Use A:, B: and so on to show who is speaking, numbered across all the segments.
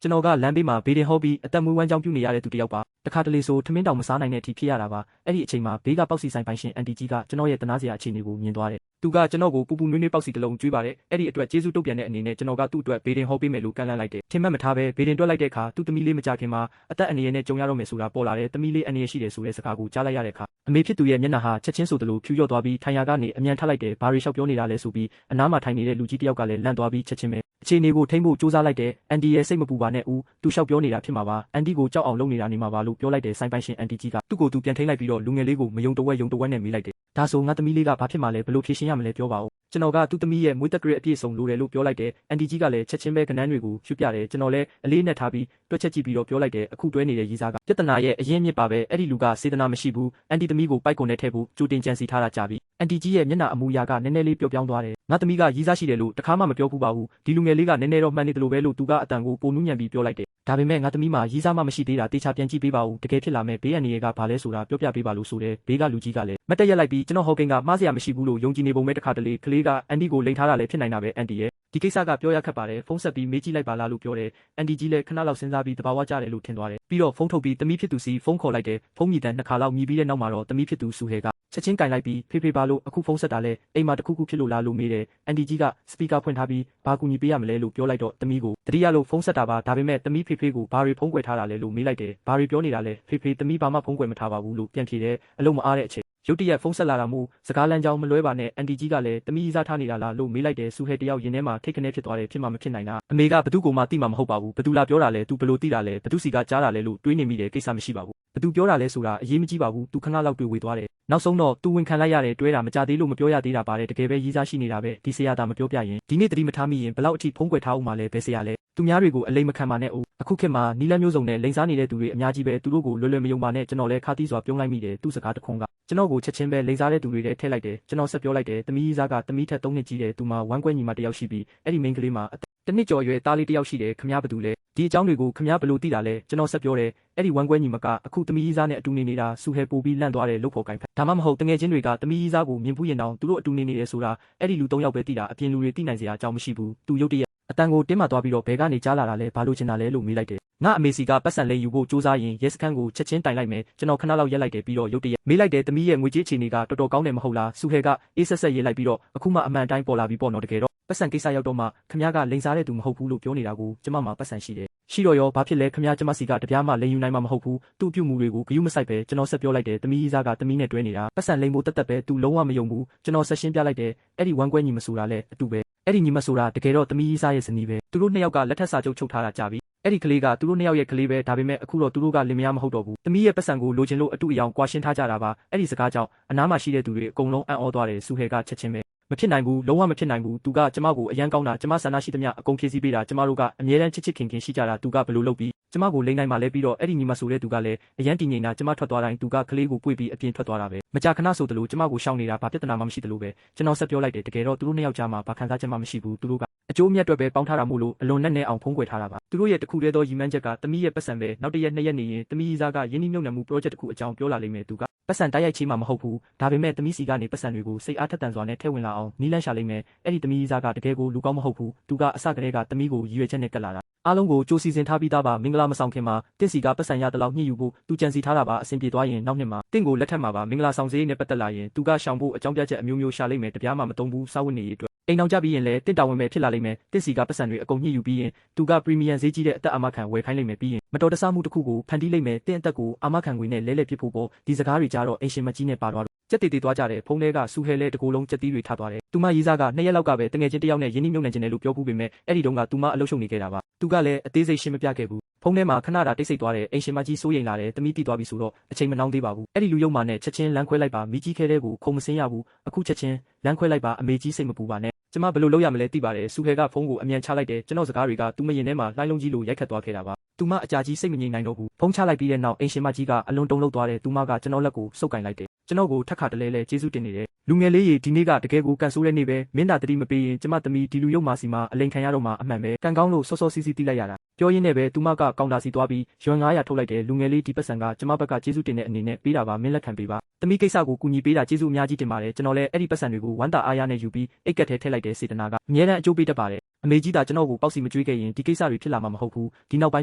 A: ကျွန်တော်ကလမ်းဘေးမှာဘေးတင်ဟောပြီးအသက်မွေးဝမ်းကြောင်းပြုနေရတဲ့သူတယောက်ပါတခါတလေဆိုထမင်းတောင်မစားနိုင်တဲ့အထိဖြစ်ရတာပါအဲ့ဒီအချိန်မှာဘေးကပေါက်စီဆိုင်ပိုင်ရှင်အန်တီကြီးကကျွန်တော်ရဲ့တနာစရာအခြေအနေကိုမြင်သွားတယ်သူကကျွန်တော်ကိုပူပူနွေးနွေးပေါက်စီတစ်လုံးကျွေးပါတယ်အဲ့ဒီအတွက်ကျေးဇူးတုတ်ပြန်တဲ့အနေနဲ့ကျွန်တော်ကသူ့အတွက်ဘေးတင်ဟောပေးမယ်လို့ကန့်လန့်လိုက်တယ်ထင်မှတ်မထားပဲဘေးတင်တွက်လိုက်တဲ့အခါသူ့သမီးလေးမကြခင်မှာအသက်အန္တရာယ်နဲ့ကြုံရတော့မယ်ဆိုတာပေါ်လာတယ်သမီးလေးအန္တရာယ်ရှိတယ်ဆိုတဲ့စကားကိုကြားလိုက်ရတဲ့အခါအမေဖြစ်သူရဲ့မျက်နှာဟာချက်ချင်းဆိုသလိုဖြူလျော့သွားပြီးထိုင်ရာကနေအမြန်ထလိုက်တယ်ဘာတွေလျှောက်ပြောနေတာလဲဆိုပြီးအနားမှာထိုင်နေတဲ့လူကြီးတယောက်ကလည်းလန့်သွားပြီးချက်ချင်းပဲအခြေအနေကိုထိမ့်ဖို့စူးစမ်းလိုက်တယ်အန်တီရဲ့စိတ်မပူပါနဲ့ဦးသူလျှောက်ပြောနေတာဖြစ်မှာပါအန်တီကိုကြောက်အောင်လုပ်နေတာနေမှာပါလို့ပြောလိုက်တယ်ဆိုင်ပိုင်ရှင်အန်တီကြီးကသူ့ကိုသူပြန်ထိန်းလိုက်ပြီးတော့လူငယ်လေးကိုမယုံတဝက်နဲ့မေးလိုက်တယ်ဒါဆိုငါသမီးလေးကဘာဖြစ်မှလဲဘလို့ဖြေရှင်းရမလဲပြောပါဦးကျွန်တော်ကသူ့သမီးရဲ့မွေးတက်ကလေးအပြည့်စုံလိုတယ်လို့ပြောလိုက်တယ်အန်တီကြီးကလည်းချက်ချင်းပဲကနန်းတွေကိုရွှေ့ပြတယ်ကျွန်တော်လည်းအလေးနဲ့ထားပြီးတွက်ချက်ကြည့်ပြီးတော့ပြောလိုက်တယ်အခုတွဲနေတဲ့ရေးစားကပြဿနာရဲ့အရင်းမြစ်ပါပဲအဲ့ဒီလူကစေတနာမရှိဘူးအန်တီသမီးကိုပိုက်ကုန်နဲ့ထည့်ဖို့ကြိုတင်ကြံစီထားတာကြပြီအန်တီကြီးရဲ့မျက်နှာအမူအရာကနည်းနည်းလေးပျော့ပြောင်းသွားတယ်ငါသမီးကရေးစားရှိတယ်လို့တခါမှမပြောဘူးပါဘူးဒီလူငယ်လေးကနည်းနည်းတော့မှန်နေတယ်လို့ပဲလို့သူကအတန်ကိုပိုနူးညံ့ပြီးပြောလိုက်တယ်ဒါပေမဲ့ငါသမီးမှာရေးစားမှမရှိသေးတာတေချာပြန်ကြည့်ပေးပါဦးတကယ်ဖြစ်လာမဲ့ဘေးအန္တရာယ်ကဘာလဲဆိုတာပြောပြပေးပါလို့ဆိုတဲ့ဘေးကလူကြီးကလည်းမတ်တက်ရက်လိုက်ပြီးကျွန်တော်ဟော်ကင်ကမှားစရာမရှိဘူးလို့ယုံကြည်နေပုံပဲတခါတလေကလေးကအန်တီကိုလိန်ထားတာလည်းဖြစ်နိုင်တာပဲအန်တီရဲ့ဒီကိစ္စကပြောရခက်ပါတယ်ဖုန်းဆက်ပြီးမေးကြည့်လိုက်ပါလားလို့ပြောတယ်အန်တီကြီးလည်းခဏလောက်စဉ်းစားပြီးတဘာဝကြတယ်လို့ထင်သွားတယ်ပြီးတော့ဖုန်းထုတ်ပြီးသမီးဖြစ်သူစီဖုန်းခေါ်လိုက်တယ်ဖုန်းမြည်တမ်း2ခါလောက်မြည်ပြီးတဲ့နောက်မှာတော့သမီးဖြစ်သူစုဟဲကချက်ချင်းကင်လိုက်ပြီးဖေပါလို့အခုဖုန်းဆက်တာလဲအိမ်မှာတခုခုဖြစ်လို့လားလို့မေးတယ်အန်တီကြီးကစပီကာဖွင့်ထားပြီးဘာကူညီပေးရမလဲလို့ပြောလိုက်တော့သမီးကိုတတိယလို့ဖုန်းဆက်တာပါဒါပေမဲ့သမီးဖေကိုဘာတွေဖုန်းကွယ်ထားတာလဲလို့မေးလိုက်တယ်ဘာတွေပြောနေတာလဲဖေသမီးဘာမှဖုန်းကွယ်မထားပါဘူးလို့ပြန်ဖြေတယ်အလုံးမအားတဲ့အချိန်ရုတ်တရက်ဖုန်းဆက်လာတာမို့စကားလမ်းကြောင်းမလွဲပါနဲ့အန်တီကြီးကလည်းသမီးစားထားနေတာလားလို့မေးလိုက်တယ်စုဟဲတယောက်ရင်ထဲမှာထိတ်ခနဲဖြစ်သွားတယ်ဖြစ်မှမဖြစ်နိုင်တာအမေကဘသူ့ကိုမှတိမှာမဟုတ်ပါဘူးဘသူလာပြောတာလဲသူဘလို့တိတာလဲဘသူစီကကြားတာလဲလို့တွေးနေမိတယ်ကိစ္စမရှိပါဘူးဘသူပြောတာလဲဆိုတာအရေးမကြီးပါဘူးသူခဏလောက်တွေးဝေသွားတယ်နောက်ဆုံးတော့သူဝန်ခံလိုက်ရတယ်တွဲတာမကြသေးလို့မပြောရသေးတာပါတယ်တကယ်ပဲရေးစားရှိနေတာပဲဒီဆရာသားမပြောပြရင်ဒီနေ့တတိမထားမိရင်ဘလောက်အထိဖုန်းကွယ်ထားဦးမှာလဲဘယ်ဆရာလဲသူများတွေကိုအလိမ်မခံပါနဲ့ဦးအခုခေတ်မှာနီလန်းမျိုးစုံနဲ့လိန်စားနေတဲ့သူတွေအများကြီးပဲသူတို့ကိုလွယ်လွယ်မယုံပါနဲ့ကျွန်တော်လည်းခါသီးစွာပြုံးလိုက်မိတယ်သူ့စကားတခွန်းကကျွန်တော်ကိုချက်ချင်းပဲလိန်စားတဲ့သူတွေထဲထည့်လိုက်တယ်ကျွန်တော်ဆက်ပြောလိုက်တယ်သမီးစားကသမီးထက်3နှစ်ကြီးတယ်သူမှဝမ်းကွဲညီမတယောက်ရှိပြီးအဲ့ဒီမိန်းကလေးမှာတနစ်ကျော်ရွယ်သားလေးတယောက်ရှိတယ်ခမားဘသူလဲဒီအကြောင်းတွေကိုခမားဘလို့သိတာလဲကျွန်တော်ဆက်ပြောတယ်အဲ့ဒီဝမ်းကွဲညီမကအခုသမီးစားနဲ့အတူနေနေတာစူဟဲပိုပြီးလန့်သွားတယ်လို့ဖို့ကိုင်ဖက်ဒါမှမဟုတ်တငယ်ချင်းတွေကသမီးစားကိုမြင်ဘူးရင်တောင်သူတို့အတူနေတယ်ဆိုတာအဲ့ဒီလူ3ယောက်ပဲသိတာအပြင်လူတွေသိနိုင်စရာအကြောင်းမရှိဘူးသူရုတ်တရက်အတန်ကိုတင်းမာသွားပြီးတော့ဘဲကနေကြားလာတာလဲဘာလို့ချင်တာလဲလို့မေးလိုက်တယ်ငါအမေစီကပတ်စံလေးယူဖို့စူးစမ်းရင်ရဲစခန်းကိုချက်ချင်းတိုင်လိုက်မယ်ကျွန်တော်ခဏလောက်ရက်လိုက်တယ်ပြီးတော့ရုတ်တရက်မေးလိုက်တယ်သမီးရဲ့ငွေကြေးအခြေအနေကတော်တော်ကောင်းတယ်မဟုတ်လားစူဟဲကအေးဆက်ဆက်ရေးလိုက်ပြီးတော့အခုမှအမှန်တိုင်းပေါ်လာပြီးပေါ့နော်တကယ်တော့ပတ်စံကိစ္စရောက်တော့မှခမားကလိန်စားတဲ့သူမဟုတ်ဘူးလို့ပြောနေတာကိုကျမမှပတ်စံရှိတယ်ရှိတော့ရောဘာဖြစ်လဲခမားကျမစီကတပြားမှလိန်ယူနိုင်မှာမဟုတ်ဘူးသူ့အပြုမှုတွေကိုဂရုမစိုက်ပဲကျွန်တော်ဆက်ပြောလိုက်တယ်သမီးစားကသမီးနဲ့တွဲနေတာပတ်စံလိန်ဖို့တက်ပဲသူလုံးဝမယုံဘူးကျွန်တော်ဆက်ရှင်းပြလိုက်တယ်အဲ့ဒီဝမ်းကွဲညီမဆိုတာလဲအတူပဲအဲ့ဒီညီမဆိုတာတကယ်တော့သမီးစားရဲ့ဇနီးပဲသူတို့နှစ်ယောက်ကလက်ထပ်စာချုပ်ချုပ်ထားတာကြပြီအဲ့ဒီကလေးကသူတို့နှစ်ယောက်ရဲ့ကလေးပဲဒါပေမဲ့အခုတော့သူတို့ကလင်မယားမဟုတ်တော့ဘူးသမီးရဲ့ပတ်စံကိုလိုချင်လို့အတူအယောင်ကွာရှင်းထားကြတာပါအဲ့ဒီစကားကြောင့်အနားမှာရှိတဲ့သူတွေအကုန်လုံးအံ့ဩသွားတယ်စူဟဲကချက်ချင်းပဲမဖြစ်နိုင်ဘူးလုံးဝမဖြစ်နိုင်ဘူးသူကကျမကိုအရန်ကောင်းတာကျမဆန္ဒရှိသမျှအကုန်ဖြည့်ဆည်းပေးတာကျမတို့ကအမြဲတမ်းချစ်ချစ်ခင်ခင်ရှိကြတာသူကဘလို့လုပ်ပြီးကျမကိုလိမ့်နိုင်မှလဲပြီးတော့အဲ့ဒီညီမဆိုတဲ့သူကလည်းအရန်တည်ငြိမ်တာကျမထွက်သွားတိုင်းသူကကလေးကိုပွေပြီးအပြင်ထွက်သွားတာပဲမကြာခဏဆိုတလို့ကျမကိုရှောင်နေတာဘာပြဿနာမှမရှိတလို့ပဲကျွန်တော်ဆက်ပြောလိုက်တယ်တကယ်တော့သူတို့နှစ်ယောက်ကြားမှာဘာခံစားချက်မှမရှိဘူးသူတို့ကအကျိုးအမြတ်အတွက်ပဲပေါင်းထားတာမို့လို့အလွန်နဲ့အောင်ဖုံးကွယ်ထားတာပါသူတို့ရဲ့တခုတည်းသောရည်မှန်းချက်ကသမီးရဲ့ပတ်စံပဲနောက်တစ်ရက်2ရက်နေရင်သမီးစားကယင်းနှိမ့်နှံမှု project တစ်ခုအကြောင်းပြောလာလိမ့်မယ်သူကပတ်စံတိုက်ရိုက်ချေးမှာမဟုတ်ဘူးဒါပေမဲ့သမီးစီကနေပတ်စံတွေကိုစိတ်အားထက်သန်စွာနဲ့ထည့်ဝင်လာအောင်နီးလန်းရှာလိမ့်မယ်အဲ့ဒီသမီးစားကတကယ်ကိုလူကောင်းမဟုတ်ဘူးသူကအစကတည်းကသမီးကိုရည်ရွယ်ချက်နဲ့ကတ်လာတာအားလုံးကိုကြိုးစီစဉ်ထားပြီးသားပါမင်္ဂလာမဆောင်ခင်မှာတင့်စီကပတ်စံရတလောက်ညှိယူဖို့သူကြံစီထားတာပါအဆင်ပြေသွားရင်နောက်နှစ်မှာတင့်ကိုလက်ထပ်မှာပါမင်္ဂလာဆောင်စည်းနဲ့ပတ်သက်လာရင်သူကရှောင်ဖို့အကြောင်းပြချက်အမျိုးမျိုးရှာလိမ့်မယ်တပြားမှမတုံးဘူးစားဝတ်နေရေးအတွက်အိမ်အောင်ကြပြီးရင်လည်းတင့်တာဝန်ပဲဖြစ်လာလိမ့်မယ်တင့်စီကပတ်စံတွေအကုန်ညှိယူပြီးရင်သူကပရီမီယံဈေးကြီးတဲ့အသက်အာမခံဝယ်ခိုင်းလိမ့်မယ်ပြီးရင်မတော်တဆမှုတစ်ခုကိုဖန်တီးလိမ့်မယ်တင့်အသက်ကိုအာမခံငွေနဲ့လဲလှယ်ပစ်ဖို့ပေါ့ဒီစကားတွေကြားတော့အင်ရှင်မကြီးနဲ့ပါသွားကြက်တေသွားကြတယ်ဖုန်းထဲကစူဟဲလဲတကူလုံးကြက်တီးတွေထားသွားတယ်သူမရေးစားက2ရက်လောက်ကပဲတငယ်ချင်းတယောက်နဲ့ရင်းနှီးမြုပ်နှံခြင်းတယ်လို့ပြောဘူးပေမဲ့အဲ့ဒီတုန်းကသူမအလုပ်ရှုပ်နေခဲ့တာပါသူကလည်းအသေးစိတ်ရှင်းမပြခဲ့ဘူးဖုန်းထဲမှာခဏတာတိတ်ဆိတ်သွားတယ်အင်ရှင်မကြီးစိုးရိမ်လာတယ်တမိတိသွားပြီဆိုတော့အချိန်မနှောင်းသေးပါဘူးအဲ့ဒီလူယုံမာနဲ့ချက်ချင်းလမ်းခွဲလိုက်ပါမိကြီးခဲတဲ့ကိုခုံမစင်းရဘူးအခုချက်ချင်းလမ်းခွဲလိုက်ပါအမေကြီးစိတ်မပူပါနဲ့ကျမဘယ်လိုလုပ်ရမလဲသိပါတယ်စူဟဲကဖုန်းကိုအမြန်ချလိုက်တယ်ကျွန်တော်စကားတွေကသူ့မရင်ထဲမှာလှိုင်းလုံးကြီးလိုရိုက်ခတ်သွားခဲ့တာပါသူမအကြာကြီးစိတ်မငြိမ်နိုင်တော့ဘူးဖုန်းချလိုက်ပြီးတဲ့နောက်အင်ရှင်မကြီးကအလွန်တုန်လှုပ်သွားတယ်သူမကကျွန်တော်လက်ကိုစုပ်ကင်လိုက်တယ်ကျွန်တော်ကိုထက်ခါတလဲလဲကျေးဇူးတင်နေတယ်လူငယ်လေးရေဒီနေ့ကတကယ်ကိုကန်ဆိုးတဲ့နေ့ပဲမင်းသာတတိမပေးရင်ကျမသမီးဒီလူယုံမာစီမှာအလိန်ခံရတော့မှအမှန်ပဲကန်ကောင်းလို့စောစောစီးစီးတိလိုက်ရတာပြောရင်းနဲ့ပဲသူမကကောင်တာစီသွားပြီးရွှန်900ထုတ်လိုက်တယ်လူငယ်လေးဒီပတ်စံကကျမဘက်ကကျေးဇူးတင်တဲ့အနေနဲ့ပေးတာပါမင်းလက်ခံပေးပါသမီးကိစ္စကိုကူညီပေးတာကျေးဇူးအများကြီးတင်ပါတယ်ကျွန်တော်လည်းအဲ့ဒီပတ်စံတွေကိုဝမ်းသာအားရနဲ့ယူပြီးအိတ်ကက်ထဲထည့်လိုက်တဲ့စေတနာကအများတန်းအကျိုးပေးတတ်ပါတယ် အမေကြီးသာကျွန်တော်ကိုပေါက်စီမကျွေးခဲ့ရင်ဒီကိစ္စတွေဖြစ်လာမှာမဟုတ်ဘူးဒီနောက်ပိုင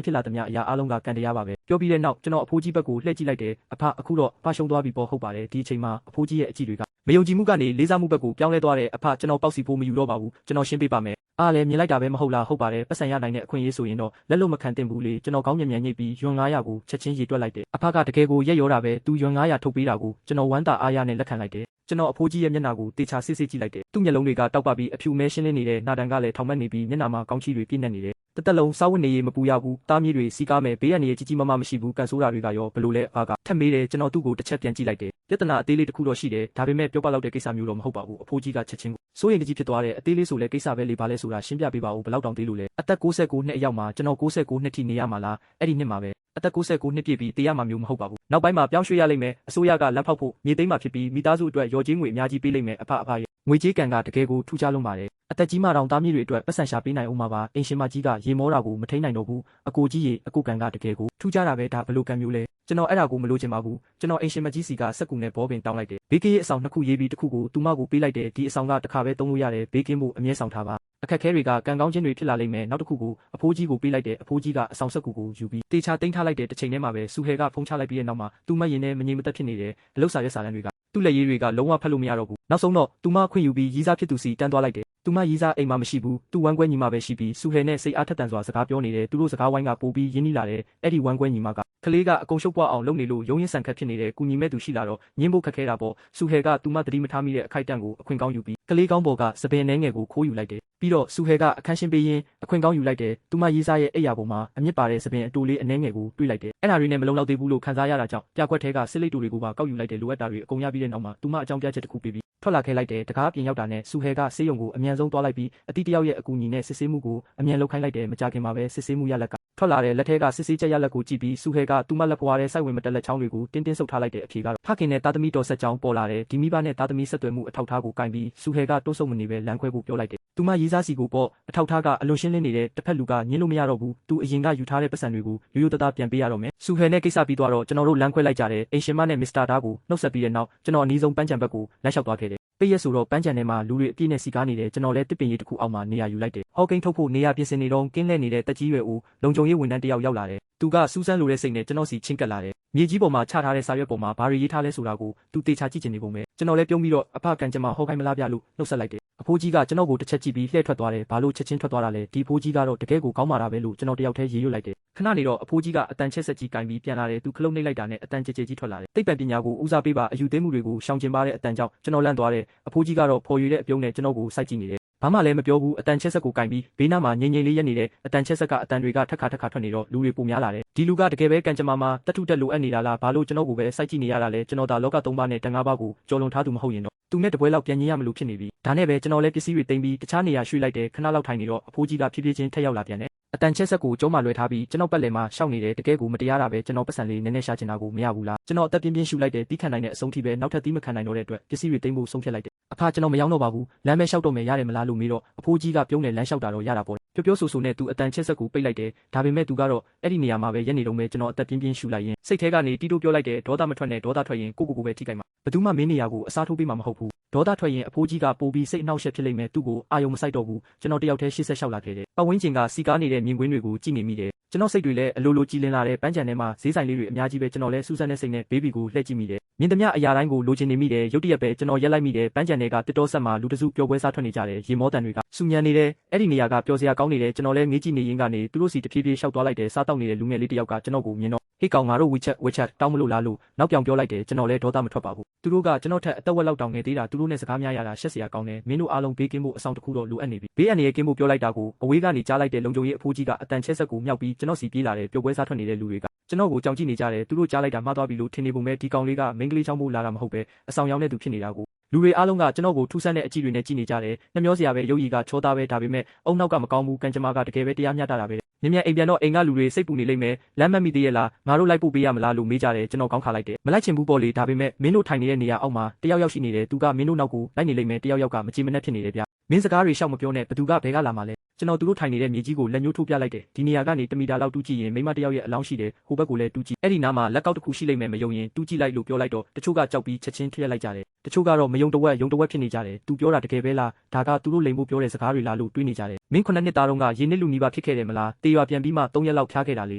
A: ်းဖြစ်လာသမျှအရာအလုံးကကန်တရားပါပဲပြောပြီးတဲ့နောက်ကျွန်တော်အဖိုးကြီးဘက်ကိုလှည့်ကြည့်လိုက်တယ်အဖအခုတော့ဖရှုံးသွားပြီပေါ့ဟုတ်ပါတယ်ဒီအချိန်မှာအဖိုးကြီးရဲ့အကြည့်တွေကမယုံကြည်မှုကနေလေးစားမှုဘက်ကိုပြောင်းလဲသွားတယ်အဖကျွန်တော်ပေါက်စီဖို့မယူတော့ပါဘူးကျွန်တော်ရှင်းပေးပါမယ်အားလည်းမြင်လိုက်တာပဲမဟုတ်လားဟုတ်ပါတယ်ပတ်စံရနိုင်တဲ့အခွင့်အရေးဆိုရင်တော့လက်လို့မခံသင့်ဘူးလေကျွန်တော်ကောင်းမြန်မြန်ညှိပြီးယွန်900ကိုချက်ချင်းရေတွက်လိုက်တယ်အဖကတကယ်ကိုရက်ရောတာပဲသူယွန်900ထုတ်ပေးတာကိုကျွန်တော်ဝမ်းသာအားရနဲ့လက်ခံလိုက်တယ်ကျွန်တော်အဖိုးကြီးရဲ့မျက်နှာကိုတေချာစစ်စစ်ကြည့်လိုက်တယ်သူ့မျက်လုံးတွေကတောက်ပပြီးအဖြူမဲရှင်းလင်းနေတဲ့နာတန်ကလည်းထောင်မက်နေပြီးမျက်နှာမှာကောင်းချီတွေပြည့်နေနေတယ်တသက်လုံးစားဝတ်နေရေးမပူရဘူးတားမြေးတွေစီကားမယ်ဘေးရန်တွေကြီးကြီးမားမားမရှိဘူးကန်ဆိုးတာတွေကရောဘလို့လဲအားကထက်မေးတယ်ကျွန်တော်သူ့ကိုတစ်ချက်ပြန်ကြည့်လိုက်တယ်ပြဿနာအသေးလေးတစ်ခုတော့ရှိတယ်ဒါပေမဲ့ပြောပလောက်တဲ့ကိစ္စမျိုးတော့မဟုတ်ပါဘူးအဖိုးကြီးကချက်ချင်းစိုးရိမ်တကြီးဖြစ်သွားတယ်အသေးလေးဆိုလဲကိစ္စပဲလေပါလဲဆိုတာရှင်းပြပေးပါဦးဘလောက်တောင်သေးလို့လဲအသက်69နှစ်အရောက်မှာကျွန်တော်69နှစ်ထိနေရမှာလားအဲ့ဒီနှစ်မှာပဲအသက်69နှစ်ပြည့်ပြီးတေးရမှာမျိုးမဟုတ်ပါဘူးနောက်ပိုင်းမှာပြောင်းရွှေ့ရလိမ့်မယ်အစိုးရကလမ်းဖောက်ဖို့မြေသိမ်းမှာဖြစ်ပြီးမိသားစုအတွက်ရော်ကြီးငွေအများကြီးပေးလိမ့်မယ်အဖရဲ့ငွေကြေးကန်ကတကယ်ကိုထူးခြားလုံးပါတယ်အသက်ကြီးမှတောင်သားမြေတွေအတွက်ပတ်စံရှာပေးနိုင်အောင်မှာပါအိမ်ရှင်မကြီးကရေမောတာကိုမထိန်နိုင်တော့ဘူးအကိုကြီးရေအကိုကန်ကတကယ်ကိုထူးခြားတာပဲဒါဘလို့ကန်မျိုးလဲကျွန်တော်အဲ့ဒါကိုမလို့ချင်ပါဘူးကျွန်တော်အိမ်ရှင်မကြီးစီကစက်ကူနဲ့ဘောပင်တောင်းလိုက်တယ်ဘေးကင်းရဲ့အဆောင်နှစ်ခုရေးပြီးတစ်ခုကိုသူမကိုပေးလိုက်တယ်ဒီအဆောင်ကတစ်ခါပဲသုံးလို့ရတယ်ဘေးကင်းမှုအမြဲဆောင်ထားပါအခက်ခဲတွေကကံကောင်းခြင်းတွေဖြစ်လာလိမ့်မယ်နောက်တစ်ခုကိုအဖိုးကြီးကိုပေးလိုက်တယ်အဖိုးကြီးကအဆောင်ဆက်ကူကိုယူပြီးတေချာတိန်းထားလိုက်တဲ့တစ်ချိန်တည်းမှာပဲစူဟဲကဖုံးချလိုက်ပြီးတဲ့နောက်မှာသူမရင်နဲ့မငြိမ်မသက်ဖြစ်နေတယ်အလုတ်စာရွက်စာတမ်းတွေကသူ့လက်ရည်တွေကလုံးဝဖတ်လို့မရတော့ဘူးနောက်ဆုံးတော့သူမခွင့်ယူပြီးရီးစားဖြစ်သူစီတန်းသွားလိုက်တယ်သူမရီးစားအိမ်မှာမရှိဘူးသူ့ဝမ်းကွဲညီမပဲရှိပြီးစူဟဲနဲ့စိတ်အားထက်သန်စွာစကားပြောနေတယ်သူတို့စကားဝိုင်းကပိုပြီးရင်းနှီးလာတယ်အဲ့ဒီဝမ်းကွဲညီမကကလေးကအကုန်ရှုပ်ပွားအောင်လုပ်နေလို့ရုံးရင်ဆန်ခတ်ဖြစ်နေတယ်ကူညီမဲ့သူရှိလာတော့ညင်းဖို့ခက်ခဲတာပေါ့စူဟဲကသူမတတိမထားမိတဲ့အခိုက်တန့်ကိုအခွင့်ကောင်းယူပြီးကလေးကောင်းပေါ်ကစပင်နှဲငယ်ကိုခိုးယူလိုက်တယ်ပြီးတော့စူဟဲကအခန်းရှင်းပေးရင်းအခွင့်ကောင်းယူလိုက်တယ်သူမရီးစားရဲ့အိယာပေါ်မှာအမြင့်ပါတဲ့စပင်အတူလေးအနှဲငယ်ကိုတွေးလိုက်တယ်အဲ့ဒါတွေနဲ့မလုံလောက်သေးဘူးလို့ခံစားရတာကြောင့်ပြကွက်ထဲကစစ်လိတ်တူတွေကိုပါကောက်ယူလိုက်တယ်လိုအပ်တာတွေအကုန်ရပြီးတဲ့နောက်မှာသူမအကြောင်းပြချက်တစ်ခုပေးပြီးထွက်လာခဲ့လိုက်တယ်တကားပြင်ရောက်တာနဲ့စူဟဲကဆေးရုံကိုအမြန်ဆုံးသွားလိုက်ပြီးအတိတယောက်ရဲ့အကူအညီနဲ့စစ်ဆေးမှုကိုအမြန်လုပ်ခိုင်းလိုက်တယ်မကြခင်မှာပဲစစ်ဆေးမှုရလက်ကထွက်လာတဲ့လက်ထဲကစစ်ဆေးချက်ရလက်ကိုကြည့်ပြီးစူဟဲကသူမလက်ဖွားတဲ့စိုက်ဝင်မတက်လက်ချောင်းတွေကိုတင်းတင်းဆုပ်ထားလိုက်တဲ့အဖြေကတော့ဖခင်နဲ့သားသမီးတော်ဆက်ကြောင်းပေါ်လာတယ်ဒီမိဘနဲ့သားသမီးဆက်သွယ်မှုအထောက်ထားကိုကင်ပြီးစူဟဲကတိုးဆုပ်မနေပဲလမ်းခွဲဖို့ပြောလိုက်တယ်သူမရေးစားစီကိုပေါ့အထောက်ထားကအလွန်ရှင်းလင်းနေတဲ့တစ်ဖက်လူကညင်းလို့မရတော့ဘူးသူအရင်ကယူထားတဲ့ပတ်စံတွေကိုရိုးရိုးသားသားပြန်ပေးရတော့မယ်စူဟဲနဲ့ကိစ္စပြီးသွားတော့ကျွန်တော်တို့လမ်းခွဲလိုက်ကြတယ်အိမ်ရှင်မနဲ့မစ္စတာဒါကိုနှုတ်ဆက်ပြီးတဲ့နောက်ကျွန်တော်အနည်းဆုံးပန်းချံဘက်ကိုလမ်းလျှောက်သွားခဲ့တယ်ပိတ်ရက်ဆိုတော့ပန်းချံထဲမှာလူတွေအပြည့်နဲ့စီကားနေတယ်ကျွန်တော်လည်းတစ်ပင်ကြီးတစ်ခုအောက်မှာနေရာယူလိုက်တယ်ဟောကိန်းထုတ်ဖို့နေရာပြင်ဆင်နေတော့ကင်းလှည့်နေတဲ့တက်ကြီးရွယ်ဦးလုံခြုံရေးဝန်ထမ်းတစ်ယောက်ရောက်လာတယ်သူကစူးစမ်းလိုတဲ့စိတ်နဲ့ကျွန်တော်စီချင်းကပ်လာတယ်မြေကြီးပေါ်မှာချထားတဲ့စာရွက်ပေါ်မှာဘာတွေရေးထားလဲဆိုတာကိုသူတေချာကြည့်ချင်နေပုံပဲကျွန်တော်လည်းပြုံးပြီးတော့အဖကန်ကျမဟောခိုင်းမလားပြလို့နှုတ်ဆက်လိုက်တယ်အဖိုးကြီးကကျွန်တော်ကိုတစ်ချက်ကြည့်ပြီးလှည့်ထွက်သွားတယ်ဘာလို့ချက်ချင်းထွက်သွားတာလဲဒီဖိုးကြီးကတော့တကယ်ကိုကောင်းမာတာပဲလို့ကျွန်တော်တယောက်တည်းရေးရွတ်လိုက်တယ်ခဏနေတော့အဖိုးကြီးကအတန်ချက်ဆက်ကြီးကင်ပြီးပြန်လာတယ်သူခလုတ်နှိပ်လိုက်တာနဲ့အတန်ကြဲကြဲကြီးထွက်လာတယ်သိပ္ပံပညာကိုဦးစားပေးပါအယူသိမှုတွေကိုရှောင်ကျဉ်ပါတဲ့အတန်ကြောင့်ကျွန်တော်လန့်သွားတယ်အဖိုးကြီးကတော့ဖော်ရွေတဲ့အပြုံးနဲ့ကျွန်တော်ကိုစိုက်ကြည့်နေတယ်ဘာမှလည်းမပြောဘူးအတန်ချက်ဆက်ကိုကင်ပြီးဘေးနားမှာငြိမ်ငြိမ်လေးရက်နေတဲ့အတန်ချက်ဆက်ကအတန်တွေကထက်ခါထွက်နေတော့လူတွေပုံများလာတယ်ဒီလူကတကယ်ပဲကန်ကြမာမှာတက်ထုတက်လိုအပ်နေတာလားဘာလို့ကျွန်တော်ကိုပဲစိုက်ကြည့်နေရတာလဲကျွန်တော်ဒါလောက3ပါးနဲ့တန်5ပါးကိုကြော်လွန်ထားသူမဟုတ်ရင်တော့သူနဲ့တပွဲလောက်ပြန်ညင်းရမလို့ဖြစ်နေပြီဒါနဲ့ပဲကျွန်တော်လည်းပစ္စည်းတွေတင်ပြီးတခြားနေရာရွှေ့လိုက်တယ်ခဏလောက်ထိုင်နေတော့အဖိုးကြီးကဖြည်းဖြည်းချင်းထက်ရောက်လာပြန်တယ်အတန်ချက်ဆက်ကိုကျုံးမှလွှဲထားပြီးကျွန်တော်ပတ်လည်မှာရှောက်နေတယ်တကယ်ကိုမတရားတာပဲကျွန်တော်ပတ်စံလေးနည်းနည်းရှာချင်တာကိုမရဘူးလားကျွန်တော်အသက်ပြင်းပြင်းရှူလိုက်တယ်တီးခံနိုင်တဲ့အဆုံးထိပဲနောက်ထပ်တီးမခံနိုင်တော့တဲ့အတွက်ပစ္စည်းတွေတင်ဖို့ဆုံးဖြတ်လိုက်တယ်အဖကျွန်တော်မရောက်တော့ပါဘူးလမ်းမဲလျှောက်တော့မယ်ရတယ်မလားလို့မေးတော့အဖိုးကြီးကပြုံးနေလမ်းလျှောက်တာတော့ရတာပေါ့ပြောဆိုဆိုနဲ့သူအတန်ချက်ဆက်ကိုပိတ်လိုက်တယ်ဒါပေမဲ့သူကတော့အဲ့ဒီနေရာမှာပဲရက်နေတော့မယ်ကျွန်တော်အသက်ပြင်းပြင်းရှူလိုက်ရင်စိတ်ထဲကနေတီးတိုးပြောလိုက်တယ်ဒေါသမထွက်နဲ့ဒေါသထွက်ရင်ကိုပဲထိခိုက်မှာဘယ်သူမှမင်းနေရာကိုအစားထိုးပေးမှာမဟုတ်ဘူးဒေါသထွက်ရင်အဖိုးကြီးကပိုပြီးစိတ်အနှောက်အယှက်ဖြစ်လိမ့်မယ်သူ့ကိုအာယုံမဆိုင်တော့ဘူးကျွန်တော်တယောက်တည်းရှေ့ဆက်လျှောက်လာခဲ့တယ်ပတ်ဝန်းကျင်ကစီကားနေတဲ့မြင်ကွင်းတွေကိုကြည့်နေမိတယ်ကျွန်တော်စိတ်တွေလည်းအလိုလိုကြည်လင်လာတဲ့ပန်းချံထဲမှာဈေးဆိုင်လေးတွေအများကြီးပဲကျွန်တော်လည်းစူးစမ်းတဲ့စိတ်နဲ့ဘေဘီကိုလှည့်ကြည့်မိတယ်မြင်သမျှအရာတိုင်းကိုလိုချင်နေမိတယ်ရုတ်တရက်ပဲကျွန်တော်ရက်လိုက်မိတယ်ပန်းချံတွေကတစ်တော်ဆက်မှာလူတစုပျော်ပွဲစားထွက်နေကြတယ်ရေမောတန်တွေကစူညံနေတယ်အဲ့ဒီနေရာကပျော်စရာကောင်းနေတယ်ကျွန်တော်လည်းငေးကြည့်နေရင်းကနေသူတို့စီတဖြည်းဖြည်းရှောက်သွားလိုက်တယ်စားတောက်နေတဲ့လူငယ်လေးတစ်ယောက်ကကျွန်တော်ကိုမြင်တော့ဟေ့ကောင်ငါတို့ WeChat တောင်းမလို့လားလို့နောက်ပြောင်ပြောလိုက်တယ်ကျွန်တော်လည်းဒေါသမထွက်ပါဘူးသူတို့ကကျွန်တော်ထက်အသက်ဝက်လောက်တောင်ငယ်သေးတာသူတို့နဲ့စကားများရတာရှက်စရာကောင်းတယ်မင်းတို့အားလုံးဘေးကင်းဖို့အဆောင်တစ်ခုတော့လိုအပ်နေပြီဘေးအန္တရာယ်ကင်းဖို့ပြောလိုက်တာကိုအဝေးကနေကြားလိုက်တဲ့လုံခြုံရေးအဖိုးကြီးကအတန်ချက်ဆက်ကိုမြောက်ပြီးကျွန်တော်စီပြေးလာတယ်ပျော်ပွဲစားထွက်နေတဲ့လူတွေကကျွန်တော်ကိုကြောင်ကြည့်နေကြတယ်သူတို့ကြားလိုက်တာမှားသွားပြီလို့ထင်နေပုံပဲဒီကောင်လေးကမိန်းကလေးချောင်းဖို့လာတာမဟုတ်ပဲအဆောင်ရောက်နေသူဖြစ်နေတာကိုလူတွေအားလုံးကကျွန်တော်ကိုထူးဆန်းတဲ့အကြည့်တွေနဲ့ကြည့်နေကြတယ်နှမျောစရာပဲရုပ်ရည်ကချောသားပဲဒါပေမဲ့အုံနောက်ကမကောင်းဘူးကန်ကြမာကတကယ်ပဲတရားမျှတတာပဲမြင်မြန်အိမ်ပြန်တော့အိမ်ကလူတွေစိတ်ပူနေလိမ့်မယ်လမ်းမမိသေးရဲ့လားငါတို့လိုက်ပို့ပေးရမလားလို့မေးကြတယ်ကျွန်တော်ကောင်းခါလိုက်တယ်မလိုက်ချင်ဘူးပေါ့လေဒါပေမဲ့မင်းတို့ထိုင်နေတဲ့နေရာအောက်မှာတယောက်ယောက်ရှိနေတယ်သူကမင်းတို့နောက်ကိုလိုက်နေလိမ့်မယ်တယောက်ယောက်ကမကြည်မနှက်ဖြစ်နေတယ်ဗျ မင်းစကားတွေရှောက်မပြောနဲ့ဘသူကဘဲကလာမှလဲကျွန်တော်တို့ထိုင်နေတဲ့မြေကြီးကိုလက်ညှိုးထိုးပြလိုက်တယ်ဒီနေရာကနေ1 မီတာလောက်တူးကြည့်ရင်မိမတယောက်ရဲ့အလောင်းရှိတယ်ဟိုဘက်ကိုလည်းတူးကြည့်အဲ့ဒီနားမှာလက်ကောက်တစ်ခုရှိလိမ့်မယ်မယုံရင်တူးကြည့်လိုက်လို့ပြောလိုက်တော့တချို့ကကြောက်ပြီးချက်ချင်းထရက်လိုက်ကြတယ်တချို့ကတော့မယုံတဝက်ယုံတဝက်ဖြစ်နေကြတယ်သူပြောတာတကယ်ပဲလားဒါကသူတို့လိမ်ဖို့ပြောတဲ့စကားတွေလားလို့တွေးနေကြတယ်မင်း9 နှစ်သားတုန်းကရေနစ်လူနီးပါဖြစ်ခဲ့တယ်မလားတေရွာပြန်ပြီးမှ3 ရက်လောက်ဖျားခဲ့တာလေ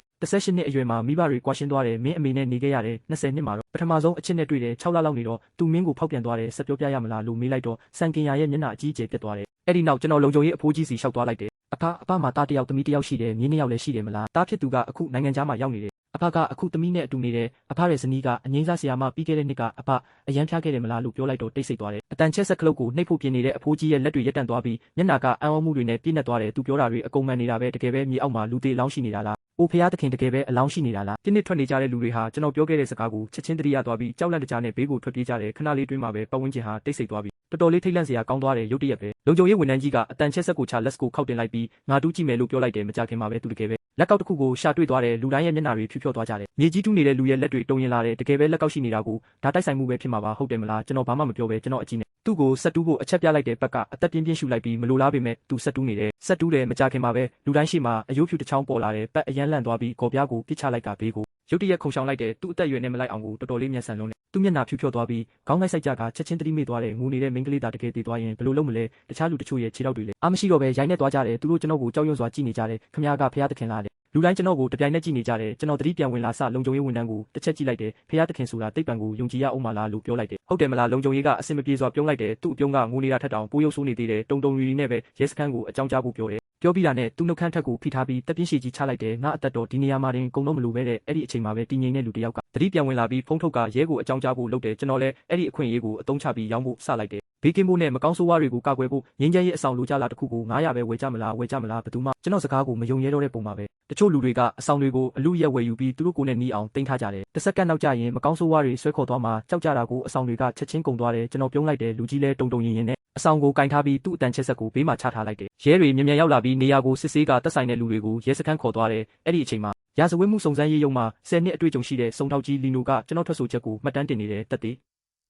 A: 18 နှစ်အရွယ်မှာမိဘတွေကွာရှင်းသွားတယ်မင်းအမေနဲ့နေခဲ့ရတယ်20 နှစ်မှာတော့ပထမဆုံးအချစ်နဲ့တွေ့တယ်6 လလောက်နေတော့သူမင်းကိုဖောက်ပြန်သွားတယ်ဆက်ပြောပြရမလားလို့မေးလိုက်တော့စံကင်ယာရဲ့မျက်နှာအကြီးအကျယ်ပြတ်သွားတယ်အဲ့ဒီနောက်ကျွန်တော်လုံခြုံရေးအဖိုးကြီးစီလျှောက်သွားလိုက်တယ်အဖမှာတားတယောက်သမီးတယောက်ရှိတယ်မြေး2 ယောက်လည်းရှိတယ်မလားတားဖြစ်သူကအခုနိုင်ငံခြားမှာရောက်နေတယ်အဖကအခုသမီးနဲ့အတူနေတယ်အဖရဲ့ဇနီးကအငိမ့်စားဆရာမပြီးခဲ့တဲ့နှစ်ကအဖအရန်ဖျားခဲ့တယ်မလားလို့ပြောလိုက်တော့တိတ်ဆိတ်သွားတယ်အတန်ချက်ဆက်ကလုတ်ကိုနှိပ်ဖို့ပြင်နေတဲ့အဖိုးကြီးရဲ့လက်တွေရက်တန့်သွားပြီးမျက်နှာကအံ့ဩမှုတွေနဲ့ပြည့်နှက်သွားတယ်သူပြောတာတွေအကုန်မှန်နေတာပဲတကယ်ပဲမြေအောက်မှာလူသေးအလောင်းရှိနေတာလားအိုဖျားသခင်တကယ်ပဲအလောင်းရှိနေတာလားပြင်းနစ်ထွက်နေကြတဲ့လူတွေဟာကျွန်တော်ပြောခဲ့တဲ့စကားကိုချက်ချင်းတတိယသွားပြီးကြောက်လန့်တကြားနဲ့ဘေးကိုထွက်ပြေးကြတယ်ခဏလေးတွင်းမှာပဲပတ်ဝန်းကျင်ဟာတိတ်ဆိတ်သွားပြီးတော်တော်လေးထိတ်လန့်စရာကောင်းသွားတယ်ရုတ်တရက်ပဲလုံခြုံရေးဝန်ထမ်းကြီးကအတန်ချက်ဆက်ကိုချလက်စကိုခောက်တင်လိုက်ပြီးငါတူးကြည့်မယ်လို့ပြောလိုက်တယ်မကြခင်မှာပဲသူတကယ်ပဲလက်ကောက်တစ်ခုကိုရှာတွေ့သွားတယ်လူတိုင်းရဲ့မျက်နှာတွေဖြူဖြောသွားကြတယ်မြေကြီးတူးနေတဲ့လူရဲ့လက်တွေတုံရင်လာတယ်တကယ်ပဲလက်ကောက်ရှိနေတာကိုဒါတိုက်ဆိုင်မှုပဲဖြစ်မှာပါဟုတ်တယ်မလားကျွန်တော်ဘာမှမပြောပဲကျွန်တော်အကြည့်နဲ့သူ့ကိုဆက်တူးဖို့အချက်ပြလိုက်တဲ့ဘက်ကအသက်ပြင်းပြင်းရှူလိုက်ပြီးမလိုလားပေမဲ့သူဆက်တူးနေတယ်ဆက်တူးတယ်မကြခင်မှာပဲလူတိုင်းရှိမှအယိုးဖြူတစ်ချောင်းပေါ်လာတယ်ပတ်အရန်လန့်သွားပြီးကော်ပြားကိုပြစ်ချလိုက်ကဘေးကိုရုတ်တရက်ခုန်ရှောင်လိုက်တယ်သူ့အသက်အရွယ်နဲ့မလိုက်အောင်ကိုတော်တော်လေးမြန်ဆန်လွန်းတယ်သူ့မျက်နှာဖြူဖြောသွားပြီးခေါင်းလိုက်ဆိုင်ကြကချက်ချင်းတတိမိသွားတယ်ငိုနေတဲ့မိန်းကလေးသားတကယ်တည်သွားရင်ဘယ်လိုလုပ်မလဲတခြားလူတချို့ရဲ့ခြေထောက်တွေလည်းအားမရှိတော့ပဲရိုင်းနေသွားကြတယ်သူတို့ကျွန်တော်ကိုကြောက်ရွံ့စွာကြည့်နေကြတယ်ခမရကဖျားသခင်လားလူတိုင်းကျွန်တော်ကိုတပြိုင်နက်ကြည့်နေကြတယ်ကျွန်တော်တတိပြန်ဝင်လာစလုံခြုံရေးဝန်ထမ်းကိုတစ်ချက်ကြည့်လိုက်တယ်ဖျားသခင်ဆိုတာတိတ်ပံကိုယုံကြည်ရအောင်မလားလို့ပြောလိုက်တယ်ဟုတ်တယ်မလားလုံခြုံရေးကအစင်မပြေစွာပြုံးလိုက်တယ်သူ့အပြုံးကငိုနေတာထက်တောင်ပိုးရုပ်ဆိုးနေသေးတယ်တုံတုံရီနဲ့ပဲရဲစခန်းကိုအကြောင်းကြားဖို့ပြောတယ်ပြောပြီးတာနဲ့သူ့နှုတ်ခမ်းထက်ကိုဖိထားပြီးတက်ပြင်းရှည်ကြီးချလိုက်တယ်ငါအသက်တော်ဒီနေရာမှာတင်ကုန်တော့မလို့ပဲတဲ့အဲ့ဒီအချိန်မှာပဲတည်ငြိမ်တဲ့လူတစ်ယောက်ကတတိပြန်ဝင်လာပြီးဖုန်းထုတ်ကရဲကိုအကြောင်းကြားဖို့လုပ်တယ်ကျွန်တော်လည်းအဲ့ဒီအခွင့်အရေးကိုအသုံးချပြီးရောင်းဖို့စလိုက်တယ်ဘေးကင်းဖို့နဲ့မကောင်းဆိုးဝါးတွေကိုကာကွယ်ဖို့ငင်းချမ်းရေးအဆောင်လိုကြလာတစ်ခုကို900ပဲဝယ်ကြမလားဘယ်သူမှကျွန်တော်စကားကိုမယုံရဲတော့တဲ့ပုံပါပဲတချို့လူတွေကအဆောင်တွေကိုအလူရက်ဝယ်ယူပြီးသူတို့ကိုယ်နဲ့နီးအောင်တင်ထားကြတယ်တစ်စက္ကန့်နောက်ကျရင်မကောင်းဆိုးဝါးတွေဆွဲခေါ်သွားမှကြောက်ကြတာကိုအဆောင်တွေကချက်ချင်းကုန်သွားတယ်ကျွန်တော်ပြုံးလိုက်တယ်လူကြီးလဲတုံရင်နဲ့အဆောင်ကိုကင်ထားပြီးသူ့အတန်ချက်ဆက်ကိုဘေးမှာချထားလိုက်တယ်ရဲတွေမြန်ရောက်လာပြီးနေရာကိုစစ်ဆေးကတက်ဆိုင်တဲ့လူတွေကိုရဲစခန်းခေါ်သွားတယ်အဲ့ဒီအချိန်မှာရာဇဝတ်မှုစုံစမ်းရေးရုံးမှာ10 နှစ်အတွေ့အကြုံရှိတဲ့စုံထောက်ကြီးလီနိုကကျွန်တော်ထွက်ဆိုချက်ကိုမှတ်တမ်းတင်နေတယ်တက်သ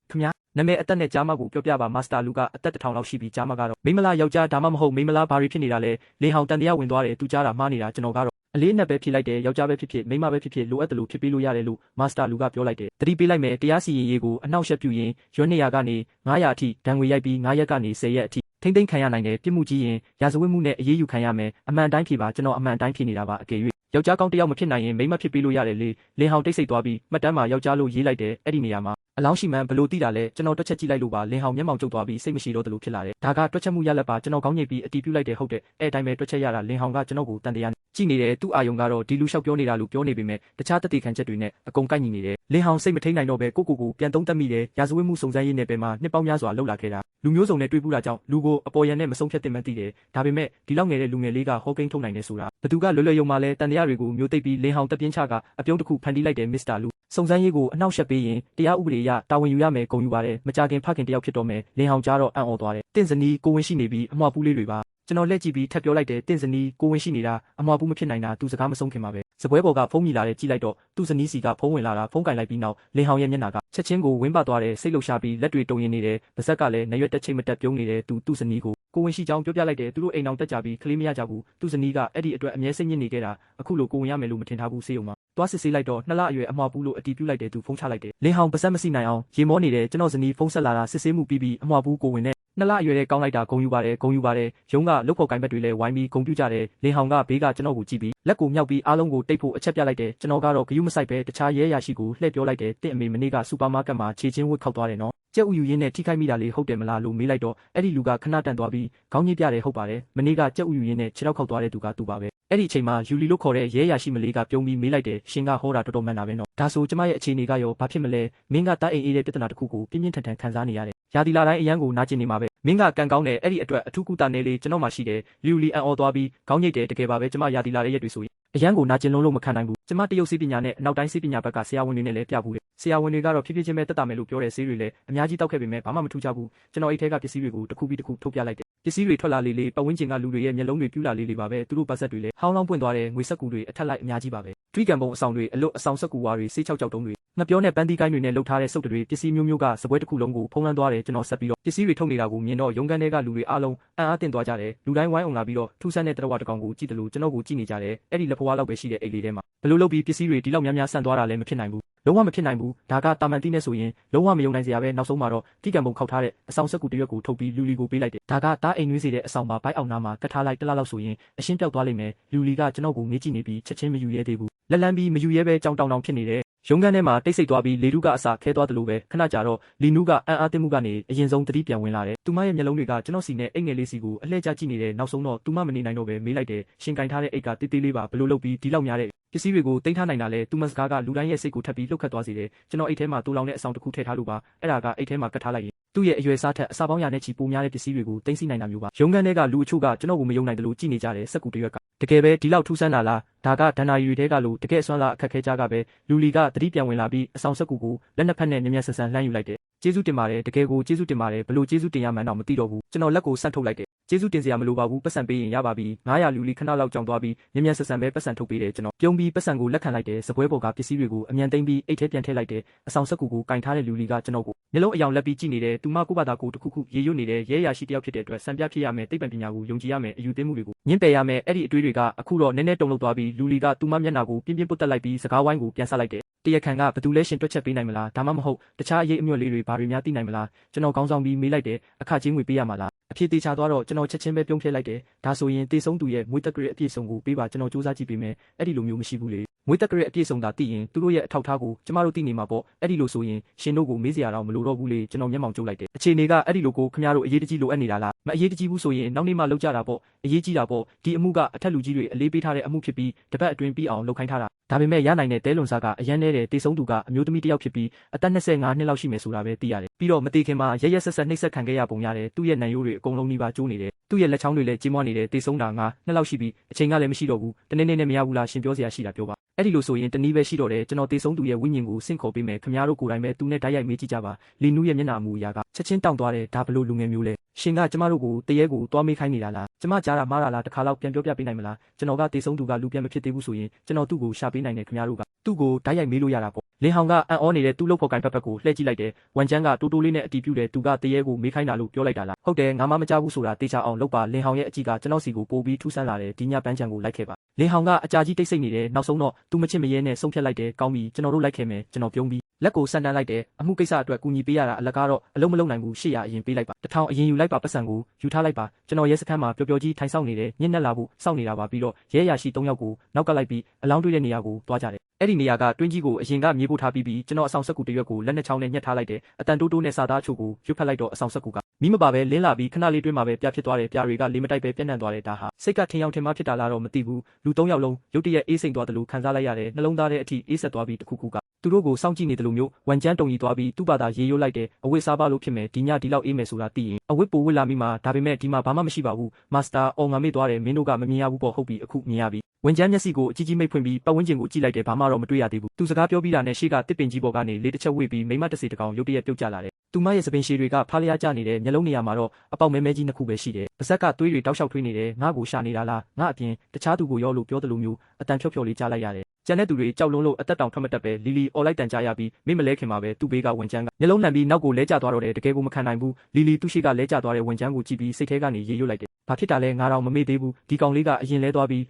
A: ေးခင်ဗျာနာမည်အသက်နဲ့ကြားမကိုပြောပြပါမာစတာလူကအသက်1000လောက်ရှိပြီးကြားမကတော့မိမလားယောက်ျားဒါမှမဟုတ်မိမလားဘာတွေဖြစ်နေတာလဲလင်းဟောင်တန်တရားဝင်သွားတယ်သူကြားတာမှားနေတာကျွန်တော်ကတော့အလေးနဲ့ပဲဖြေလိုက်တယ်ယောက်ျားပဲဖြစ်ဖြစ်မိန်းမပဲဖြစ်ဖြစ်လိုအပ်တယ်လို့ဖြစ်ပေးလို့ရတယ်လို့မာစတာလူကပြောလိုက်တယ်တတိပေးလိုက်မယ်တရားစီရင်ရေးကိုအနှောက်အယှက်ပြုရင်ရွန်း200ကနေ900အထိဒဏ်ငွေရိုက်ပြီး9ရက်ကနေ10ရက်အထိထိမ့်သိမ်းခံရနိုင်တယ်ပြစ်မှုကြီးရင်ရာဇဝတ်မှုနဲ့အရေးယူခံရမယ်အမှန်တိုင်းဖြေပါကျွန်တော်အမှန်တိုင်းဖြေနေတာပါအကယ်၍ယောက်ျားကောင်းတယောက်မဖြစ်နိုင်ရင်မိန်းမဖြစ်ပေးလို့ရတယ်လေလင်းဟောင်တိတ်ဆိတ်သွားပြီးမှတ်တမ်းမှာယောက်ျားလို့ရေးလိုက်တယ်အဲ့ဒီနေရာမှာအလောင်းရှိမှန်ဘလို့သိတာလဲကျွန်တော်တွက်ချက်ကြည့်လိုက်လို့ပါလင်းဟောင်မျက်မှောင်ကျုပ်သွားပြီးစိတ်မရှိတော့တယ်လို့ဖြစ်လာတယ်ဒါကတွက်ချက်မှုရလက်ပါကျွန်တော်ခေါင်းညိတ်ပြီးအတီးပြုတ်လိုက်တယ်ဟုတ်တယ်အဲ့အတိုင်းပဲတွက်ချက်ရတာလင်းဟောင်ကကျွန်တော်ကိုတန်တရားကြည့်နေတယ်သူ့အာယုံကတော့ဒီလူလျှောက်ပြောနေတာလို့ပြောနေပေမဲ့တခြားသက်သေခံချက်တွေနဲ့အကုန်ကိုက်ညီနေတယ်လင်းဟောင်စိတ်မထိန်နိုင်တော့ပဲကိုပြန်သုံးသပ်မိတယ်ရာဇဝတ်မှုစုံစမ်းရေးနယ်ပယ်မှာနှစ်ပေါင်းများစွာလှုပ်လာခဲ့တာလူမျိုးစုံနဲ့တွေ့ပူးတာကြောင့်လူကိုအပေါ်ရန်နဲ့မဆုံးဖြတ်သင့်မှန်းသိတယ်ဒါပေမဲ့ဒီလောက်ငယ်တဲ့လူငယ်လေးကဟောကိန်းထုတ်နိုင်တယ်ဆိုတာဘသူကလွယ်ယုံမှလဲတန်တရားတွေကိုမျိုးသိပ်ပြီးလင်းဟောင်တက်ပြင်းချကအပြုံးတစ်ခုဖန်တီးလိုက်တယ်မစ္စတာလူစုံစမ်းရေးကိုအနှောက်အယှက်ပေးရင်တရားဥပဒေအရတာဝန်ယူရမယ်ဂုဏ်ယူပါတယ်မကြခင်ဖခင်တယောက်ဖြစ်တော့မယ်လင်းဟောင်ကြားတော့အံ့ဩသွားတယ်တင့်စနီးကိုဝင်ရှိနေပြီးအမွှားပူးလေးတွေပါကျွန်တော်လက်ကြည့်ပြီးထပ်ပြောလိုက်တယ်တင့်စနီးကိုဝင်ရှိနေတာအမွှားပူးမဖြစ်နိုင်တာသူစကားမဆုံးခင်ပါပဲစပွဲပေါ်ကဖုန်းမြည်လာတဲ့ကြည့်လိုက်တော့သူ့စနီးစီကဖုန်းဝင်လာတာဖုန်းကင်လိုက်ပြီးနောက်လင်းဟောင်ရဲ့မျက်နှာကချက်ချင်းကိုဝင်းပသွားတယ်စိတ်လှုပ်ရှားပြီးလက်တွေတုံရင်နေတယ်ပါဇက်ကလည်းနရွက်တက်ချိတ်မတက်ပြုံးနေတယ်သူ့စနီးကိုဝင်ရှိကြောင်းပြောပြလိုက်တယ်သူတို့အိမ်အောင်တက်ကြပြီးကလေးမရကြဘူးသူ့စနီးကအဲ့ဒီအတွက်အမြဲစိတ်ညစ်နေခဲ့တာအခုလိုကိုဝင်ရမယ်လို့မထင်ထားဘူးစေးုံမှာသွားစစ်ဆေးလိုက်တော့2 လအရွယ်အမွှားပူးလို့အတီးပြုတ်လိုက်တယ်သူဖုန်းချလိုက်တယ်လင်းဟောင်ပါဇက်မစီနိုင်အောင်ရေမောနေတယ်ကျွန်တော်စနီးဖုန်းဆက်လာတာစစ်ဆေးမှုပြီးအမွှားပူးကိုဝင်နဲ့2 လအရွယ်တဲ့ကောင်းလိုက်တာဂုံယူပါတယ်ရုံးကလုတ်ဖို့ကိုင်းဘက်တွေလည်းဝိုင်းပြီးဂုံပြကြတယ်လင်းဟောင်ကဘေးကကျွန်တော်ကိုကြည့်ပြီးလက်ကိုမြောက်ပြီးအားလုံးကိုတိတ်ဖို့အချက်ပြလိုက်တယ်ကျွန်တော်ကတော့ဂယုမဆိုင်ပဲတခြားရဲရရှိကိုလှည့်ပြောလိုက်တယ်တင့်အမေမနေ့ကစူပါမားကတ်မှာခြေချင်းဝတ်ခောက်သွားတယ်နော်ကျက်ဥယူရင်းနဲ့ထိခိုက်မိတာလေးဟုတ်တယ်မလားလို့မေးလိုက်တော့အဲ့ဒီလူကခဏတန်သွားပြီးခေါင်းညှိပြတယ်ဟုတ်ပါတယ်မနေ့ကကျက်ဥယူရင်းနဲ့ခြေထောက်ခောက်သွားတဲ့သူကသူပါပဲအဲ့ဒီအချိန်မှာယူလီလို့ခေါ်တဲ့ရဲရရှိမလေးကပြုံးပြီးမေးလိုက်တယ်ရှင်ကဟောတာတော်တော်မှန်တာပဲနော်ဒါဆိုကျမရဲ့အခြေအနေကရောဘာဖြစ်မလဲမင်းကတိုက်အိမ်အေးတဲ့ပြဿနာတစ်ခုကိုပြင်းပြင်းထန်ထန်ခံစားနေရတယ်ရာသီလာတိုင်းအရန်ကိုနာကျင်နေမှာပဲမင်းကကန်ကောင်းတယ်အဲ့ဒီအတွက်အထူးကုသနေလေးကျွန်တော်မှရှိတယ်လီအံ့ဩသွားပြီးခေါင်းညိတ်တယ်တကယ်ပါပဲကျမရာသီလာတဲ့ရက်တွေဆိုရင်အရန်ကိုနာကျင်လုံးလို့မခံနိုင်ဘူးကျမတရုတ်စေပညာနဲ့အနောက်တိုင်းစေပညာဘက်ကဆရာဝန်တွေနဲ့လည်းပြဘူးတယ်ဆရာဝန်တွေကတော့ဖြည်းဖြည်းချင်းပဲတက်တာမယ်လို့ပြောတဲ့ဆေးတွေလည်းအများကြီးတောက်ခဲ့ပေမဲ့ဘာမှမထူးခြားဘူးကျွန်တော်အိတ်ထဲကပစ္စည်းတွေကိုတစ်ခုပြီးတစ်ခုထုတ်ပြလိုက်တယ်ပစ္စည်းတွေထွက်လာလေးပတ်ဝန်းကျင်ကလူတွေရဲ့မျက်လုံးတွေပြူလာလေးပါပဲသူတို့ပတ်ဆက်တွေလည်းဟောင်းလောင်းပွင့်သွားတဲ့ငွေဆက်ကူတွေအထက်လိုက်အများကြီးပါပဲတွေးကံပုံအဆောင်တွေအလွတ်အဆောင်ဆက်ကူဝါတွေဆေးချောက်တုံးတွေ ငှက်ပြောနဲ့ပန်းသီးကိုင်းတွေနဲ့လှုပ်ထားတဲ့စုပ်တွေပစ္စည်းမျိုးမျိုးကစပွဲတစ်ခုလုံးကိုဖုံးလွှမ်းသွားတယ်ကျွန်တော်ဆက်ပြီးတော့ပစ္စည်းတွေထုတ်နေတာကိုမြင်တော့ရုံးခန်းထဲကလူတွေအားလုံးအံ့အားသင့်သွားကြတယ်လူတိုင်းဝိုင်းအောင်လာပြီးတော့ထူးဆန်းတဲ့တရဝတစ်ကောင်ကိုကြည့်တယ်လို့ကျွန်တော်ကိုကြည့်နေကြတယ်အဲ့ဒီလက်ဖွားလောက်ပဲရှိတဲ့အိတ်လေးထဲမှာဘလို့လုပ်ပြီးပစ္စည်းတွေဒီလောက်များများဆန့်သွားတာလည်းမဖြစ်နိုင်ဘူးလုံးဝမဖြစ်နိုင်ဘူးဒါကတာမန်တိနဲ့ဆိုရင်လုံးဝမယုံနိုင်စရာပဲနောက်ဆုံးမှာတော့တိကံပုံခောက်ထားတဲ့အဆောင်စက်ကူတရွက်ကိုထုတ်ပြီးလူလီကိုပေးလိုက်တယ်ဒါကတားအိမ်နွေးစေတဲ့အဆောင်မှာဘိုက်အောင်နာမှာကတ်ထားလိုက်တစ်လလောက်ဆိုရင်အရှင်းပြောက်သွားလိမ့်မယ်လူလီကကျွန်တော်ကိုငေးကြည့်နေပြီးချက်ချင်းမယူရဲသေးဘူးလက်လန်းပြီးမယူရဲပဲကြောင်တောင်တောင်ဖြစ်နေတယ်ရုံးခန်းထဲမှာတိတ်ဆိတ်သွားပြီးလေထုကအစာခဲသွားတယ်လို့ပဲခဏကြာတော့လီနူးကအံ့အားသင့်မှုကနေအရင်ဆုံးတတိပြန်ဝင်လာတယ်သူမရဲ့မျက်လုံးတွေကကျွန်တော်စီနဲ့အိတ်ငယ်လေးစီကိုအလှည့်ကျကြည့်နေတဲ့နောက်ဆုံးတော့သူမမနေနိုင်တော့ပဲမေးလိုက်တယ်ရှင်ကင်ထားတဲ့အိတ်ကတေးသေးလေးပါဘလို့လုပ်ပြီးဒီလောက်များတဲ့ပစ္စည်းတွေကိုတင်ထားနိုင်တာလဲသူမစကားကလူတိုင်းရဲ့စိတ်ကိုထပ်ပြီးလှုပ်ခတ်သွားစေတယ်ကျွန်တော်အိတ်ထဲမှာတူလောင်တဲ့အဆောင်တစ်ခုထည့်ထားလို့ပါအဲ့ဒါကအိတ်ထဲမှာကတ်ထားလိုက်ရင်သူ့ရဲ့အရွယ်စားထက်အစာပေါင်းရာနဲ့ချီပိုများတဲ့ပစ္စည်းတွေကိုတင်စီနိုင်တာမျိုးပါရုံးခန်းထဲကလူအချို့ကကျွန်တော်ကိုမယုံနိုင်တယ်လို့ကြည့်နေကြတယ်စက်ကူတရွက်ကတကယ်ပဲဒီလောက်ထူးဆန်းတာလားဒါကဒဏ္ဍာရီတွေကလို့တကယ်အစွမ်းလာအခက်ခဲကြကပဲလူလီကတတိပြန်ဝင်လာပြီးအဆောင်စက်ကူကိုလက်နှစ်ဖက်နဲ့မြင်မြတ်ဆန်ဆန်လှမ်းယူလိုက်တယ်ကျေးဇူးတင်ပါတယ်တကယ်ကိုကျေးဇူးတင်ပါတယ်ဘလို့ကျေးဇူးတင်ရမှန်းတော့မသိတော့ဘူးကျွန်တော်လက်ကိုဆန့်ထုတ်လိုက်တယ်ကျေးဇူးတင်စရာမလိုပါဘူးပတ်စံပေးရင်ရပါပြီ900လူလီခဏလောက်ကြောင်သွားပြီးမြင်မြတ်ဆန်ဆန်ပဲပတ်စံထုတ်ပေးတယ်ကျွန်တော်ပြုံးပြီးပတ်စံကိုလက်ခံလိုက်တယ်စပွဲပေါ်ကပစ္စည်းတွေကိုအမြန်သိမ်းပြီးအိတ်ထဲပြန်ထည့်လိုက်တယ်အဆောင်စက်ကူကိုကင်ထားတဲ့လူလီကကျွန်တော်ကိုမျက်လုံးအယောင်လက်ပြီးကြည့်နေတယ်သူမကိုဘာသာကိုတခုခုရေရွတ်နေတဲ့ရဲရရှိတယောက်ဖြစ်တဲ့အတွက်စံပြဖြစ်ရမယ်သိပ္ပံပညာကိုယုံကြည်ရမယ်အယူသင်းမှုတွေကိုညှင်းပယ်ရမယ်အဲ့ဒီအတွေးတွေကအခုတော့နည်းနည်းတုန်လှုပ်သွားပြီးလူလီကသူမမျက်နှာကိုပြင်းပြင်းပုတ်တက်လိုက်ပြီးစကားဝိုင်းကိုပြန်ဆက်လိုက်တယ်တရခန်ကဘသူလဲရှင်တွက်ချက်ပေးနိုင်မလားဒါမှမဟုတ်တခြားအရေးအမြွက်လေးတွေဘာတွေများသိနိုင်မလားကျွန်တော်ကောင်းဆောင်ပြီးမေးလိုက်တယ်အခချင်းငွေပေးရမှာလားအဖြစ်သေးချာသွားတော့ကျွန်တော်ချက်ချင်းပဲပြုံးပြလိုက်တယ်ဒါဆိုရင်တေဆုံးသူရဲ့မွေးတက်ကြရဲ့အပြည့်စုံကိုပေးပါကျွန်တော်စူးစမ်းကြည့်ပေးမယ်အဲ့ဒီလိုမျိုးမရှိဘူးလေမွေးတက်ကြရဲ့အပြည့်စုံသာသိရင်သူတို့ရဲ့အထောက်ထားကိုကျမတို့သိနေမှာပေါ့အဲ့ဒီလိုဆိုရင်ရှင်တို့ကိုမေးစရာတော့မလိုတော့ဘူးလေကျွန်တော်မျက်မှောင်ကျုပ်လိုက်တယ်အခြေအနေကအဲ့ဒီလိုကိုခင်ဗျားတို့အရေးတကြီးလိုအပ်နေတာလားမအရေးတကြီးဘူးဆိုရင်နောက်နေ့မှလောက်ကြတာပေါ့အရေးကြီးတာပေါ့ဒီအမှုကအထက်လူကြီးတွေအလေးပေးထားတဲ့အမှုဖြစ်ပြီးတပတ်အတွင်းပြီးအောင်လုပ်ခိုင်းထားတာဒါပေမဲ့ရနိုင်တဲ့တဲလွန်စားကအရန်နေတဲ့တေဆုံးသူကအမျိုးသမီးတစ်ယောက်ဖြစ်ပြီးအသက်25နှစ်လောက်ရှိမယ်ဆိုတာပဲသိရတယ်ပြီးတော့မသေးခင်မှာရရက်ဆက်ဆက်နှိပ်စက်ခံခဲ့ရပုံရတယ်သူ့ရဲ့နံရိုးတွေအကုန်လုံးနှီးပါကျိုးနေတယ်သူ့ရဲ့လက်ချောင်းတွေလည်းကြီးမွားနေတယ်တေဆုံးတာ9နှစ်လောက်ရှိပြီးအချိန်ကလည်းမရှိတော့ဘူးတနေ့နေ့နဲ့မရဘူးလားရှင်ပြောစရာရှိတာပြောပါအဲ့ဒီလိုဆိုရင်တနည်းပဲရှိတော့တယ်ကျွန်တော်တေဆုံးသူရဲ့ဝိညာဉ်ကိုဆင့်ခေါ်ပေးမယ်ခင်ဗျားတို့ကိုယ်တိုင်ပဲသူနဲ့ဓာတ်ရိုက်မေးကြည့်ကြပါလီနူးရဲ့မျက်နှာအမူအရာကချက်ချင်းတောင့်သွားတယ်ဒါဘလို့လူငယ်မျိုးလဲရှင်ကကျမတို့ကိုတရေကိုတွားမေးခိုင်းနေတာလားကျမကြားတာမှားတာလားတခါတော့ပြန်ပြောပြပေးနိုင်မလားကျွန်တော်ကတေဆုံးသူကလူပြန်မဖြစ်သေးဘူးဆိုရင်ကျွန်တော်သူ့ကိုရှာပေးနိုင်တယ်ခင်ဗျားတို့ကသူ့ကိုဓာတ်ရိုက်မေးလို့ရတာပေါ့လင်းဟောင်ကအံ့ဩနေတဲ့သူ့လုပ်ဖို့ကိုင်ဖက်ဖက်ကိုလှည့်ကြည့်လိုက်တယ်ဝန်ချမ်းကတိုးတိုးလေးနဲ့အတီးပြူတယ်သူကတရေကိုမေးခိုင်းတာလို့ပြောလိုက်တာလားဟုတ်တယ်ငါမှမကြားဘူးဆိုတာတေချာအောင်လုပ်ပါလင်းဟောင်ရဲ့အကြည့်ကကျွန်တော်စီကိုပို့ပြီးထူးဆန်းလာတယ်ဒီညပန်းချံကိုလိုက်ခဲ့ပါလင်းဟောင်ကအကြာကြီးတိတ်ဆိတ်နေတယ်နောက်ဆုံးတော့သူမချစ်မရဲနဲ့ဆုံးဖြတ်လိုက်တယ်ကောင်းပြီကျွန်တော်တို့လိုက်ခဲ့မယ်ကျွန်တော်ပြုံးပြီးလက်ကိုဆန်တန်းလိုက်တယ်အမှုကိစ္စအတွက်ကူညီပေးရတာအလကားတော့အလုံးမလုံးနိုင်ဘူး800အရင်ပေးလိုက်ပါ1000အရင်ယူလိုက်ပါပတ်စံကိုယူထားလိုက်ပါကျွန်တော်ရဲစခန်းမှာပျော်ပျော်ကြီးထိုင်ဆောင်နေတယ်ညှင်းနဲ့လာဖို့စောင့်နေတာပါပြီးတော့ရဲရရှိ3ယောက်ကိုနောက်ကလိုက်ပြီးအလောင်းတွေ့တဲ့နေရာကိုသွားကြတယ်အဲ့ဒီနေရာကတွင်းကြီးကိုအရင်ကမြေပို့ထားပြီးကျွန်တော်အဆောင်စက်ကူတရွက်ကိုလက်နဲ့ချောင်းနဲ့ညှက်ထားလိုက်တယ်အတန်တိုးတိုးနဲ့စာသားအချို့ကိုရွတ်ဖက်လိုက်တော့အဆောင်စက်ကူကမီးမပါပဲလင်းလာပြီးခဏလေးတွင်းမှာပဲပြဖြစ်သွားတယ်ပြတွေကလေးမတိုက်ပဲပြန့်နှံ့သွားတယ်ဒါဟာစိတ်ကထင်ရောက်ထင်မှဖြစ်တာလားတော့မသိဘူးလူ3ယောက်လုံးရုတ်တရက်အေးစိမ်သွားတယ်လို့ခံစားလိုက်ရတယ်နှလုံးသားထဲအထိအေးဆက်သွားပြီးတခုခုကသူတို့ကိုစောင့်ကြည့်နေတယ်လို့မျိုးဝန်ကျန်းတုံကြီးသွားပြီးသူ့ဘာသာရေရွတ်လိုက်တယ်အဝတ်စားပါလို့ဖြစ်မယ်ဒီညဒီလောက်အေးမယ်ဆိုတာသိရင်အဝတ်ပိုဝတ်လာမိမှာဒါပေမဲ့ဒီမှာဘာမှမရှိပါဘူးမာစတာအော်ငါမေ့သွားတယ်မင်းတို့ကမမြင်ရဘူးပေါ့ဟုတ်ပြီအခုမြင်ရပြီဝန်ကျန်းမျက်စိကိုအကြီးကြီးမိတ်ဖွင့်ပြီးပတ်ဝန်းကျင်ကိုကြည့်လိုက်တယ်ဘာမှတော့မတွေ့ရသေးဘူးသူစကားပြောပြီးတာနဲ့ရှေ့ကတစ်ပင်ကြီးပေါ်ကနေလေးတစ်ချက်ဝေ့ပြီးမိမတစီတကောင်ရုတ်တရက်ပြုတ်ကျလာတယ်သူမရဲ့စပင်ရှည်တွေကဖားလျားကျနေတဲ့မျက်လုံးနေရာမှာတော့အပေါက်မဲမဲကြီးနှစ်ခုပဲရှိတယ်ပါဇက်ကသွေးတွေတောက်လျှောက်ထွေးနေတယ်ငါ့ကိုရှာနေတာလားငါအပြင်တခြားသူကိုရောလို့ပြောတယ်လို့မျိုးအတန်ဖြော့ဖြော့လေးကြားလိုက်ရတယ်ကျန်တဲ့သူတွေကြောက်လုံးလို့အသက်တောင်ထွက်မတက်ပဲလီလီအော်လိုက်တန်ကြားရပြီးမိမလဲခင်မှာပဲသူ့ဘေးကဝန်ကျန်းကမျက်လုံးလှန်ပြီးနောက်ကိုလဲကျသွားတော့တယ်တကယ်ကိုမခံနိုင်ဘူးလီလီသူ့ရှိကလဲကျသွားတဲ့ဝန်ကျန်းကိုကြည့်ပြီးစိတ်ထဲကနေရေရွတ်လိုက်တယ်ဘာဖြစ်တာလဲငါတော့မမေ့သေးဘူးဒီကောင်လေးကအရင်လဲသွားပြီး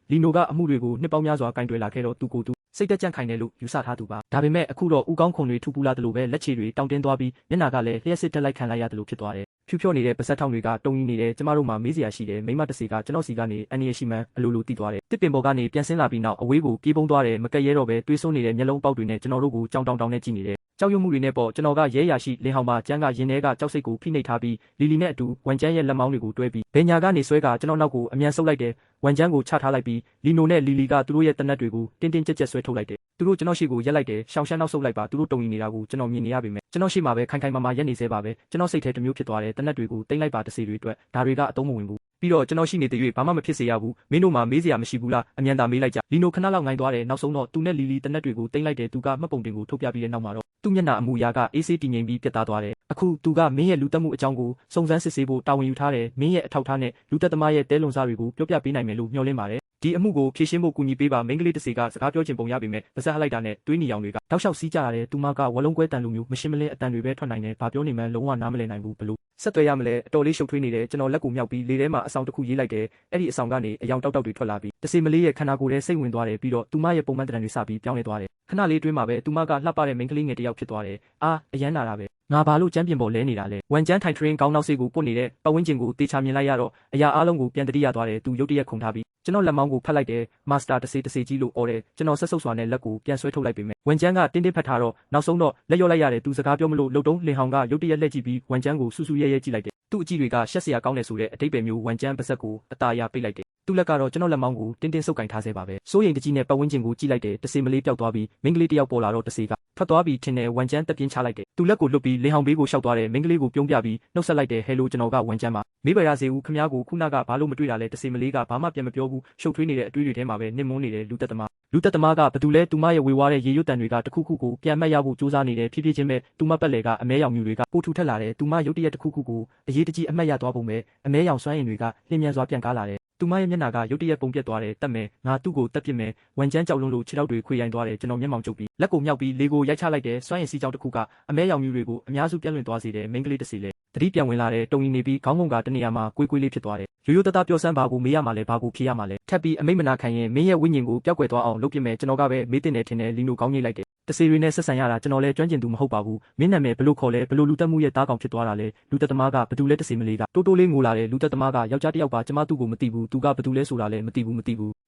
A: လီနိုကအမှုတွေကိုနှစ်ပေါင်းများစွာကင်တွယ်လာခဲ့တော့သူကိုသူစိတ်တက်ကြံ့ခိုင်တယ်လို့ယူဆထားသူပါဒါပေမဲ့အခုတော့ဥကောင်းခွန်တွေထူပူလာတယ်လို့ပဲလက်ချေတွေတောင်းတင်းသွားပြီးမျက်နှာကလည်းလျှက်စစ်တက်လိုက်ခံလိုက်ရတယ်လို့ဖြစ်သွားတယ်ဖြူဖြော့နေတဲ့ပါဇက်ထောင်တွေကတုံကြီးနေတယ်ကျမတို့မှမေးစရာရှိတယ်မိမတစီကကျွန်တော်စီကနေအန်နီရရှိမှန်းအလိုလိုတိသွားတယ်တစ်ပင်ပေါ်ကနေပြန်ဆင်းလာပြီးနောက်အဝေးကိုပြေးပုံးသွားတယ်မကက်ရဲတော့ပဲတွေးဆွနေတဲ့မျက်လုံးပေါက်တွေနဲ့ကျွန်တော်တို့ကိုကြောင်တောင်တောင်နဲ့ကြည့်နေတယ်ကြောက်ရွံ့မှုတွေနဲ့ပေါ့ကျွန်တော်ကရဲရရှိလင်းဟောင်မှာကျန်းကရင်ထဲကကြောက်စိတ်ကိုဖိနှိပ်ထားပြီးလီလီနဲ့အတူဝန်ကျန်းရဲ့လက်မောင်းတွေကိုတွဲပြီးဘယ်ညာကနေဆွဲကကျွန်တော်နောက်ကိုအမြန်ဆုပ်လိုက်တယ်ဝန်ကျန်းကိုချထားလိုက်ပြီးလီနိုနဲ့လီလီကသူတို့ရဲ့တနက်တွေကိုတင်းတင်းကြပ်ကြပ်ဆွဲထုတ်လိုက်တယ်သူတို့ကျွန်တော်ရှိကိုရက်လိုက်တယ်ရှောင်ရှမ်းနောက်ဆုပ်လိုက်ပါသူတို့တုံနေတာကိုကျွန်တော်မြင်နေရပေမဲ့ကျွန်တော်ရှိမှာပဲခိုင်ခိုင်မာမာရက်နေသေးပါပဲကျွန်တော်စိတ်ထဲတစ်မျိုးဖြစ်သွားတယ်တနက်တွေကိုတိမ့်လိုက်ပါတစီတွေအတွက်ဒါတွေကအသုံးမဝင်ဘူးပြီးတော့ကျွန်တော်ရှိနေတဲ့၍ဘာမှမဖြစ်စေရဘူးမင်းတို့မှမေးစရာမရှိဘူးလားအမြန်သာမေးလိုက်ကြလီနိုခဏလောက်ငိုင်းသွားတယ်နောက်ဆုံးတော့သူနဲ့လီလီတနက်တွေကိုတိမ့်လိုက်တယ်သူကမှတ်ပုံတင်ကိုထုတ်ပြပြီးတဲ့နောက်မှာတော့သူ့မျက်နှာအမူအရာကအေးဆေးတည်ငြိမ်ပြီးပြတ်သားသွားတယ်အခုသူကမင်းရဲ့လူတက်မှုအကြောင်းကိုစုံစမ်းစစ်ဆေးဖို့တာဝန်ယူထားတယ်မင်းရဲ့အထောက်ထားနဲ့လူတက်သမားရဲ့တဲလွန်စားတွေကိုပြောပြပေးနိုင်မယ်လို့မျှော်လင့်ပါတယ် ဒီအမှုကိုဖြေရှင်းဖို့ကူညီပေးပါမိန်းကလေးတစ်စီကစကားပြောချင်ပုံရပေမဲ့ပါဇက်ဟလိုက်တာနဲ့တွေးနီရောင်တွေကတောက်လျှောက်စီးကြရတယ်သူမကဝလုံးကွဲတန်လိုမျိုးမရှင်းမလင်းအတန်တွေပဲထွက်နိုင်တယ်ဘာပြောနေမှန်းလုံးဝနားမလည်နိုင်ဘူးဘလို့ဆက်သွယ်ရမလဲအတော်လေးရှုပ်ထွေးနေတယ်ကျွန်တော်လက်ကိုမြောက်ပြီးလေထဲမှာအဆောင်တစ်ခုရေးလိုက်တယ်အဲ့ဒီအဆောင်ကနေအယောင်တောက်တွေထွက်လာပြီးတစေမလေးရဲ့ခန္ဓာကိုယ်ထဲစိတ်ဝင်သွားတယ်ပြီးတော့သူမရဲ့ပုံမှန်တံတွေစပြီးပြောင်းလဲသွားတယ်ခဏလေးတွင်းမှာပဲသူမကလှပတဲ့မိန်းကလေးငယ်တစ်ယောက်ဖြစ်သွားတယ်အရန်နာတာပဲငါဘာလို့ကြမ်းပြင်ပေါ်လဲနေတာလဲဝန်ကျန်းထိုင်ထရင်ကောင်းနောက်စေးကိုပုတ်နေတဲ့ပတ်ဝန်းကျင်ကိုတေချာမြင်လိုက်ရတော့အရာအလုံးကိုပြန်တတိရသွားတယ်သူရုတ်တရက်ခုန်ထားပြီးကျွန်တော်လက်မောင်းကိုဖတ်လိုက်တယ်မာစတာတစေကြီးလို့အော်တယ်ကျွန်တော်ဆက်ဆုပ်စွာနဲ့လက်ကိုပြန်ဆွဲထုတ်လိုက်ပေမဲ့ဝန်ကျန်းကတင်းတင်းဖတ်ထားတော့နောက်ဆုံးတော့လက်ရော့လိုက်ရတယ်သူစကားပြောမလို့လှုပ်တုံးလင်ဟောင်ကရုတ်တရက်လှည့်ကြည့်ပြီးဝန်ကျန်းကိုစူးစူးရဲရဲကြည့်လိုက်တယ်သူ့အကြည့်တွေကရှက်စရာကောင်းတယ်ဆိုတဲ့အတိတ်ပဲမျိုးဝန်ကျန်းပါဇက်ကိုအตาရပိတ်လိုက်တယ်သူ့လက်ကတော့ကျွန်တော်လက်မောင်းကိုတင်းတင်းဆုပ်ကင်ထားဆဲပါပဲစိုးရိမ်တကြီးနဲ့ပတ်ဝန်းကျင်ကိုကြည့်လိုက်တယ်တစေမလေးပျောက်သွားပြီးမိန်းကလေးတစ်ယောက်ပေါ်လာတော့တစေကထွက်သွားပြီးထင်တယ်ဝန်ကျန်းတက်ပြင်းချလိုက်တယ်သူလက်ကိုလွတ်ပြီးလင်ဟောင်ဘေးကိုရှောက်သွားတယ်မိန်းကလေးကိုပြုံးပြပြီးနှုတ်ဆက်လိုက်တယ်ဟဲလိုကျွန်တော်ကဝန်ကျန်းပါမေးပါရစေဦးခမ ्या ကိုခုနကဘာလို့မတွေ့တာလဲတစေမလေးကဘာမှပြန်မပြောဘူးရှုပ်ထွေးနေတဲ့အတွေးတွေထဲမှာပဲနစ်မွန်းနေတဲ့လူသက်သမားကဘသူလဲသူမရဲ့ဝေဝါးတဲ့ရေရွတ်တန်တွေကတခုခုကိုပြန်မှတ်ရဖို့စူးစမ်းနေတယ်ဖြည်းဖြည်းချင်းပဲသူမပတ်လေကအမဲရောင်မြူတွေကပိုထူထက်လာတယ်သူမရုတ်တရက်တခုခုကိုအရေးတကြီးအမှတ်ရသွားပုံပဲအမဲရောင်စွမ်းရည်တွေကလျင်မြန်စွာပြန်ကားလာတယ်သူမရဲ့မျက်နှာကရုတ်တရက်ပုံပြက်သွားတယ်တက်မယ်ငါသူ့ကိုတက်ပစ်မယ်ဝန်ကျန်းကြောက်လွန်းလို့ခြေထောက်တွေခွေရိုင်းသွားတယ်ကျွန်တော်မျက်မှောင်ကျုပ်ပြီးလက်ကိုမြောက်ပြီးလေကိုရိုက်ချလိုက်တယ်စွမ်းရည်စီးကြောင်းတစ်ခုကအမဲရောင်မြူတွေကိုအများစုပြန့်လွင့်သွားစေတယ်မိန်းကလေးတစ်စီလဲတတိပြန်ဝင်လာတဲ့တုံရီနေပြီးခေါင်းငုံကတနေရာမှာကွေးလေးဖြစ်သွားတယ်ရိုးရိုးသားသားပြောစမ်းပါကိုမေးရမှာလဲဘာကိုဖြေရမှာလဲထပ်ပြီးအမိတ်မနာခံရင်မင်းရဲ့ဝိညာဉ်ကိုပျောက်ကွယ်သွားအောင်လုပ်ပြမယ်ကျွန်တော်ကပဲမေးတင်တယ်ထင်တယ်လီနိုကောင်းကြီးလိုက်တယ်တစေရီနဲ့ဆက်ဆံရတာကျွန်တော်လဲကျွမ်းကျင်သူမဟုတ်ပါဘူးမင်းနာမည်ဘလို့ခေါ်လဲဘလို့လူတက်မှုရဲ့တားကောင်ဖြစ်သွားတာလဲလူတက်သမားကဘသူလဲတစေမလေးကတိုးလေးငိုလာတယ်လူတက်သမားကယောက်ျားတစ်ယောက်ပါကျမသူ့ကိုမသိဘူးသူကဘသူလဲဆိုတာလဲမသိဘ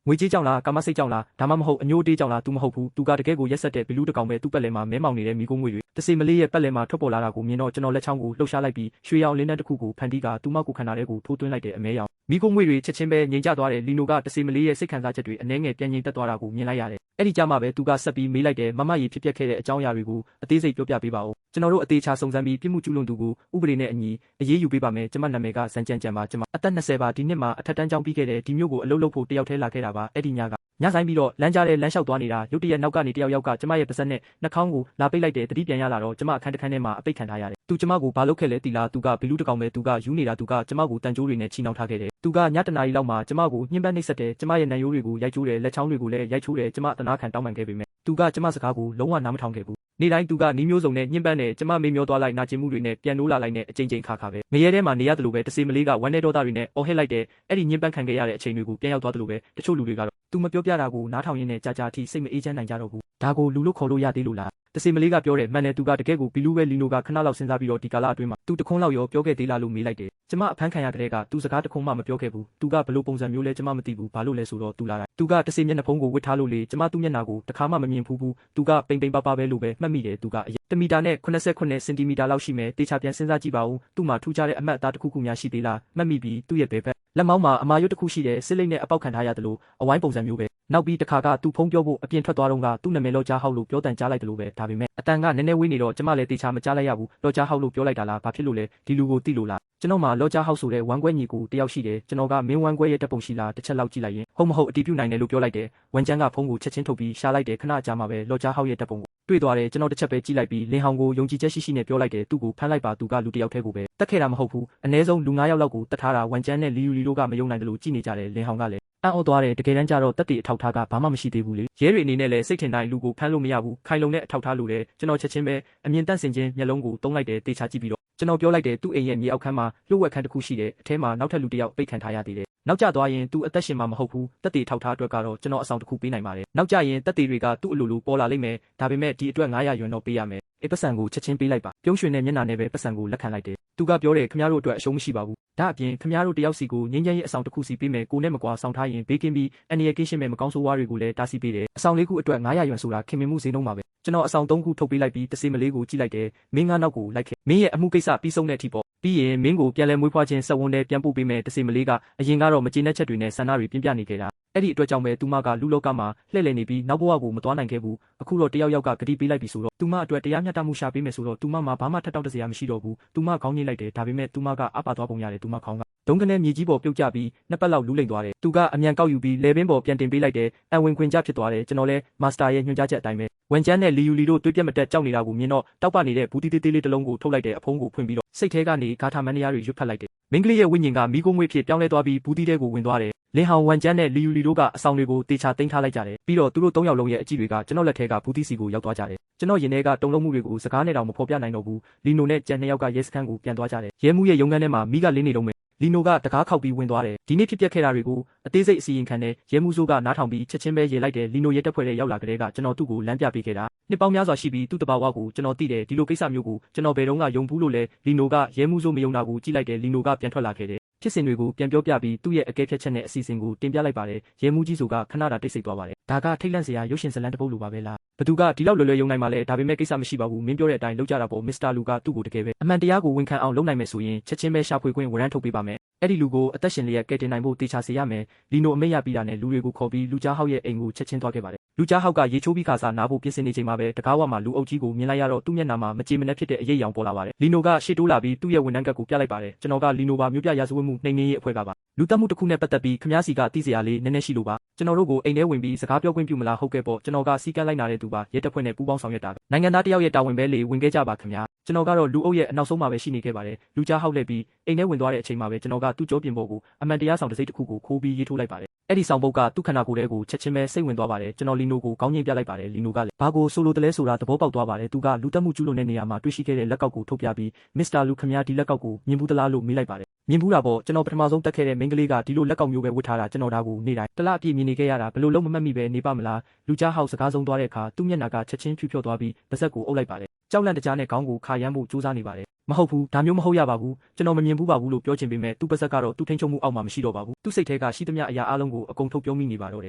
A: ူးငွေကြေးကြောင့်လားကာမစိတ်ကြောင့်လားဒါမှမဟုတ်အညိုးတေးကြောင့်လားသူမဟုတ်ဘူးသူကတကယ်ကိုရက်ဆက်တဲ့ဘလူးတကောင်ပဲသူ့ပတ်လည်မှာမဲမောင်နေတဲ့မိကုံးငွေတွေတစေမလေးရဲ့ပတ်လည်မှာထွက်ပေါ်လာတာကိုမြင်တော့ကျွန်တော်လက်ချောင်းကိုလှုပ်ရှားလိုက်ပြီးရွှေရောင်လင်းတဲ့တစ်ခုကိုဖန်တီးကသူ့မောက်ကိုခန္ဓာထဲကိုထိုးသွင်းလိုက်တဲ့အမဲရောင်မိကုံးငွေတွေချက်ချင်းပဲငြိမ်ကျသွားတယ်လီနိုကတစေမလေးရဲ့စိတ်ခံစားချက်တွေအနှဲငယ်ပြန်ငြိမ်သက်သွားတာကိုမြင်လိုက်ရတယ်အဲ့ဒီကြမှာပဲသူကဆက်ပြီးမေးလိုက်တယ်မမကြီးဖြစ်ပျက်ခဲ့တဲ့အကြောင်းအရာတွေကိုအသေးစိတ်ပြောပြပေးပါဦးကျွန်တော်တို့အသေးချာစုံစမ်းပြီးပြစ်မှုကျူးလွန်သူကိုဥပဒေနဲ့အညီအရေးယူပေးပါမယ်ကျွန်မနာမည်ကဇန်ကြံပါကျွန်မအသက်20ပါဒီနှစ်မှာအထက်တန်းကျောင်းပြီးခဲ့တဲ့ဒီမျိုးကိုအလုပ်လုပ်ဖို့တယောက်တည်းလာခဲ့တာပါအဲ့ဒီညကညဆိုင်ပြီးတော့လမ်းကြားတဲ့လမ်းလျှောက်သွားနေတာရုတ်တရက်နောက်ကနေတယောက်ကကျမရဲ့ပါးစပ်နဲ့နှာခေါင်းကိုလာပိတ်လိုက်တယ်တတိပြန်ရလာတော့ကျမအခန်းတစ်ခန်းထဲမှာအပိတ်ခံထားရတယ်သူကျမကိုဘာလုပ်ခဲ့လဲတီလာသူကဘီလူးတကောင်ပဲသူကယူနေတာသူကကျမကိုတန်ကြိုးတွေနဲ့ချီနှောင်ထားခဲ့တယ်သူကညတနာရီလောက်မှာကျမကိုညှဉ်းပန်းနှိပ်စက်တယ်ကျမရဲ့နံရိုးတွေကိုရိုက်ချိုးတယ်လက်ချောင်းတွေကိုလည်းရိုက်ချိုးတယ်ကျမတနာခံတောင်းပန်ခဲ့ပေမဲ့သူကကျမစကားကိုလုံးဝနားမထောင်ခဲ့ဘူးနေ့တိုင်းသူကနီးမျိုးစုံနဲ့ညှဉ်းပန်းတယ်ကျမမေးမျောသွားလိုက်နာကျင်မှုတွေနဲ့ပြန်လို့လာလိုက်နဲ့အချိန်ခါပဲငရဲထဲမှာနေရတယ်လို့ပဲတစေမလေးကဝမ်းနေတော့တာတွေနဲ့အော်ဟစ်လိုက်တယ်အဲ့ဒီညှဉ်းပန်းခံခဲ့ရတဲ့အချိန်တွေကိုပြန်ရောက်သွားတယ်လို့ပဲတချို့လူတွေကတော့သူမပြောပြတာကိုနားထောင်ရင်းနဲ့ကြာအထိစိတ်မအေးချမ်းနိုင်ကြတော့ဘူးဒါကိုလူလို့ခေါ်လို့ရသေးလို့လားတစေမလေးကပြောတယ်မှန်တယ်သူကတကယ်ကိုဘီလူးပဲလီနိုကခဏလောက်စဉ်းစားပြီးတော့ဒီကာလအတွင်းမှာသူတခွန်းလောက်ရောပြောခဲ့သေးလားလို့မေးလိုက်တယ်ကျမအဖမ်းခံရတဲ့ကသူစကားတခွန်းမှမပြောခဲ့ဘူးသူကဘလို့ပုံစံမျိုးလဲကျမမသိဘူးဘာလို့လဲဆိုတော့သူလာတာသူကတစေမျက်နှာဖုံးကိုဝစ်ထားလို့လေကျမသူ့မျက်နှာကိုတခါမှမမြင်ဘူးသူကပိန်ပါပဲလို့ပဲမှတ်မိတယ်သူက1မီတာနဲ့89စင်တီမီတာလောက်ရှိမယ်တေချာပြန်စဉ်းစားကြည့်ပါဦးသူ့မှာထူးခြားတဲ့အမှတ်အသားတစ်ခုခုများရှိသေးလားမှတ်မိပြီးသူ့ရဲ့ဘဲဘက်လက်မောင်းမှာအမာရွတ်တစ်ခုရှိတယ်စစ်လိမ့်နဲ့အပေါက်ခံထားရတယ်လို့အဝိုင်းပုံစံမျိုးပဲနောက်ပြီးတစ်ခါကသူ့ဖုံးပြောဖို့အပြင်ထွက်သွားတော့ကသူ့နာမည်လောကြားဟောက်လို့ပြောတန်ကြားလိုက်တယ်လို့ပဲဒါပေမဲ့အတန်ကနည်းနည်းဝေးနေတော့ကျမလည်းတေချာမကြားလိုက်ရဘူးလောကြားဟောက်လို့ပြောလိုက်တာလားဘာဖြစ်လို့လဲဒီလူကိုသိလို့လားကျွန်တော်မှလောကြားဟောက်ဆိုတဲ့ဝမ်းကွဲညီကိုတယောက်ရှိတယ်ကျွန်တော်ကမင်းဝမ်းကွဲရဲ့တက်ပုံရှိလားတစ်ချက်လောက်ကြည့်လိုက်ရင်ဟုတ်မဟုတ်အတီးပြုတ်နိုင်တယ်လို့ပြောလိုက်တယ်ဝန်ကျန်းကဖုံးကိုချက်ချင်းထုတ်ပြီးရှာလိုက်တယ်ခဏကြာမှပဲလောကြားဟောက်ရဲ့တက်ပုံကိုတွေ့သွားတယ်ကျွန်တော်တစ်ချက်ပဲကြည့်လိုက်ပြီးလင်ဟောင်ကိုယုံကြည်ချက်ရှိနဲ့ပြောလိုက်တယ်သူ့ကိုဖမ်းလိုက်ပါသူကလူတစ်ယောက်တည်းကိုပဲတက်ခဲ့တာမဟုတ်ဘူးအနည်းဆုံးလူ9ယောက်လောက်ကိုတက်ထားတာဝန်ကျန်းနဲ့လီယူတို့ကမယုံနိုင်တယ်လို့ကြည့်နေကြတယ်လင်ဟောင်ကလည်းအံ့ဩသွားတယ်တကယ်တမ်းကျတော့တက်တီအထောက်ထားကဘာမှမရှိသေးဘူးလေရဲတွေအနေနဲ့လည်းစိတ်ထင်တိုင်းလူကိုဖမ်းလို့မရဘူးခိုင်လုံတဲ့အထောက်ထားလို့တယ်ကျွန်တော်ချက်ချင်းပဲအမြင်တန့်စင်ချင်းမျက်လုံးကိုတုံးလိုက်တယ်တေချာကြည့်ပြီးတော့ကျွန်တော်ပြောလိုက်တယ်သူ့အိမ်ရဲ့မြေအောက်ခန်းမှာလှုပ်ဝက်ခန်းတစ်ခုရှိတယ်အထဲမှာနောက်ထပ်လူတစ်ယောက်ပိတ်ခံထားရသေးတယ်နောက်ကျသွားရင်သူအသက်ရှင်မှာမဟုတ်ဘူးတက်တီထောက်ထားအတွက်ကတော့ကျွန်တော်အဆောင်တစ်ခုပေးနိုင်ပါတယ်နောက်ကျရင်တက်တီတွေကသူ့အလိုလိုပေါ်လာလိမ့်မယ်ဒါပေမဲ့ဒီအတွက်900ရွမ်တော့ပေးရမယ်ပတ်စံကိုချက်ချင်းပေးလိုက်ပါပြုံးရွှင်တဲ့မျက်နှာနဲ့ပဲပတ်စံကိုလက်ခံလိုက်တယ်သူကပြောတယ်ခင်ဗျားတို့အတွက်အရှုံးမရှိပါဘူးဒါအပြင်ခင်ဗျားတို့တယောက်စီကိုငင်းချမ်းရဲ့အဆောင်တစ်ခုစီပေးမယ်ကိုနဲ့မကွာဆောင်ထားရင်ဘေးကင်းပြီးအန်နီယကင်းရှင်းမဲ့မကောင်းဆိုးဝါးတွေကိုလည်းတားဆီးပေးတယ်အဆောင်လေးခုအတွက်900ရွမ်ဆိုတာခင်မင်မှုဈေးနှုန်းပါပဲကျွန်တော်အဆောင်3ခုထုတ်ပေးလိုက်ပြီးတစေမလေးကိုကြည့်လိုက်တယ်မင်းကနောက်ကိုလိုက်ခဲ့မင်းရဲ့အမှုကိစ္စပြီးဆုံးတဲ့အထိပေါ့ပြီးရင်မင်းကိုပြန်လဲမွေးဖွားခြင်းစက်ဝန်းနဲ့ပြန်ပို့ပေးမယ်တစေမလေးကအရင်ကတော့မကျေနပ်ချက်တွေနဲ့ဆန္ဒတွေပြင်းပြနေခဲ့တာအဲ့ဒီအတွက်ကြောင့်ပဲသူမကလူလောကမှာလှည့်လည်နေပြီးနောက်ဘဝကိုမသွားနိုင်ခဲ့ဘူးအခုတော့တယောက်ကဂတိပေးလိုက်ပြီဆိုတော့သူမအတွက်တရားမျှတမှုရှာပေးမယ်ဆိုတော့သူမမှာဘာမှထပ်တောက်တစရာမရှိတော့ဘူးသူမခေါင်းညှိလိုက်တယ်ဒါပေမဲ့သူမကအပါသွားပုံရတယ်သူမခေါင်းကဒုံကနေမြေကြီးပေါ်ပြုတ်ကျပြီးနှစ်ပတ်လောက်လူးလိမ်သွားတယ်သူကအမြန်ကောက်ယူပြီးလေပင်ပေါ်ပြန်တင်ပေးလိုက်တယ်အဝင်ခွင်ကြဖြစ်သွားတယ်ကျွန်တော်လဲမာစတာရဲ့ညွှန်ကြားချက်အတိုင်းပဲဝန်ကျန်းနဲ့လီယူလီတို့တွေးပြတ်မတက်ကြောက်နေတာကိုမြင်တော့တောက်ပနေတဲ့ဘူးတီးသေးလေးတစ်လုံးကိုထုတ်လိုက်တဲ့အဖုံးကိုဖွင့်ပြီးတော့စိတ်ထဲကနေဂါထာမန်နီယာတွေရွတ်ဖတ်လိုက်တယ်မင်းကလေးရဲ့ဝိညာဉ်ကမိကိုငွေဖြစ်ပြောင်းလဲသွားပြီးဘူးတီးတဲကိုဝင်သွားတယ် လင်ဟောင်ဝမ်ကျန်းနဲ့လီယူလီတို့ကအဆောင်တွေကိုတေချာသိမ်းထားလိုက်ကြတယ်ပြီးတော့သူတို့၃ယောက်လုံးရဲ့အကြည့်တွေကကျွန်တော်လက်ထဲကဘူးတီစီကိုရောက်သွားကြတယ်ကျွန်တော်ရင်ထဲကတုံလုံးမှုတွေကိုစကားနဲ့တောင်မဖော်ပြနိုင်တော့ဘူးလီနိုနဲ့ကျန်2ယောက်ကရဲစခန်းကိုပြန်သွားကြတယ်ရဲမှုရဲ့ရုံးခန်းထဲမှာမိကလင်းနေတော့မယ်လီနိုကတကားခောက်ပြီးဝင်သွားတယ်ဒီနေ့ဖြစ်ပျက်ခဲ့တာတွေကိုအသေးစိတ်အစီရင်ခံတဲ့ရဲမှုစိုးကနားထောင်ပြီးချက်ချင်းပဲရေလိုက်တယ်လီနိုရဲတပ်ဖွဲ့ရဲ့ရောက်လာကြတဲ့ကကျွန်တော်သူ့ကိုလမ်းပြပေးခဲ့တာနှစ်ပေါင်းများစွာရှိပြီးသူ့တဘာဝကိုကျွန်တော်သိတယ်ဒီလိုကိစ္စမျိုးကိုကျွန်တော်ဘယ်တော့မှယုံဘူးလို့လဲလီနိုကရဲမှုစိုးမယုံတာကိုကြည့်လိုက်တယ်လီနိုကပြန်ထွက်လာခဲ့တယ်ဖြစ်စဉ်တွေကိုပြန်ပြောပြပြီးသူ့ရဲ့အကဲဖြတ်ချက်နဲ့အစီအစဉ်ကိုတင်ပြလိုက်ပါတယ်ရဲမှုကြီးဆိုကခဏတာတိတ်ဆိတ်သွားပါတယ်ဒါကထိတ်လန့်စရာရုပ်ရှင်ဇာတ်လမ်းတစ်ပုဒ်လိုပါပဲလားဘသူကဒီလောက်လွယ်လွယ်ယုံနိုင်မှလဲဒါပေမဲ့ကိစ္စမရှိပါဘူးမင်းပြောတဲ့အတိုင်းလုပ်ကြတာပေါ့မစ္စတာလူကသူ့ကိုတကယ်ပဲအမှန်တရားကိုဝန်ခံအောင်လုပ်နိုင်မယ်ဆိုရင်ချက်ချင်းပဲရှာဖွေခွင့်ဝရမ်းထုတ်ပေးပါမယ်အဲ့ဒီလူကိုအသက်ရှင်လျက်ကယ်တင်နိုင်ဖို့တေချာစေရမယ်လီနိုအမိတ်ရပြီးတာနဲ့လူတွေကိုခေါ်ပြီးလူကြားဟောက်ရဲ့အိမ်ကိုချက်ချင်းသွားခဲ့ပါတယ်လူကြားဟောက်ကရေချိုးပြီးခါစားနားဖို့ပြင်ဆင်နေချိန်မှာပဲတကားဝမှာလူအုပ်ကြီးကိုမြင်လိုက်ရတော့သူ့မျက်နှာမှာမကြေမနက်ဖြစ်တဲ့အရေးအယောင်ပေါ်လာပါတယ်လီနိုကရှေ့တိုးလာပြီးသူ့ရဲ့ဝန်ထမ်းကတ်ကိုပြလိုက်ပါတယ်ကျွန်တော်ကလီနိုပါမြို့ပြရာဇဝတ်မှုနှိမ်နင်းရေးအဖွဲ့ကပါလူတက်မှုတစ်ခုနဲ့ပတ်သက်ပြီးခမားစီကသိစရာလေးနည်းနည်းရှိလို့ပါကျွန်တော်တို့ကိုအိမ်ထဲဝင်ပြီးစကားပြောခွင့်ပြုမလားဟုတ်ကဲ့ပေါ့ကျွန်တော်ကစီကန်းလိုက်နာတဲ့သူပါရဲတပ်ဖွဲ့နဲ့ပူးပေါင်းဆောင်ရွက်တာနိုင်ငံသားတယောက်ရဲ့တာဝန်ပဲလေဝင်ခဲ့ကြပါခင်ဗျာကျွန်တော်ကတော့လူအုပ်ရဲ့အနောက်ဆုံးမှာပဲရှိနေခဲ့ပါတယ်လူကြားဟောက်လှည့်ပြီးအိမ်ထဲဝင်သွားတဲ့အချိန်မှာပဲကျွန်တော်ကသူ့ကြောပြင်ပေါ်ကိုအမှန်တရားဆောင်တစ်စိတ်တစ်ခုကိုခိုးပြီးရေးထိုးလိုက်ပါတယ်အဲ့ဒီဆောင်ပုတ်ကသူ့ခန္ဓာကိုယ်ထဲကိုချက်ချင်းပဲစိတ်ဝင်သွားပါတယ်ကျွန်တော်လီနိုကိုခေါင်းငိမ့်ပြလိုက်ပါတယ်လီနိုကလည်းဘာကိုဆိုလိုတယ်လဲဆိုတာသဘောပေါက်သွားပါတယ်သူကလူတက်မှုကျူးလွန်တဲ့နေရာမှာတွေ့ရှိခဲ့တဲ့လက်ကောက်ကိုထုတ်ပြပြီးမစ္စတာလူခမည်းဒီလက်ကောက်ကိုမြင်ဘူးသလားလို့မေးလိုက်ပါတယ်မြင်ဘူးတာပေါ့ကျွန်တော်ပထမဆုံးတက်ခဲ့တဲ့မိန်းကလေးကဒီလိုလက်ကောက်မျိုးပဲဝတ်ထားတာကျွန်တော်ဒါကိုနေ့တိုင်းတလအပြည့်မြင်နေခဲ့ရတာဘယ်လိုလုံးမမှတ်မိပဲနေပါမလားလူကြားဟောက်စကားဆုံးသွားတဲ့အခါသူ့မျက်နှာကချက်ချင်းဖြူဖြော့သွားပြီးပါးစပ်ကိုအုပ်လိုက်ပါတယ်ကြောက်လန့်တကြားနဲ့ခေါင်းကိုခါရမ်းဖို့ကြိုးစားနေပါတယ်မဟုတ်ဘူးဒါမျိုးမဟုတ်ရပါဘူးကျွန်တော်မမြင်ဘူးပါဘူးလို့ပြောချင်ပေမဲ့သူ့ပါးစပ်ကတော့သူ့ထိန်ချုံမှုအောက်မှာမရှိတော့ပါဘူးသူ့စိတ်ထဲကရှိသမျှအရာအလုံးကိုအကုန်ထုတ်ပြောမိနေပါတော့တ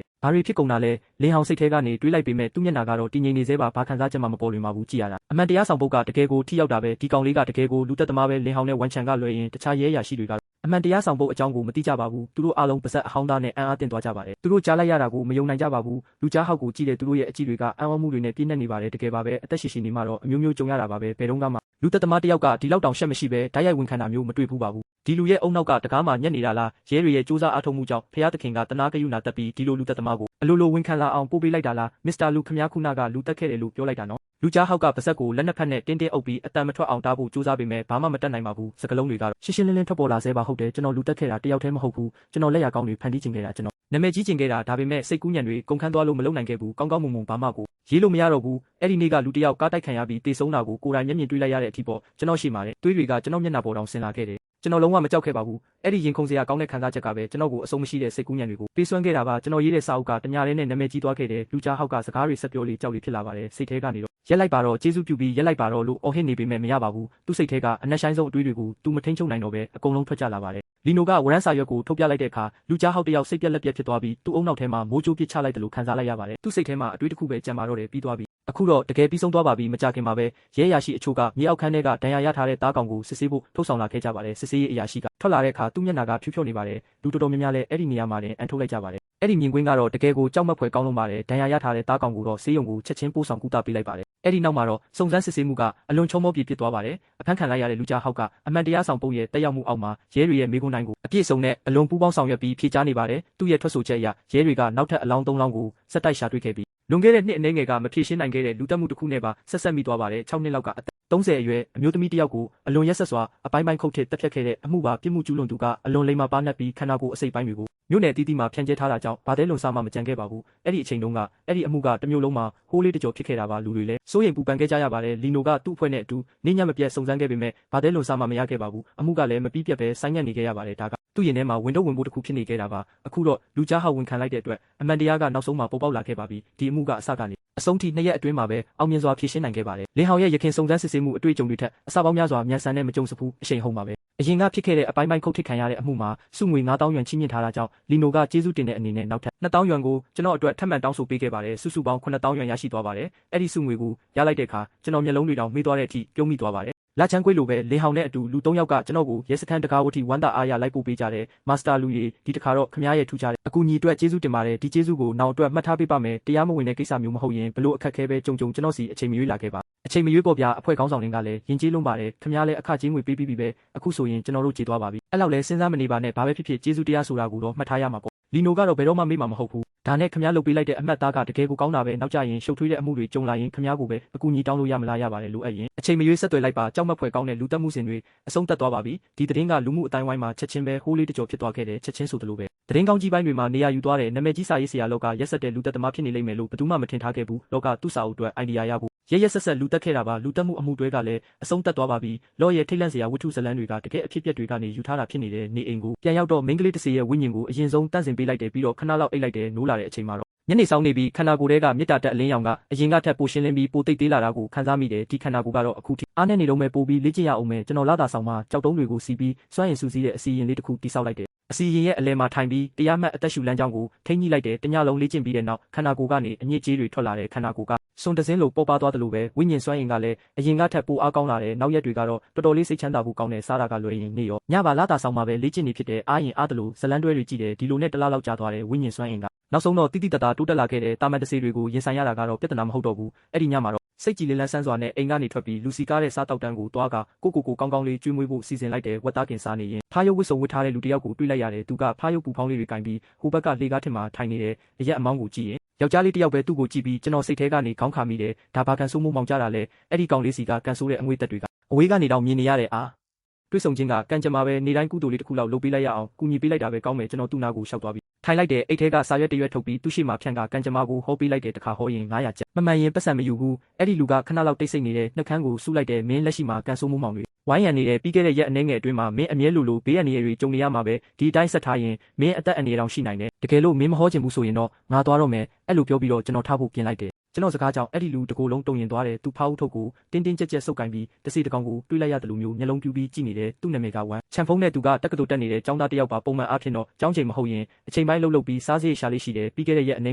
A: ယ်ဘာတွေဖြစ်ကုန်တာလဲလင်းဟောင်စိတ်ထဲကနေတွေးလိုက်ပေမဲ့သူ့မျက်နှာကတော့တည်ငြိမ်နေသေးပါဘာခံစားချက်မှမပေါ်လွင်ပါဘူးကြည်ရတာအမှန်တရားဆောင်ပုတ်ကတကယ်ကိုထိရောက်တာပဲဒီကောင်လေးကတကယ်ကိုလူသက်သမားပဲလင်းဟောင်နဲ့ဝန်ချန်ကလွယ်ရင်တခြားရဲရရှိတွေကအမှန်တရားဆောင်ပုတ်အကြောင်းကိုမသိကြပါဘူးသူတို့အားလုံးပါဇက်အဟောင်းသားနဲ့အံ့အားသင့်သွားကြပါတယ်သူတို့ကြားလိုက်ရတာကိုမယုံနိုင်ကြပါဘူးလူကြားဟောက်ကိုကြည့်တဲ့သူတို့ရဲ့အကြည့်တွေကအံ့ဩမှုတွေနဲ့ပြည့်နှက်နေပါတယ်တကယ်ပါပဲအသက်ရှင်ရှင်နေမှတော့အမျိုးမျိုးကြုံရတာပါပဲဘယ်တော့မှလူသက်သမားတယောက်ကဒီလောက်တောင်ရှက်မရှိပဲဓာတ်ရိုက်ဝင်ခံတာမျိုးမတွေ့ဘူးပါဘူးဒီလူရဲ့အုံနောက်ကတကားမှညက်နေတာလားရဲတွေရဲ့စူးစမ်းအားထုတ်မှုကြောင့်ဖျားသခင်ကတနာကယူနာတက်ပြီးဒီလိုလူသက်သမားကိုအလိုလိုဝင်ခံလာအောင်ပို့ပေးလိုက်တာလားမစ္စတာလူခမည်းခုနကလူတက်ခဲ့တယ်လို့ပြောလိုက်တာနော်လူကြားဟောက်ကပါဇက်ကိုလက်နှစ်ဖက်နဲ့တင်းတင်းအုပ်ပြီးအတန်မထွက်အောင်တားဖို့ကြိုးစားပေမဲ့ဘာမှမတတ်နိုင်ပါဘူးစကလုံးတွေကတော့ရှင်းရှင်းလင်းလင်းထွက်ပေါ်လာဆဲပါဟုတ်တယ်ကျွန်တော်လူတက်ခဲ့တာတယောက်တည်းမဟုတ်ဘူးကျွန်တော်လက်ရကောင်းတွေဖန်တီးချင်ခဲ့တာကျွန်တော်နာမည်ကြီးချင်ခဲ့တာဒါပေမဲ့စိတ်ကူးညံတွေကုန်ခန်းသွားလို့မလုပ်နိုင်ခဲ့ဘူးကောင်းကောင်းမွန်မွန်ဘာမှကိုရေးလို့မရတော့ဘူးအဲ့ဒီနေ့ကလူတယောက်ကားတိုက်ခံရပြီးတေဆုံးတာကိုကိုယ်တိုင်မျက်မြင်တွေ့လိုက်ရတဲ့အထိပေါ့ကျွန်တော်ရှိမှာတဲ့တွေးတွေကကျွန်တော်မျက်နှာပေါ်တောင်ဆင်လာခဲ့တယ်ကျွန်တော်လုံးဝမကြောက်ခဲ့ပါဘူးအဲ့ဒီရင်ခုန်စရာကောင်းတဲ့ခံစားချက်ကပဲကျွန်တော်ကိုအဆုံးမရှိတဲ့စိတ်ကူးညံတွေကိုပေးစွမ်းခဲ့တာပါကျွန်တော်ရေးတဲ့စာအုပ်ကတညာလေးနဲ့နာမည်ကြီးသွားခဲ့တယ်လူကြားဟောက်ကစကားတွေဆက်ပြောလေးကြောက်လေးဖြစ်လာပါတယ်စိတ်ထဲကနေတော့ရက်လိုက်ပါတော့ကျေးဇူးပြုပြီးရက်လိုက်ပါတော့လို့အော်ဟစ်နေပေမဲ့မရပါဘူးသူ့စိတ်ထဲကအနက်ဆိုင်ဆုံးအတွေးတွေကိုသူမထိန်ချုံနိုင်တော့ပဲအကုန်လုံးထွက်ကြလာပါတယ်လီနိုကဝရမ်းစာရွက်ကိုထုတ်ပြလိုက်တဲ့အခါလူကြားဟောက်တယောက်စိတ်ပြက်လက်ပြက်ဖြစ်သွားပြီးသူ့အုံနောက်ထဲမှာမိုးကြိုးပစ်ချလိုက်တယ်လို့ခံစားလိုက်ရပါတယ်သူ့စိတ်ထဲမှာအတွေးတစ်ခုပဲကြံပါတော့တယ်ပြီးသွားပြီအခုတော့တကယ်ပြီးဆုံးသွားပါပြီမကြခင်မှာပဲရဲရရှိအချို့ကမြေအောက်ခန်းထဲကဒဏ်ရာရထားတဲ့တားကောင်ကိုစစ်ဆေးဖို့ထုတ်ဆောင်လာခဲ့ကြပါတယ်စစ်ဆေးရေးအရာရှိကထွက်လာတဲ့အခါသူ့မျက်နှာကဖြူဖြော့နေပါတယ်လူတော်တော်များများလည်းအဲ့ဒီနေရာမှာတင်အန်ထုတ်လိုက်ကြပါတယ်အဲ့ဒီမြင်ကွင်းကတော့တကယ်ကိုကြောက်မက်ဖွယ်ကောင်းလုံးပါတယ်ဒဏ်ရာရထားတဲ့တားကောင်ကိုတော့ဆေးရုံကိုချက်ချင်းပို့ဆောင်ကူတာပေးလိုက်ပါတယ်အဲ့ဒီနောက်မှာတော့စုံစမ်းစစ်ဆေးမှုကအလွန်ချုံမောပြဖြစ်သွားပါတယ်အဖမ်းခံလိုက်ရတဲ့လူကြားဟောက်ကအမှန်တရားဆောင်ပုတ်ရဲ့တက်ရောက်မှုအောက်မှာရဲတွေရဲ့မိကွန်းတိုင်းကိုအပြည့်စုံနဲ့အလွန်ပူးပေါင်းဆောင်ရွက်ပြီးဖြေကြားနေပါတယ်သူ့ရဲ့ထွက်ဆိုချက်အရရဲတွေကနောက်ထပ်အလောင်း3လောင်းကိုစက်တိုက်ရှာတွေ့ခဲ့ပြီးလွန်ခဲ့တဲ့နှစ်အနည်းငယ်ကမဖြေရှင်းနိုင်ခဲ့တဲ့လူတက်မှုတစ်ခုနဲ့ပါဆက်ဆက်မိသွားပါတယ်6နှစ်လောက်ကအသက်30အရွယ်အမျိုးသမီးတစ်ယောက်ကိုအလွန်ရက်ဆက်စွာအပိုင်းပိုင်းခုတ်ထစ်တက်ဖြတ်ခဲ့တဲ့အမှုပါပြစ်မှုကျူးလွန်သူကအလွန်လိမ္မာပါနှက်ပြီးခန္ဓာကိုယ်အစိတ်ပိုင်းတွေကိုမြို့နယ်အသီးသီးမှာဖြန့်ကျဲထားတာကြောင့်ဘာသေးလွန်စားမှမကြံခဲ့ပါဘူးအဲ့ဒီအချိန်တုန်းကအဲ့ဒီအမှုကတစ်မျိုးလုံးမှာဟိုးလေးတကြောဖြစ်ခဲ့တာပါလူတွေလည်းစိုးရိမ်ပူပန်ခဲ့ကြရပါတယ်လီနိုကသူ့အဖွဲ့နဲ့အတူနေညမပြတ်စုံစမ်းခဲ့ပေမဲ့ဘာသေးလွန်စားမှမရခဲ့ပါဘူးအမှုကလည်းမပြီးပြတ်ပဲဆိုင်းငံ့နေခဲ့ရပါတယ်ဒါကသူ့ရင်ထဲမှာဝင်တော့ဝင်ဖို့တစ်ခုဖြစ်နေခဲ့တာပါအခုတော့လူကြားဟောက်ဝင်ခံလိုက်တဲ့အတွက်အမှန်တရားကနောက်ဆုံးမှာပေါ်ပေါက်လာခဲ့ပါပြီဒီအမှုကအစကနေအဆုံးထိ2ရက်အတွင်းမှာပဲအောင်မြင်စွာဖြေရှင်းနိုင်ခဲ့ပါတယ်လင်းဟောင်ရဲ့ရခင်စုံစမ်းစစ်ဆေးမှုအတွေ့အကြုံတွေထက်အစပေါင်းများစွာမြန်ဆန်တဲ့မကြုံစဖူးအရှိန်ဟုန်ပါပဲအရင်ကဖြစ်ခဲ့တဲ့အပိုင်းပိုင်းခုတ်ထစ်ခံရတဲ့အမှုမှာစုငွေ9000ယွမ်ချီးမြှင့်ထားတာကြောင့်လီနိုကကျေးဇူးတင်တဲ့အနေနဲ့နောက်ထပ်2000ယွမ်ကိုကျွန်တော်အတွက်ထပ်မံတောင်းဆိုပေးခဲ့ပါတယ်စုစုပေါင်း9000ယွမ်ရရှိသွားပါတယ်အဲ့ဒီစုငွေကိုရလိုက်တဲ့အခါကျွန်တော်မျက်လုံးတွေတောင်မေးသွားတဲ့အထိပြုံးမိသွားပါတယ်လာချန်ကွေးလိုပဲလင်းဟောင်နဲ့အတူလူ3ယောက်ကကျွန်တော်ကိုရဲစခန်းတကားဝတီဝမ်းသာအားရလိုက်ပို့ပေးကြတယ်မာစတာလူကြီးဒီတခါတော့ခမားရဲ့ထူကြတယ်အကူညီအတွက်ကျေးဇူးတင်ပါတယ်ဒီကျေးဇူးကိုနောက်အတွက်မှတ်ထားပေးပါမယ်တရားမဝင်တဲ့ကိစ္စမျိုးမဟုတ်ရင်ဘလို့အခက်ခဲပဲကြုံကျွန်တော်စီအချိန်မရွေးလာခဲ့ပါအချိန်မရွေးပေါ်ပြအဖွဲ့ခေါင်းဆောင်တွေကလည်းယဉ်ကျေးလုံးပါတယ်ခမားလည်းအခကြေးငွေပေးပြီးပြီပဲအခုဆိုရင်ကျွန်တော်တို့ကြေသွားပါပြီအဲ့လောက်လဲစဉ်းစားမနေပါနဲ့ဘာပဲဖြစ်ဖြစ်ကျေးဇူးတရားဆိုတာကိုတော့မှတ်ထားရမှာပေါ့ လီနိုကတော့ဘယ်တော့မှမေ့မှာမဟုတ်ဘူးဒါနဲ့ခမားလုပ်ပေးလိုက်တဲ့အမှတ်သားကတကယ်ကိုကောင်းတာပဲနောက်ကျရင်ရှုပ်ထွေးတဲ့အမှုတွေကြုံလာရင်ခမားကိုပဲအကူအညီတောင်းလို့ရမလားရပါတယ်လိုအပ်ရင်အချိန်မရွေးဆက်သွယ်လိုက်ပါကြောက်မက်ဖွယ်ကောင်းတဲ့လူတက်မှုစဉ်တွေအဆုံးသတ်သွားပါပြီဒီသတင်းကလူမှုအတိုင်းဝိုင်းမှာချက်ချင်းပဲဟိုးလေးတကြောဖြစ်သွားခဲ့တယ်ချက်ချင်းဆိုသလိုပဲသတင်းကောင်းကြီးပိုင်းတွေမှာနေရာယူသွားတဲ့နာမည်ကြီးစာရေးဆရာလောကရက်ဆက်တဲ့လူတက်သမားဖြစ်နေလိမ့်မယ်လို့ဘယ်သူမှမထင်ထားခဲ့ဘူးလောကသူ့စာအုပ်အတွက်အိုင်ဒီယာရဖို့ရက်ဆက်ဆက်လူတက်ခဲ့တာပါလူတက်မှုအမှုတွေကလည်းအဆုံးသတ်သွားပါပြီလောရဲ့ထိတ်လန့်စရာဝတ္ထုဇလန်းတွေကတကယ်အဖြစ်အပျက်တွေကနေယူထားတာဖြစ်နေတဲ့နေအိမ်ကိုပြန်ရောက်တော့မိန်းကလေးတစ်စီရဲ့ဝိညာဉ်ကိုအရင်ဆုံးတန့်စင်ပေးလိုက်တယ်ပြီးတော့ခဏလောက်အိတ်လိုက်တယ်နိုးလာတဲ့အချိန်မှာတော့ညနေဆောင်နေပြီးခန္ဓာကိုယ်ထဲကမေတ္တာတက်အလင်းရောင်ကအရင်ကထက်ပိုရှင်းလင်းပြီးပိုသိပ်သေးလာတာကိုခံစားမိတယ်ဒီခန္ဓာကိုယ်ကတော့အခုထိအားနဲ့နေလုံးမဲ့ပိုပြီးလေ့ကျင့်ရအောင်မယ်ကျွန်တော်လာတာဆောင်မှာကြောက်တုံးတွေကိုစီးပြီးစွန့်ရင်စူးစီးတဲ့အစီရင်လေးတစ်ခုတိဆောက်လိုက်တယ်အစီရင်ရဲ့အလဲမှာထိုင်ပြီးတရားမှတ်အသက်ရှူလမ်းကြောင်းကိုထိန်းညှိလိုက်တယ်တညလုံးလေ့ကျင့်ပြီးတဲ့နောက်ခန္ဓာကိုယ်ကနေအညစ်အကြေးတွေထွက်လာတဲ့ခန္ဓာကိုယ်ကစွန်တစင်းလိုပေါ်ပါသွားတယ်လို့ပဲဝိညာဉ်စွမ်းအင်ကလည်းအရင်ကထက်ပိုအားကောင်းလာတယ်နောက်ရက်တွေကတော့တော်တော်လေးစိတ်ချမ်းသာဖို့ကောင်းတဲ့စားတာကလွယ်ရင်နေရောညပါလာတာဆောင်မှာပဲလေ့ကျင့်နေဖြစ်တဲ့အားရင်အားတလို့ဇလန်းတွဲတွေကြည့်တယ်ဒီလိုနဲ့တလားလောက်ကြာသွားတယ်ဝိညာဉ်စွမ်းအင်ကနောက်ဆုံးတော့တိတိတတ်တာတိုးတက်လာခဲ့တဲ့တာမန်တစေတွေကိုရင်ဆိုင်ရတာကတော့ပြဿနာမဟုတ်တော့ဘူးအဲ့ဒီညမှာတော့စိတ်ကြည်လင်လန်းဆန်းစွာနဲ့အိမ်ကနေထွက်ပြီးလူစီကားတဲ့စားတောက်တန်းကိုတွားကကိုကောင်းကောင်းလေးကျွေးမွေးဖို့စီစဉ်လိုက်တဲ့ဝက်သားကင်စားနေရင်ဖားရုပ်ဝစ်စုံဝစ်ထားတဲ့လူတစ်ယောက်ကိုတွေ့လိုက်ရတယ်သူကဖားရုပ်ပူဖောင်းလေးတွေကင်ပြီးဟိုဘက်ကလေကားထင်မှာထိုင်နေတဲ့အရက်အမောင်းကိုကြည့်ရင်ယောက်ျားလေးတစ်ယောက်ပဲသူ့ကိုကြည့်ပြီးကျွန်တော်စိတ်ထဲကနေခေါင်းခါမိတယ်ဒါဘာကန်ဆိုးမိုးမောင်ကြတာလဲအဲ့ဒီကောင်လေးစီကကန်ဆိုးတဲ့အငွေ့သက်တွေကအဝေးကနေတော့မြင်နေရတဲ့အားတွေ့ဆုံချင်းကကံကြမ္မာပဲနေတိုင်းကုသိုလ်လေးတစ်ခုလောက်လုပ်ပေးလိုက်ရအောင်ကူညီပေးလိုက်တာပဲကောင်းမယ်ကျွန်တော်သူ့နာကိုရှောက်သွားပြီးထိုင်လိုက်တဲ့အိတ်ထဲကစာရွက်တရွက်ထုတ်ပြီးသူ့ရှိမှဖြန့်ကကံကြမ္မာကိုဟောပေးလိုက်တဲ့တခါဟောရင်900ကျပ်မမှန်ရင်ပတ်စံမယူဘူးအဲ့ဒီလူကခဏလောက်တိတ်ဆိတ်နေတဲ့နှက်ခမ်းကိုစူးလိုက်တဲ့မင်းလက်ရှိမှာကန်ဆိုးမိုးမောင်တွေဝိုင်းရံနေတဲ့ပြီးခဲ့တဲ့ရက်အနည်းငယ်အတွင်းမှာမင်းအမြဲလိုဘေးအန္တရာယ်တွေကြုံနေရမှာပဲဒီအတိုင်းဆက်ထားရင်မင်းအသက်အန္တရာယ်တောင်ရှိနိုင်တယ်တကယ်လို့မင်းမဟောချင်ဘူးဆိုရင်တော့ငါသွားတော့မယ်အဲ့လိုပြောပြီးတော့ကျွန်တော်ထားဖို့ပြင်လိုက်တယ်ကျွန်တော်စကားကြောင့်အဲ့ဒီလူတကိုယ်လုံးတုံရင်သွားတယ်သူဖောက်ထုတ်ကိုတင်းတင်းကြပ်ကြပ်စုပ်ကင်ပြီးတစီတကောင်ကိုတွေးလိုက်ရတယ်လို့မျိုးမျက်လုံးပြူးပြီးကြည့်နေတယ်သူ့နာမည်ကဝမ်ချန်ဖုန်းနဲ့သူကတက္ကသိုလ်တက်နေတဲ့ကျောင်းသားတစ်ယောက်ပါပုံမှန်အားဖြင့်တော့ကျောင်းချိန်မဟုတ်ရင်အချိန်ပိုင်းလှုပ်ပြီးစားစရိတ်ရှာလေးရှိတယ်ပြီးခဲ့တဲ့ရက်အနည်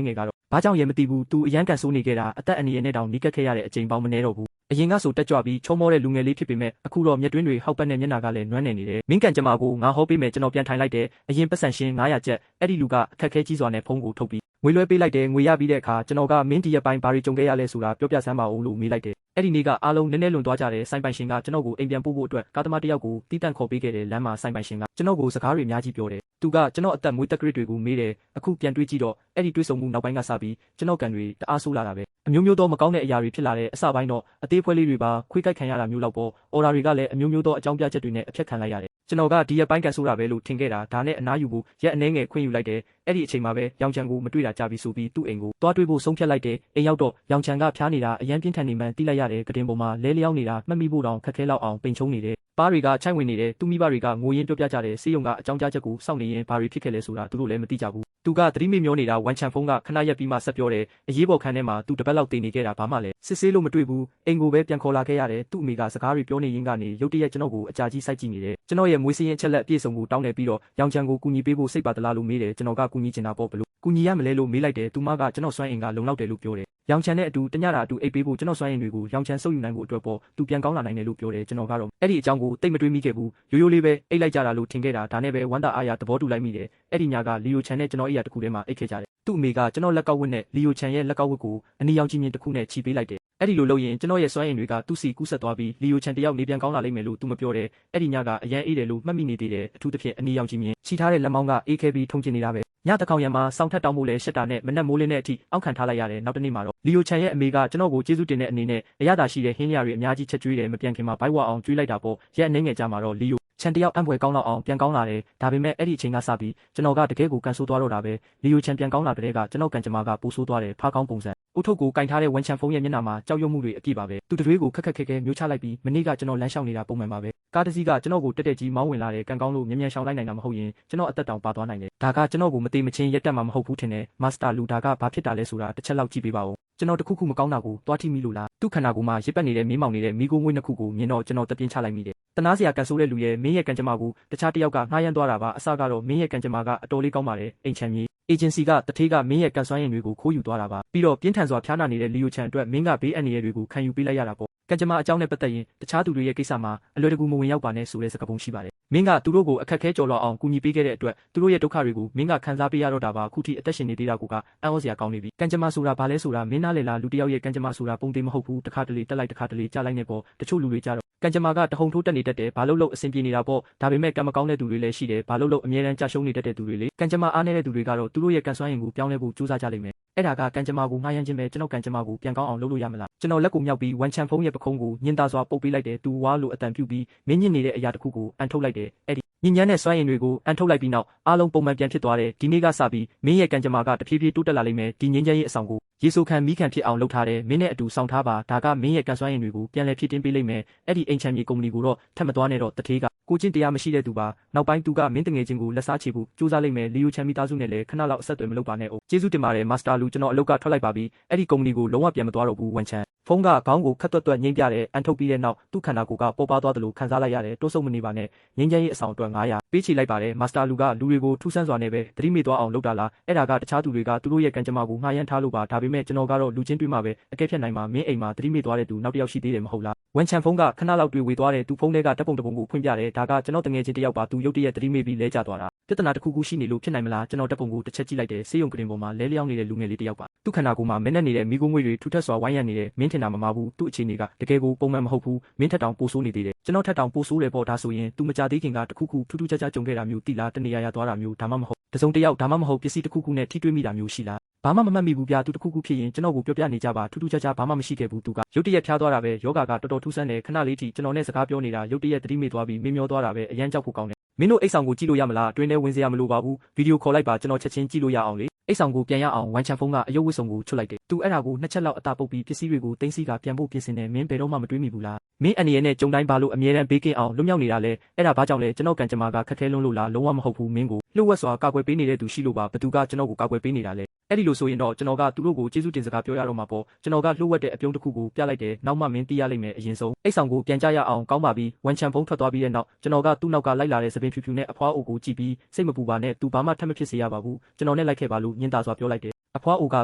A: းငယ်ကတော့ဘာကြောင့်ရဲမသိဘူးသူအရန်ကန်ဆိုးနေခဲ့တာအသက်အန္တရာယ်နဲ့တောင်နီးကပ်ခဲ့ရတဲ့အချိန်ပေါင်းမနှဲတော့ဘူးအရင်ကဆိုတက်ကြွပြီးချုံမောတဲ့လူငယ်လေးဖြစ်ပေမဲ့အခုတော့မျက်တွင်းတွေဟောက်ပတ်နဲ့မျက်နှာကလည်းနွမ်းနေတယ်မင်းကန်ကြမ္မာကိုငါဟောပေးမယ်ကျွန်တော်ပြန်ထိုင်လိုက်တယ်အရင်ပတ်စံရှင်း900ကျပ်အဲ့ဒီလူကအခက်ခဲကြီးစွာနဲ့ဖုန်းကိုထုတ်ပြီးငွေလွှဲပေးလိုက်တယ်ငွေရပြီးတဲ့အခါကျွန်တော်ကမင်းဒီရက်ပိုင်းဘာတွေကြုံခဲ့ရလဲဆိုတာပြောပြစမ်းပါဦးလို့မေးလိုက်တယ်အဲ့ဒီနေ့ကအားလုံးနည်းနည်းလွန်သွားကြတယ်ဆိုင်ပိုင်ရှင်ကကျွန်တော်ကိုအိမ်ပြန်ပို့ဖို့အတွက်ကားသမားတစ်ယောက်ကိုတီးတန့်ခေါ်ပေးခဲ့တယ်လမ်းမှာဆိုင်ပိုင်ရှင်ကကျွန်တော်ကိုစကားတွေအများကြီးပြောတယ်သူကကျွန်တော်အသက်မွေးတက်ကရစ်တွေကိုမေးတယ်အခုပြန်တွေးကြည့်တော့အဲ့ဒီတွေးဆုံမှုနောက်ပိုင်းကစပြီးကျွန်တော်ကန်တွေတအားဆိုးလာတာပဲအမျိုးမျိုးသောမကောင်းတဲ့အရာတွေဖြစ်လာတဲ့အစပိုင်းတော့အသေးဖွဲလေးတွေပါခွေးကိုက်ခံရတာမျိုးလောက်ပေါ့အော်ဒါတွေကလည်းအမျိုးမျိုးသောအကြောင်းပြချက်တွေနဲ့အဖြတ်ခံလိုက်ရတယ်ကျွန်တော်ကဒီရက်ပိုင်းကန်ဆိုးတာပဲလို့ထင်ခဲ့တာဒါနဲ့အနားယူဖို့ရက်အနည်းငယ်ခွင့်ယူလိုက်တယ်အဲ့ဒီအချိန်မှာပဲရောင်ချန်ကိုမတွေ့တာကြပြီဆိုပြီးသူ့အိမ်ကိုတွားတွေးဖို့ဆုံးဖြတ်လိုက်တယ်အိမ်ရောက်တော့ရောင်ချန်ကဖျားနေတာအရန်ပြင်းထန်နေမှန်းသိလိုက်ရတယ်ကတင်ပေါ်မှာလဲလျောင်းနေတာမှတ်မိဖို့တောင်ခက်ခဲလောက်အောင်ပိန်ချုံနေတယ်ပါးတွေကချိုင်းဝင်နေတယ်သူမိဘတွေကငိုရင်းပြောပြကြတယ်စေယုံကအကြောင်းကြားချက်ကိုစောင့်နေရင်ဘာတွေဖြစ်ခဲ့လဲဆိုတာသူတို့လည်းမသိကြဘူးသူကသတိမေ့မျောနေတာဝမ်ချန်ဖုန်းကခဏရက်ပြီးမှဆက်ပြောတယ်အရေးပေါ်ခန်းထဲမှာသူတပတ်လောက်တည်နေခဲ့တာဘာမှလည်းစစ်ဆေးလို့မတွေ့ဘူးအိမ်ကိုပဲပြန်ခေါ်လာခဲ့ရတယ်သူ့အမေကစကားတွေပြောနေရင်းကနေရုတ်တရက်ကျွန်တော်ကိုအကြာကြီးစိုက်ကြည့်နေတယ်ကျွန်တော်ရဲ့မွေးစင်းရင်ချက်လက်ပြည့်စုံကိုတောင်းတယ်ပြီးတော့ရောင်ချန်ကိုကူညီပေးဖို့စိတ်ပါတလားလို့မေးတယ်ကျွန်တော်ကကူညီချင်တာပေါ့ဘလို့ကူညီရမလဲလို့မေးလိုက်တယ်သူမကကျွန်တော်စွမ်းအင်ကလုံလောက်တယ်လို့ပြောတယ်ရောင်ချန်နဲ့အတူတညတာအတူအိပ်ပေးဖို့ကျွန်တော်စွမ်းအင်တွေကိုရောင်ချန်ဆုပ်ယူနိုင်ဖို့အတွက်ပေါ့သူပြန်ကောင်းလာနိုင်တယ်လို့ပြောတယ်ကျွန်တော်ကတော့အဲ့ဒီအကြောင်းကိုတိတ်မတွေးမိခဲ့ဘူးရိုးရိုးလေးပဲအိပ်လိုက်ကြတာလို့ထင်ခဲ့တာဒါနဲ့ပဲဝမ်းသာအားရသဘောတူလိုက်မိတယ်အဲ့ဒီညကလီယိုချန်နဲ့ကျွန်တော်အိယာတစ်ခုထဲမှာအိပ်ခဲ့ကြတယ်သူ့အမေကကျွန်တော်လက်ကောက်ဝတ်နဲ့လီယိုချန်ရဲ့လက်ကောက်ဝတ်ကိုအနီရောင်ကြီးမြင်တစ်ခုနဲ့ချီပေးလိုက်တယ်အဲ့ဒီလိုလုပ်ရင်ကျွန်တော်ရဲ့စွမ်းအင်တွေကသူ့စီကူးဆက်သွားပြီးလီယိုချန်တယောက်နေပြန်ကောင်းလာလိမ့်မယ်လို့သူမပြောတယ်အဲ့ဒီညကအရန်အေးတယ်လို့မှတ်မိနေသေးတယ်အထူးသဖြင့်အနီရောင်ကြီးမြင်ချီထားတဲ့လက်မောင်းကအေးခဲပြီးထုံကျင်နေတာပဲညတကောင်ရံမှာစောင်းထက်တောင်းဖို့လဲရှက်တာနဲ့မနက်မိုးလင်းတဲ့အထိအောက်ခံထားလိုက်ရတယ်နောက်တနေ့မှာတော့လီယိုချန်ရဲ့အမေကကျွန်တော်ကိုကျေးဇူးတင်တဲ့အနေနဲ့အရသာရှိတဲ့ဟင်းလျာတွေအများကြီးချက်ကျွေးတယ်မပြန်ခင်မှာဘိုက်ဝအောင်ကျွေးလိုက်တာပေါ့ရက်အနေငယ်ကြမှာတော့လီယိုချန်တယောက်အံ့ဖွယ်ကောင်းလောက်အောင်ပြန်ကောင်းလာတယ်ဒါပေမဲ့အဲ့ဒီအချိန်ကစပြီးကျွန်တော်ကတကယ်ကိုကန်ဆိုးသွားတော့တာပဲလီယိုချန်ပြန်ကောင်းလာတဲ့ကကျွန်တော်ကန်ကြမ္မာကပိုးဆိုးသွားတယ်ဖားကောင်းပုံစံအုတ်ထုတ်ကိုကင်ထားတဲ့ဝန်ချန်ဖုန်းရဲ့မျက်နှာမှာကြောက်ရွံ့မှုတွေအပြည့်ပါပဲသူတတွေးကိုခက်ခက်ခဲခဲမျိုးချလိုက်ပြီးမနေ့ကကျွန်တော်လမ်းလျှောက်နေတာပုံမှန်ပါပဲကားတစ်စီးကကျွန်တော်ကိုတက်တက်ကြီးမောင်းဝင်လာတဲ့ကန်ကောင်းလို့မြန်ရှောင်လိုက်နိုင်တာမဟုတ်ရင်ကျွန်တော်အသက်တောင်ပါသွားနိုင်တယ်ဒါကကျွန်တော်ကိုမသေးမချင်းရက်တက်မှာမဟုတ်ဘူးထင်တယ်မာစတာလူဒါကဘာဖြစ်တာလဲဆိုတာတစ်ချက်လောက်ကြည့်ပေးပါဦးကျွန်တော်တခုခုမကောင်းတာကိုတွားထိမိလို့လားသူ့ခန္ဓာကိုယ်မှာရစ်ပတ်နေတဲ့မင်းမောင်နေတဲ့မိကိုငွေနှစ်ခုကိုမြင်တော့ကျွန်တော်တပြင်းချလိုက်မိတယ်တနာစရာကန်ဆိုးတဲ့လူရဲ့မင်းရဲ့ကန်ကြမ္မာကိုတခြားတစ်ယောက်ကငှားရမ်းသွားတာပါအစကတော့မင်းရဲ့ကန်ကြမ္မာကအတော်လေးကောင်းပါတယ်အိမ်ချမ်းမြေအေဂျင်စီကတထေးကမင်းရဲ့ကန်စွမ်းရင်တွေကိုခိုးယူသွားတာပါပြီးတော့ပြင်းထန်စွာဖျားနာနေတဲ့လီယိုချန်အတွက်မင်းကဘေးအန္တရာယ်တွေကိုခံယူပေးလိုက်ရတာပေါ့ ကံကြမ္မာအကြောင်းနဲ့ပတ်သက်ရင်တခြားသူတွေရဲ့ကိစ္စမှာအလွယ်တကူမဝင်ရောက်ပါနဲ့ဆိုတဲ့စကားပုံရှိပါတယ်မင်းကသူတို့ကိုအခက်ခဲကြော်လွှာအောင်ကူညီပေးခဲ့တဲ့အတွက်သူတို့ရဲ့ဒုက္ခတွေကိုမင်းကခံစားပေးရတော့တာပါအခုထိအသက်ရှင်နေသေးတာကအံ့ဩစရာကောင်းနေပြီကံကြမ္မာဆိုတာဘာလဲဆိုတာမင်းနားလည်လားလူတစ်ယောက်ရဲ့ကံကြမ္မာဆိုတာပုံသေးမဟုတ်ဘူးတစ်ခါတလေတက်လိုက်တစ်ခါတလေကြားလိုက်နေပေါ့တချို့လူတွေကြတော့ကံကြမ္မာကတဟုန်ထိုးတက်နေတတ်တယ်ဘာလို့အဆင်ပြေနေတာပေါ့ဒါပေမဲ့ကံမကောင်းတဲ့သူတွေလည်းရှိတယ်ဘာလို့အမြဲတမ်းကြာရှုံးနေတတ်တဲ့သူတွေလေကံကြမ္မာအားနေတဲ့သူတွေကတော့သူတို့ရဲ့ကံစွမ်းရည်ကိုပြောင်းလဲဖို့ကြိုးစားကြလိမ့်မယ်အဲ့ဒါကကံကြမ္မာကိုငှားရမ်းခြင်းပဲကျွန်တော်ကံကြမ္မာကိုပြန်ကောင်းအောင်လုပ်လို့ရမလားကျွန်တော်လက်ကိုမြောက်ပြီးဝန်ချန်ဖုံးရဲ့ပခုံးကိုညင်သာစွာပုတ်ပေးလိုက်တယ်သူဝါလို့အတန်ပြုတ်ပြီးမင်းညစ်နေတဲ့အရာတစ်ခုကိုအန်ထုတ်လိုက်တယ်အဲ့ဒီညဉ့်ညမ်းတဲ့စွမ်းရည်တွေကိုအန်ထုတ်လိုက်ပြီးနောက်အားလုံးပုံမှန်ပြန်ဖြစ်သွားတယ်ဒီနေ့ကစပြီးမင်းရဲ့ကံကြမ္မာကတဖြည်းဖြည်းတိုးတက်လာလိမ့်မယ်ဒီငြိမ်းချမ်းရေးအဆောင်ကိုရေဆိုခံမိခံဖြစ်အောင်လုပ်ထားတယ်မင်းနဲ့အတူဆောင်ထားပါဒါကမင်းရဲ့ကံစွမ်းရည်တွေကိုပြန်လည်ဖြည့်တင်းပေးလိမ့်မယ်အဲ့ဒီအိမ်ချမ်းမြေကုမ္ပဏီကိုတော့ထပ်မသွားနဲ့တော့တထေးကကိုချင်းတရားမရှိတဲ့သူပါနောက်ပိုင်းသူကမင်းတငယ်ချင်းကိုလက်စားချေဖို့ကြိုးစားလိမ့်မယ်လီယိုချန်မီသားစုနဲ့လည်းခဏလောက်အဆက်အသွယ်မလုပ်ပါနဲ့။ကျေးဇူးတင်ပါတယ်မာစတာလူကျွန်တော်အလုပ်ကထွက်လိုက်ပါပြီ။အဲ့ဒီကုမ္ပဏီကိုလုံးဝပြန်မသွားတော့ဘူးဝန်ချန်။ဖုန်းကခေါင်းကိုခက်တွတ်ငိမ့်ပြတဲ့အန်ထုတ်ပြီးတဲ့နောက်သူ့ခန္ဓာကိုယ်ကပေါ်ပါသွားတယ်လို့ခံစားလိုက်ရတယ်တိုးဆုပ်မနေပါနဲ့။ငိမ့်ချမ်းရေးအဆောင်အတွက်900ပေးချေလိုက်ပါတယ်မာစတာလူကလူတွေကိုထူးဆန်းစွာနဲ့ပဲသတိမေ့သွားအောင်လုပ်တာလား။အဲ့ဒါကတခြားသူတွေကသူတို့ရဲ့ကံကြမ္မာကိုငှားရမ်းထားလို့ပါဒါပေမဲ့ကျွန်တော်ကတော့လူချင်းတွေ့မှပဲအကဲဖြတ်နိုင်မှာမင်းအိမ်မှာသတိမေ့သွားတဲ့သူနောက်တစ်ယောက်ရှိသေးတယ်မဟုတ်လား။ဝန်ချန်ဖုန်းကခဏလောက်တွေ့ဝေသွားတယ်သူဖုန်းထဲကတပ်ပုံတစ်ပုံကိုဖွင့်ပြတယ်ဒါကကျွန်တော်တငယ်ချင်းတစ်ယောက်ပါသူရုတ်တရက်သတိမေ့ပြီးလဲကျသွားတာပြဿနာတစ်ခုခုရှိနေလို့ဖြစ်နိုင်မလားကျွန်တော်တပ်ပုံကိုတစ်ချက်ကြည့်လိုက်တယ်ဆေးရုံကရင်ပေါ်မှာလဲလျောင်းနေတဲ့လူငယ်လေးတစ်ယောက်ပါသူ့ခန္ဓာကိုယ်မှာမင်းနဲ့နေတဲ့မိခိုးငွေတွေထူထပ်စွာဝိုင်းရံနေတယ်မင်းထင်တာမမှားဘူးသူ့အခြေအနေကတကယ်ကိုပုံမှန်မဟုတ်ဘူးမင်းထက်တောင်ပိုဆိုးနေသေးတယ်ကျွန်တော်ထက်တောင်ပိုဆိုးတယ်ပေါ့ဒါဆိုရင်သူမကြသေးခင်ကတခုခုထူးထူးခြားခြားကြုံခဲ့တာမျိုးတိလားတနေရာရသွားတာမျိုးဒါမှမဟုတ်တစုံတစ်ယောက်ဒါမှမဟုတ်ပစ္စည်းတစ်ခုခုနဲ့ထိတွေ့မိတာမျိုးရှိလားဘာမှမမှတ်မိဘူးဗျာသူတခုခုဖြစ်ရင်ကျွန်တော်ကိုပြောပြနေကြပါထူးထူးခြားခြားဘာမှမရှိခဲ့ဘူးသူကရုတ်တရက်ဖျားသွားတာပဲယောဂါကတော်တော်ထူးဆန်းတယ်ခဏလေးထိကျွန်တော်နဲ့စကားပြောနေတာရုတ်တရက်သတိမေ့သွားပြီးမင်းမျောသွားတာပဲအရန်ကြောက်ဖို့ကောင်းတယ်မင်းတို့အိတ်ဆောင်ကိုကြည့်လို့ရမလားအတွင်းထဲဝင်စရာမလိုပါဘူးဗီဒီယိုခေါ်လိုက်ပါကျွန်တော်ချက်ချင်းကြည့်လို့ရအောင်လေအိတ်ဆောင်ကိုပြန်ရအောင်ဝန်ချန်ဖုန်းကအယုတ်ဝတ်စုံကိုချွတ်လိုက်တယ်သူအဲ့ဒါကိုနှစ်ချက်လောက်အသာပုတ်ပြီးပစ္စည်းတွေကိုတင်းစီကပြန်ဖို့ပြင်ဆင်တယ်မင်းဘယ်တော့မှမတွေးမိဘူးလားမင်းအနေနဲ့ကြုံတိုင်းဘာလို့အမြဲတမ်းဘေးကင်းအောင်လွတ်မြောက်နေတာလဲအဲ့ဒါဘာကြောင့်လဲကျွန်တော်ကံကြမ္မာကခက်ခဲလွန်းလို့လားလုံးဝမဟုတ်ဘူးမင်းကိုလှုပ်ဝက်စွာကာကွယ်ပေးနေတဲ့သူရှိလို့ပါဘသူကကျွန်တော်ကိုကာကွယ်ပေးနေတာလဲအဲ့ဒီလိုဆိုရင်တော့ကျွန်တော်ကသူတို့ကိုကျေးဇူးတင်စကားပြောရတော့မှာပေါ့ကျွန်တော်ကလှုပ်ဝက်တဲ့အပြုံးတစ်ခုကိုပြလိုက်တယ်နောက်မှမင်းသိရလိမ့်မယ်အရင်ဆုံးအိတ်ဆောင်ကိုပြန်ကြရအောင်ကောင်းပါပြီဝန်ချန်ဖုန်းထွက်သွားပြီးတဲ့နောက်ကျွန်တော်ကသူ့နောက်ကလိုက်လာတဲ့သပင်ဖြူဖြူနဲ့အဖွားအိုကိုကြည့်ပြီးစိတ်မပူပါနဲ့သူဘာမှထပ်မဖြစ်စေရပါဘူးကျွန်တော်နဲ့လိုက်ခဲ့ပါလို့ညင်သာစွာပြောလိုက်တယ်အဖွားအိုက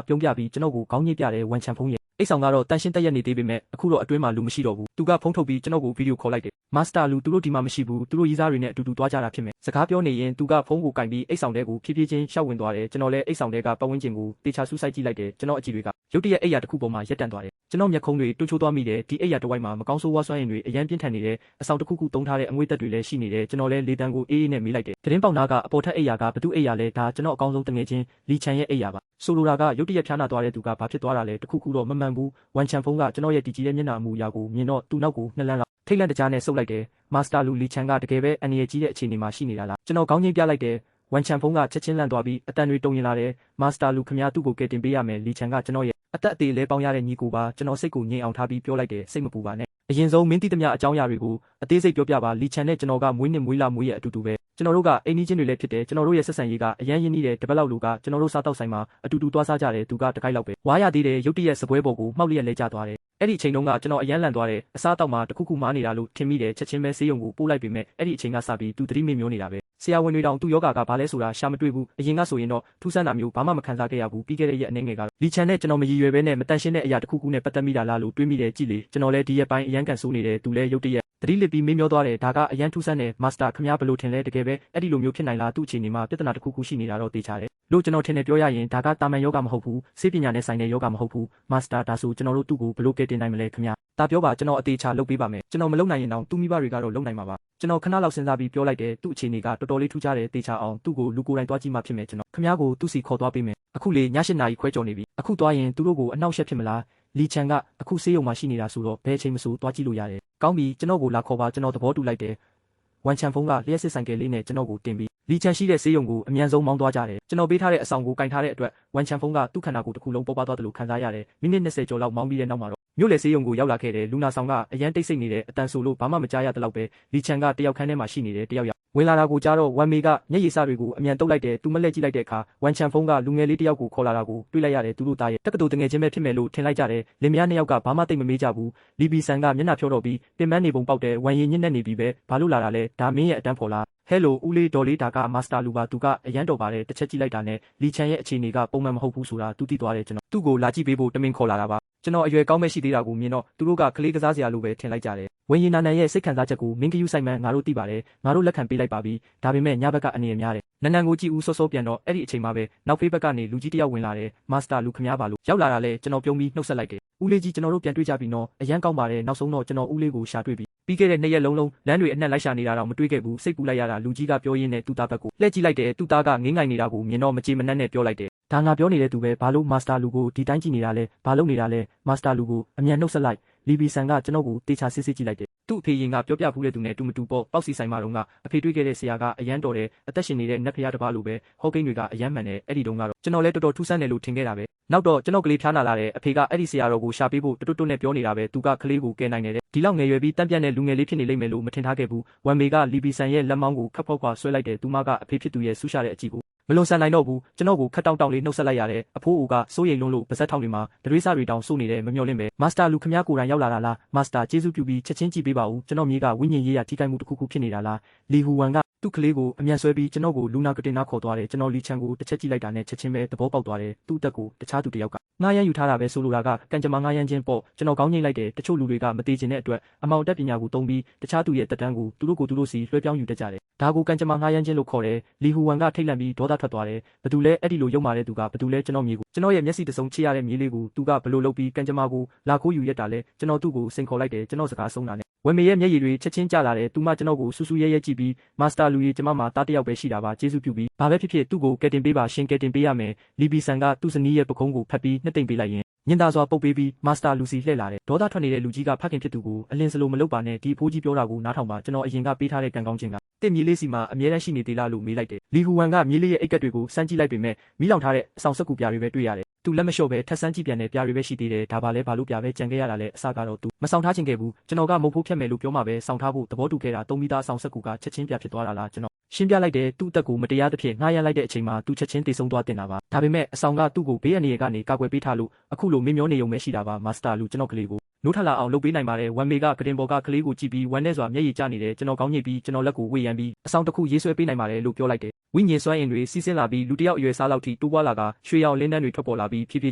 A: ပြုံးပြပြီးကျွန်တော်ကိုခေါင်းညှိပြတယ်ဝန်ချန်ဖုန်းရဲ့အိတ်ဆောင်ကတော့တန်ရှင်းတက်ရက်နေသေးပေမဲ့အခုတော့အတွင်းမှာလူမရှိတော့ဘူးသူကဖုန်းထုတ်ပြီးကျွန်တော်ကိုဗီဒီယိုခေါ်လိုက်တယ်မာစတာလူသူတို့ဒီမှာမရှိဘူးသူတို့ရေးစားတွေနဲ့အတူတူတွားကြတာဖြစ်မယ်စကားပြောနေရင်သူကဖုန်းကိုကင်ပြီးအိတ်ဆောင်တဲကိုဖြည်းဖြည်းချင်းရှောက်ဝင်သွားတယ်ကျွန်တော်လည်းအိတ်ဆောင်တဲကပတ်ဝန်းကျင်ကိုတေချာဆူးစိုက်ကြည့်လိုက်တယ်ကျွန်တော်အကြည့်တွေကရုတ်တရက်အိတ်ရတစ်ခုပေါ်မှာရက်တန့်သွားတယ်ကျွန်တော်မျက်ခုံးတွေတွန့်ချိုးသွားမိတယ်ဒီအိတ်ရတစ်ဝိုက်မှာမကောင်းဆိုးဝါးစွမ်းရည်တွေအရန်ပြင်းထန်နေတယ်အဆောင်တစ်ခုခုတုံးထားတဲ့အငွေ့သက်တွေလည်းရှိနေတယ်ကျွန်တော်လည်းလေတန်းကိုအေးအေးနဲ့မေးလိုက်တယ်သတင်းပေါက်နာကအပေါ်ထက်အိတ်ရကဘသူအိတ်ရလဲဒါကျွန်တော်အကောင်းဆုံးတငယ်ချင်းလီချန်ရဲ့အိတ်ရပါဆိုလိုတာကရုတ်တရက်ဖျားနာသွားတဲ့သူကဘာဖြစ်သွားတာလဲတခုခုတော့မမှန်ဘူးဝန်ချန်ဖုန်းကကျွန်တော်ရဲ့တည်ကြည်တဲ့မျက်နှာအမူအရာကိုမြင်တော့သူ့နောက်ကိုနှစ်လန်းလောက်ထိတ်လန့်တကြားနဲ့ဆုပ်လိုက်တယ်မာစတာလူလီချန်ကတကယ်ပဲအန်ရကြီးတဲ့အခြေအနေမှာရှိနေတာလားကျွန်တော်ခေါင်းချင်းပြလိုက်တယ်ဝန်ချန်ဖုန်းကချက်ချင်းလန့်သွားပြီးအတန်တွေတုံရင်လာတယ်မာစတာလူခမည်းသူ့ကိုကယ်တင်ပေးရမယ်လီချန်ကကျွန်တော်ရဲ့အသက်အသေးလဲပေါင်းရတဲ့ညီကိုပါကျွန်တော်စိတ်ကိုငြိမ်အောင်ထားပြီးပြောလိုက်တယ်စိတ်မပူပါနဲ့အရင်ဆုံးမင်းသိသမျှအကြောင်းအရာတွေကိုအသေးစိတ်ပြောပြပါလီချန်နဲ့ကျွန်တော်ကမွေးနှစ်မွေးလာမွေးရဲ့အတူတူပဲကျွန်တော်တို့ကအိမ်နီးချင်းတွေလည်းဖြစ်တယ်ကျွန်တော်တို့ရဲ့ဆက်ဆံရေးကအရန်ရင်းနှီးတယ်တပတ်လောက်လူကကျွန်တော်တို့စားတောက်ဆိုင်မှာအတူတူသွားစားကြတယ်သူကတခိုက်လောက်ပဲဝါရသေးတယ်ရုတ်တရက်စပွဲပေါ်ကိုမှောက်လျက်လဲကျသွားတယ်အဲ့ဒီအချိန်တုန်းကကျွန်တော်အရန်လန့်သွားတယ်အစားတောက်မှာတခုခုမားနေတာလို့ထင်မိတယ်ချက်ချင်းပဲဆေးရုံကိုပို့လိုက်ပေမဲ့အဲ့ဒီအချိန်ကစပြီးသူသတိမေ့မျိုးနေတာပဲဆရာဝန်တွေတောင်သူ့ယောဂါကဘာလဲဆိုတာရှာမတွေ့ဘူးအရင်ကဆိုရင်တော့ထူးဆန်းတာမျိုးဘာမှမခံစားခဲ့ရဘူးပြီးခဲ့တဲ့ရက်အနေငယ်ကလီချန်နဲ့ကျွန်တော်မရည်ရွယ်ပဲနဲ့မတန်ရှင်းတဲ့အရာတစ်ခုခုနဲ့ပတ်သက်မိတာလားလို့တွေးမိတယ်ကြည့်လေကျွန်တော်လည်းဒီရက်ပိုင်းအရန်ကန်ဆိုးနေတယ်သူလည်းရုတ်တရက်သတိလစ်ပြီးမေးမျောသွားတယ်ဒါကအရန်ထူးဆန်းတယ်မာစတာခင်ဗျားဘယ်လိုထင်လဲတကယ်ပဲအဲ့ဒီလိုမျိုးဖြစ်နိုင်လားသူ့အခြေအနေမှာပြဿနာတစ်ခုခုရှိနေတာတော့သိချတယ်လို့ကျွန်တော်ထင်တယ်ပြောရရင်ဒါကတာမန်ယောဂမဟုတ်ဘူးစေပညာနဲ့ဆိုင်တဲ့ယောဂမဟုတ်ဘူးမာစတာဒါဆိုကျွန်တော်တို့သူ့ကိုဘယ်လိုကယ်တင်နိုင်မလဲခင်ဗျာဒါပြောပါကျွန်တော်အသေးချာလုပ်ပေးပါမယ်ကျွန်တော်မလုပ်နိုင်ရင်တော့သူ့မိဘတွေကတော့လုပ်နိုင်မှာပါကျွန်တော်ခဏလောက်စဉ်းစားပြီးပြောလိုက်တယ်သူ့အခြေအနေကတော်တော်လေးထူးခြားတယ်သေချာအောင်သူ့ကိုလူကိုယ်တိုင်သွားကြည့်မှဖြစ်မယ်ကျွန်တော်ခင်ဗျားကိုသူ့စီခေါ်သွားပေးမယ်အခုလေည8 နာရီခွဲကျော်နေပြီအခုသွားရင်သူတို့ကိုအနှောက်အယှက်ဖြစ်မလားလီချန်ကအခုဆေးရုံမှာရှိနေတာဆိုတော့ဘယ်အချိန်မှသွားကြည့်လို့ရတယ်ကောင်းပြီကျွန်တော်ကိုလာခေါ်ပါကျွန်တော်သဘောတူလိုက်တယ်ဝန်ချန်ဖုန်းကလျှက်စစ်ဆိုင်ကလေးနဲ့ကျွန်တော်ကိုတင်ပြီးလီချန်ရှိတဲ့ဆေးရုံကိုအမြန်ဆုံးမောင်းသွားကြတယ်ကျွန်တော်ပေးထားတဲ့အဆောင်ကိုကင်ထားတဲ့အတွက်ဝန်ချန်ဖုန်းကသူ့ခန္ဓာကိုယ်တစ်ခုလုံးပေါ်ပါသွားတယ်လို့ခံစားရတယ်မိနစ်20ကျော်လောက်မောင်းပြီးတဲ့နောက်မှာတော့မြို့လေဆေးရုံကိုရောက်လာခဲ့တယ်လူနာဆောင်ကအရန်တိတ်ဆိတ်နေတဲ့အတန်ဆိုလို့ဘာမှမကြားရတဲ့လောက်ပဲလီချန်ကတယောက်ခန်းထဲမှာရှိနေတယ်တယောက်ဝင်လာတာကိုကြားတော့ဝန်မေကမျက်ရည်စတွေကိုအမြန်တုပ်လိုက်တယ်သူမလှည့်ကြည့်လိုက်တဲ့အခါဝန်ချန်ဖုန်းကလူငယ်လေးတယောက်ကိုခေါ်လာတာကိုတွေ့လိုက်ရတယ်သူတို့သားရဲ့တက္ကသိုလ်တငယ်ချင်းပဲဖြစ်မယ်လို့ထင်လိုက်ကြတယ်လင်မယားနှစ်ယောက်ကဘာမှသိမမေးကြဘူးလီဘီဆန်ကမျက်နှာဖြောတော့ပြီးပင်ပန်းနေပုံပေါက်တယ်ဝန်ရည်ညစ်နေပြီပဲဘာလို့လာတာလဲဒါမင်းရဲ့အတန်းဖော်လားဟဲလိုဦးလေးဒေါ်လေးဒါကမာစတာလူပါသူကအရန်တော်ပါတယ်တစ်ချက်ကြည့်လိုက်တာနဲ့လီချန်ရဲ့အခြေအနေကပုံမှန်မဟုတ်ဘူးဆိုတာသူသိသွားတယ်ကျွန်တော်သူ့ကိုလာကြည့်ပေးဖို့တမင်ခေါ်လာတာပါ ကျွန်တော်အရွယ်ကောင်းမဲ့ရှိသေးတာကိုမြင်တော့သူတို့ကကလေးကစားစရာလိုပဲထင်လိုက်ကြတယ်ဝင်းရီနာနန်ရဲ့စိတ်ခံစားချက်ကိုမင်းကယူဆိုင်မှန်ငါတို့သိပါတယ်ငါတို့လက်ခံပေးလိုက်ပါပြီဒါပေမဲ့ညဘက်ကအနေအများတယ်နန်နန်ကိုကြည့်ဦးစောပြန်တော့အဲ့ဒီအချိန်မှာပဲနောက်ဖေးဘက်ကနေလူကြီးတယောက်ဝင်လာတယ်မာစတာလူခမားပါလို့ရောက်လာတာလဲကျွန်တော်ပြုံးပြီးနှုတ်ဆက်လိုက်တယ်ဦးလေးကြီးကျွန်တော်တို့ပြန်တွေ့ကြပြီနော်အရန်ကောင်းပါတယ်နောက်ဆုံးတော့ကျွန်တော်ဦးလေးကိုရှာတွေ့ပြီပြီးခဲ့တဲ့2ရက်လုံးလမ်းတွေအနှက်လိုက်ရှာနေတာတော့မတွေ့ခဲ့ဘူးစိတ်ပူလိုက်ရတာလူကြီးကပြောရင်းနဲ့သူ့သားဘက်ကိုလှည့်ကြည့်လိုက်တယ်သူ့သားကငင်းငိုင်နေတာကိုမြင်တော့မကြေမနက်နဲ့ပြောလိုက်တယ်ဒါငါပြောနေတဲ့သူပဲဘာလို့မာစတာလူကိုဒီတိုင်းကြည့်နေတာလဲဘာလုပ်နေတာလဲမာစတာလူကိုအမြန်နှုတ်ဆက်လိုက်လီဘီဆန်ကကျွန်တော်ကိုတေချာစစ်စစ်ကြည့်လိုက်တယ်သူ့အဖေရင်ကပြောပြဖူးတဲ့သူနဲ့တူမတူပေါ့ပေါက်စီဆိုင်မှာတော့ကအဖေတွေ့ခဲ့တဲ့ဆရာကအရန်တော်တယ်အသက်ရှင်နေတဲ့နတ်ဖျားတစ်ပါးလိုပဲဟောကိန်းတွေကအရန်မှန်တယ်အဲ့ဒီတုန်းကတော့ကျွန်တော်လည်းတော်တော်ထူးဆန်းတယ်လို့ထင်ခဲ့တာပဲနောက်တော့ကျွန်တော်ကလေးဖျားနာလာတယ်အဖေကအဲ့ဒီဆရာတော်ကိုရှာပေးဖို့တွတ်နဲ့ပြောနေတာပဲသူကကလေးကိုကယ်နိုင်တယ်ဒီလောက်ငယ်ရွယ်ပြီးတန့်ပြန့်တဲ့လူငယ်လေးဖြစ်နေလိမ့်မယ်လို့မထင်ထားခဲ့ဘူးဝမ်မေကလီဘီဆန်ရဲ့လက်မောင်းကိုခပ်ဖောက်ခွာဆွဲလိုက်တယ်သူမကအဖေဖြစ်သူရဲ့ဆူးရှာတဲ့အကြည့်ကိုမလွန်ဆန်နိုင်တော့ဘူးကျွန်တော်ကိုခက်တောင့်လေးနှုတ်ဆက်လိုက်ရတယ်အဖိုးအိုကစိုးရိမ်လွန်းလို့ပါဇက်ထောင်တွေမှာဒရွေးစားတွေတောင်စိုးနေတယ်မမျှော်လင့်ပဲမာစတာလူခမကိုယ်တိုင်ရောက်လာတာလားမာစတာကျေးဇူးပြုပြီးချက်ချင်းကြည့်ပေးပါဦးကျွန်တော်မြေကဝိညာဉ်ရေးရထိခိုက်မှုတစ်ခုခုဖြစ်နေတာလားလီဟူဝမ်ကသူ့ကလေးကိုအမြန်ဆွဲပြီးကျွန်တော်ကိုလူနာကတင်နာခေါ်သွားတယ်ကျွန်တော်လီချန်ကိုတစ်ချက်ကြည့်လိုက်တာနဲ့ချက်ချင်းပဲသဘောပေါက်သွားတယ်သူ့အသက်ကိုတခြားသူတစ်ယောက်ကငားရမ်းယူထားတာပဲဆိုလိုတာကကံကြမ္မာငားရမ်းခြင်းပေါ့ကျွန်တော်ကောင်းငိမ့်လိုက်တယ်တချို့လူတွေကမသေးခြင်းတဲ့အတွက်အမောင်တက်ပညာကိုသုံးပြီးတခြားသူရဲ့တက်တန်းကိုသူတို့စီလွှဲပြောင်းယူတတ်ကြတယ်ဒါကိုကံကြမ္မာငားရမ်းခြင်းလို့ခေါ်တယ်လီဟူဝမ်ကထိတ်လန့်ပြီးဒေါသထွက်သွားတယ်ဘသူလဲအဲ့ဒီလိုရုံမာတဲ့သူကဘသူလဲကျွန်တော်မြေကိုကျွန်တော်ရဲ့မျက်စိတစုံချစ်ရတဲ့မြေလေးကိုသူကဘလို့လုပ်ပြီးကံကြမ္မာကိုလာခိုးယူရတာလဲကျွန်တော်သူ့ကိုစိန်ခေါ်လိုက်တယ်ကျွန်တော်စကားဆုံးတာနဲ့ဝမ်မေရဲ့မျက်ရည်တွေချက်ချင်းကျလာတယ်သူမကျွန်တော်ကိုဆူဆူရဲရဲကြည့်ပြီးမာစတာလူကြီးကျွန်မမှာတားတယောက်ပဲရှိတာပါကျေးဇူးပြုပြီးဘာပဲဖြစ်ဖြစ်သူ့ကိုကယ်တင်ပေးပါရှင်ကယ်တင်ပေးရမယ်လီဘီဆန်ကသူ့ဇနီးရဲ့ပခုံးကိုဖတ်ပြီးနှစ်သိမ့်ပေးလိုက်ရင်ညင်သာစွာပုတ်ပေးပြီးမာစတာလူစီလှည့်လာတယ်ဒေါသထွက်နေတဲ့လူကြီးကဖခင်ဖြစ်သူကိုအလင်းစလိုမလုပ်ပါနဲ့ဒီဖိုးကြီးပြောတာကိုနားထောင်ပါကျွန်တော်အရင်ကပေးထားတဲ့ကံကောင်းခြင်းကတင့်မြေးလေးစီမှာအမြဲတမ်းရှိနေသေးလားလို့မေးလိုက်တယ်လီဟူဝမ်ကမြေးလေးရဲ့အိတ်ကက်တွေကိုစမ်းကြည့်လိုက်ပေမဲ့မိလောင်ထားတဲ့အဆောင်စက်ကူပြားတွေပဲတွေ့ရတယ်သူလက်မလျှော့ပဲထက်ဆန်းကြည့်ပြန်တဲ့ပြားတွေပဲရှိသေးတယ်ဒါပါလဲဘာလို့ပြားပဲကြံခဲ့ရတာလဲအစကတော့သူမဆောင်ထားခြင်းခဲ့ဘူးကျွန်တော်ကမုတ်ဖိုးဖြတ်မယ်လို့ပြောမှပဲဆောင်ထားဖို့သဘောတူခဲ့တာသုံးပြီးသားအဆောင်စက်ကူကချက်ချင်းပြဖြစ်သွားတာလားကျွန်တော်ရှင်းပြလိုက်တယ်သူ့အသက်ကိုမတရားသဖြင့်ငှားရမ်းလိုက်တဲ့အချိန်မှာသူချက်ချင်းတေဆုံးသွားတင်တာပါဒါပေမဲ့အဆောင်ကသူ့ကိုဘေးအန္တရာယ်ကနေကာကွယ်ပေးထားလို့အခုလိုမင်းမျောနေုံပဲရှိတာပါမာစတာလူကျွန်တော်ကလေးကိုနိုးထလာအောင်လုပ်ပေးနိုင်ပါတယ်ဝမ်မေကကတင်ပေါ်ကကလေးကိုကြည့်ပြီးဝမ်းနဲ့စွာမျက်ရည်ကျနေတယ်ကျွန်တော်ကောင်းညစ်ပြီးကျွန်တော်လက်ကိုဝေယံပြီးအဆောင်တစ်ခုရေးဆွဲပေးနိုင်ပါတယ်လို့ပြောလိုက်တယ်ဝိညာဉ်စွမ်းအင်တွေစီးဆင်းလာပြီးလူတစ်ယောက်အရွယ်စားလောက်ထိတိုးပွားလာကရွှေရောင်လင်းနှန်းတွေထွက်ပေါ်လာပြီးဖြည်းဖြည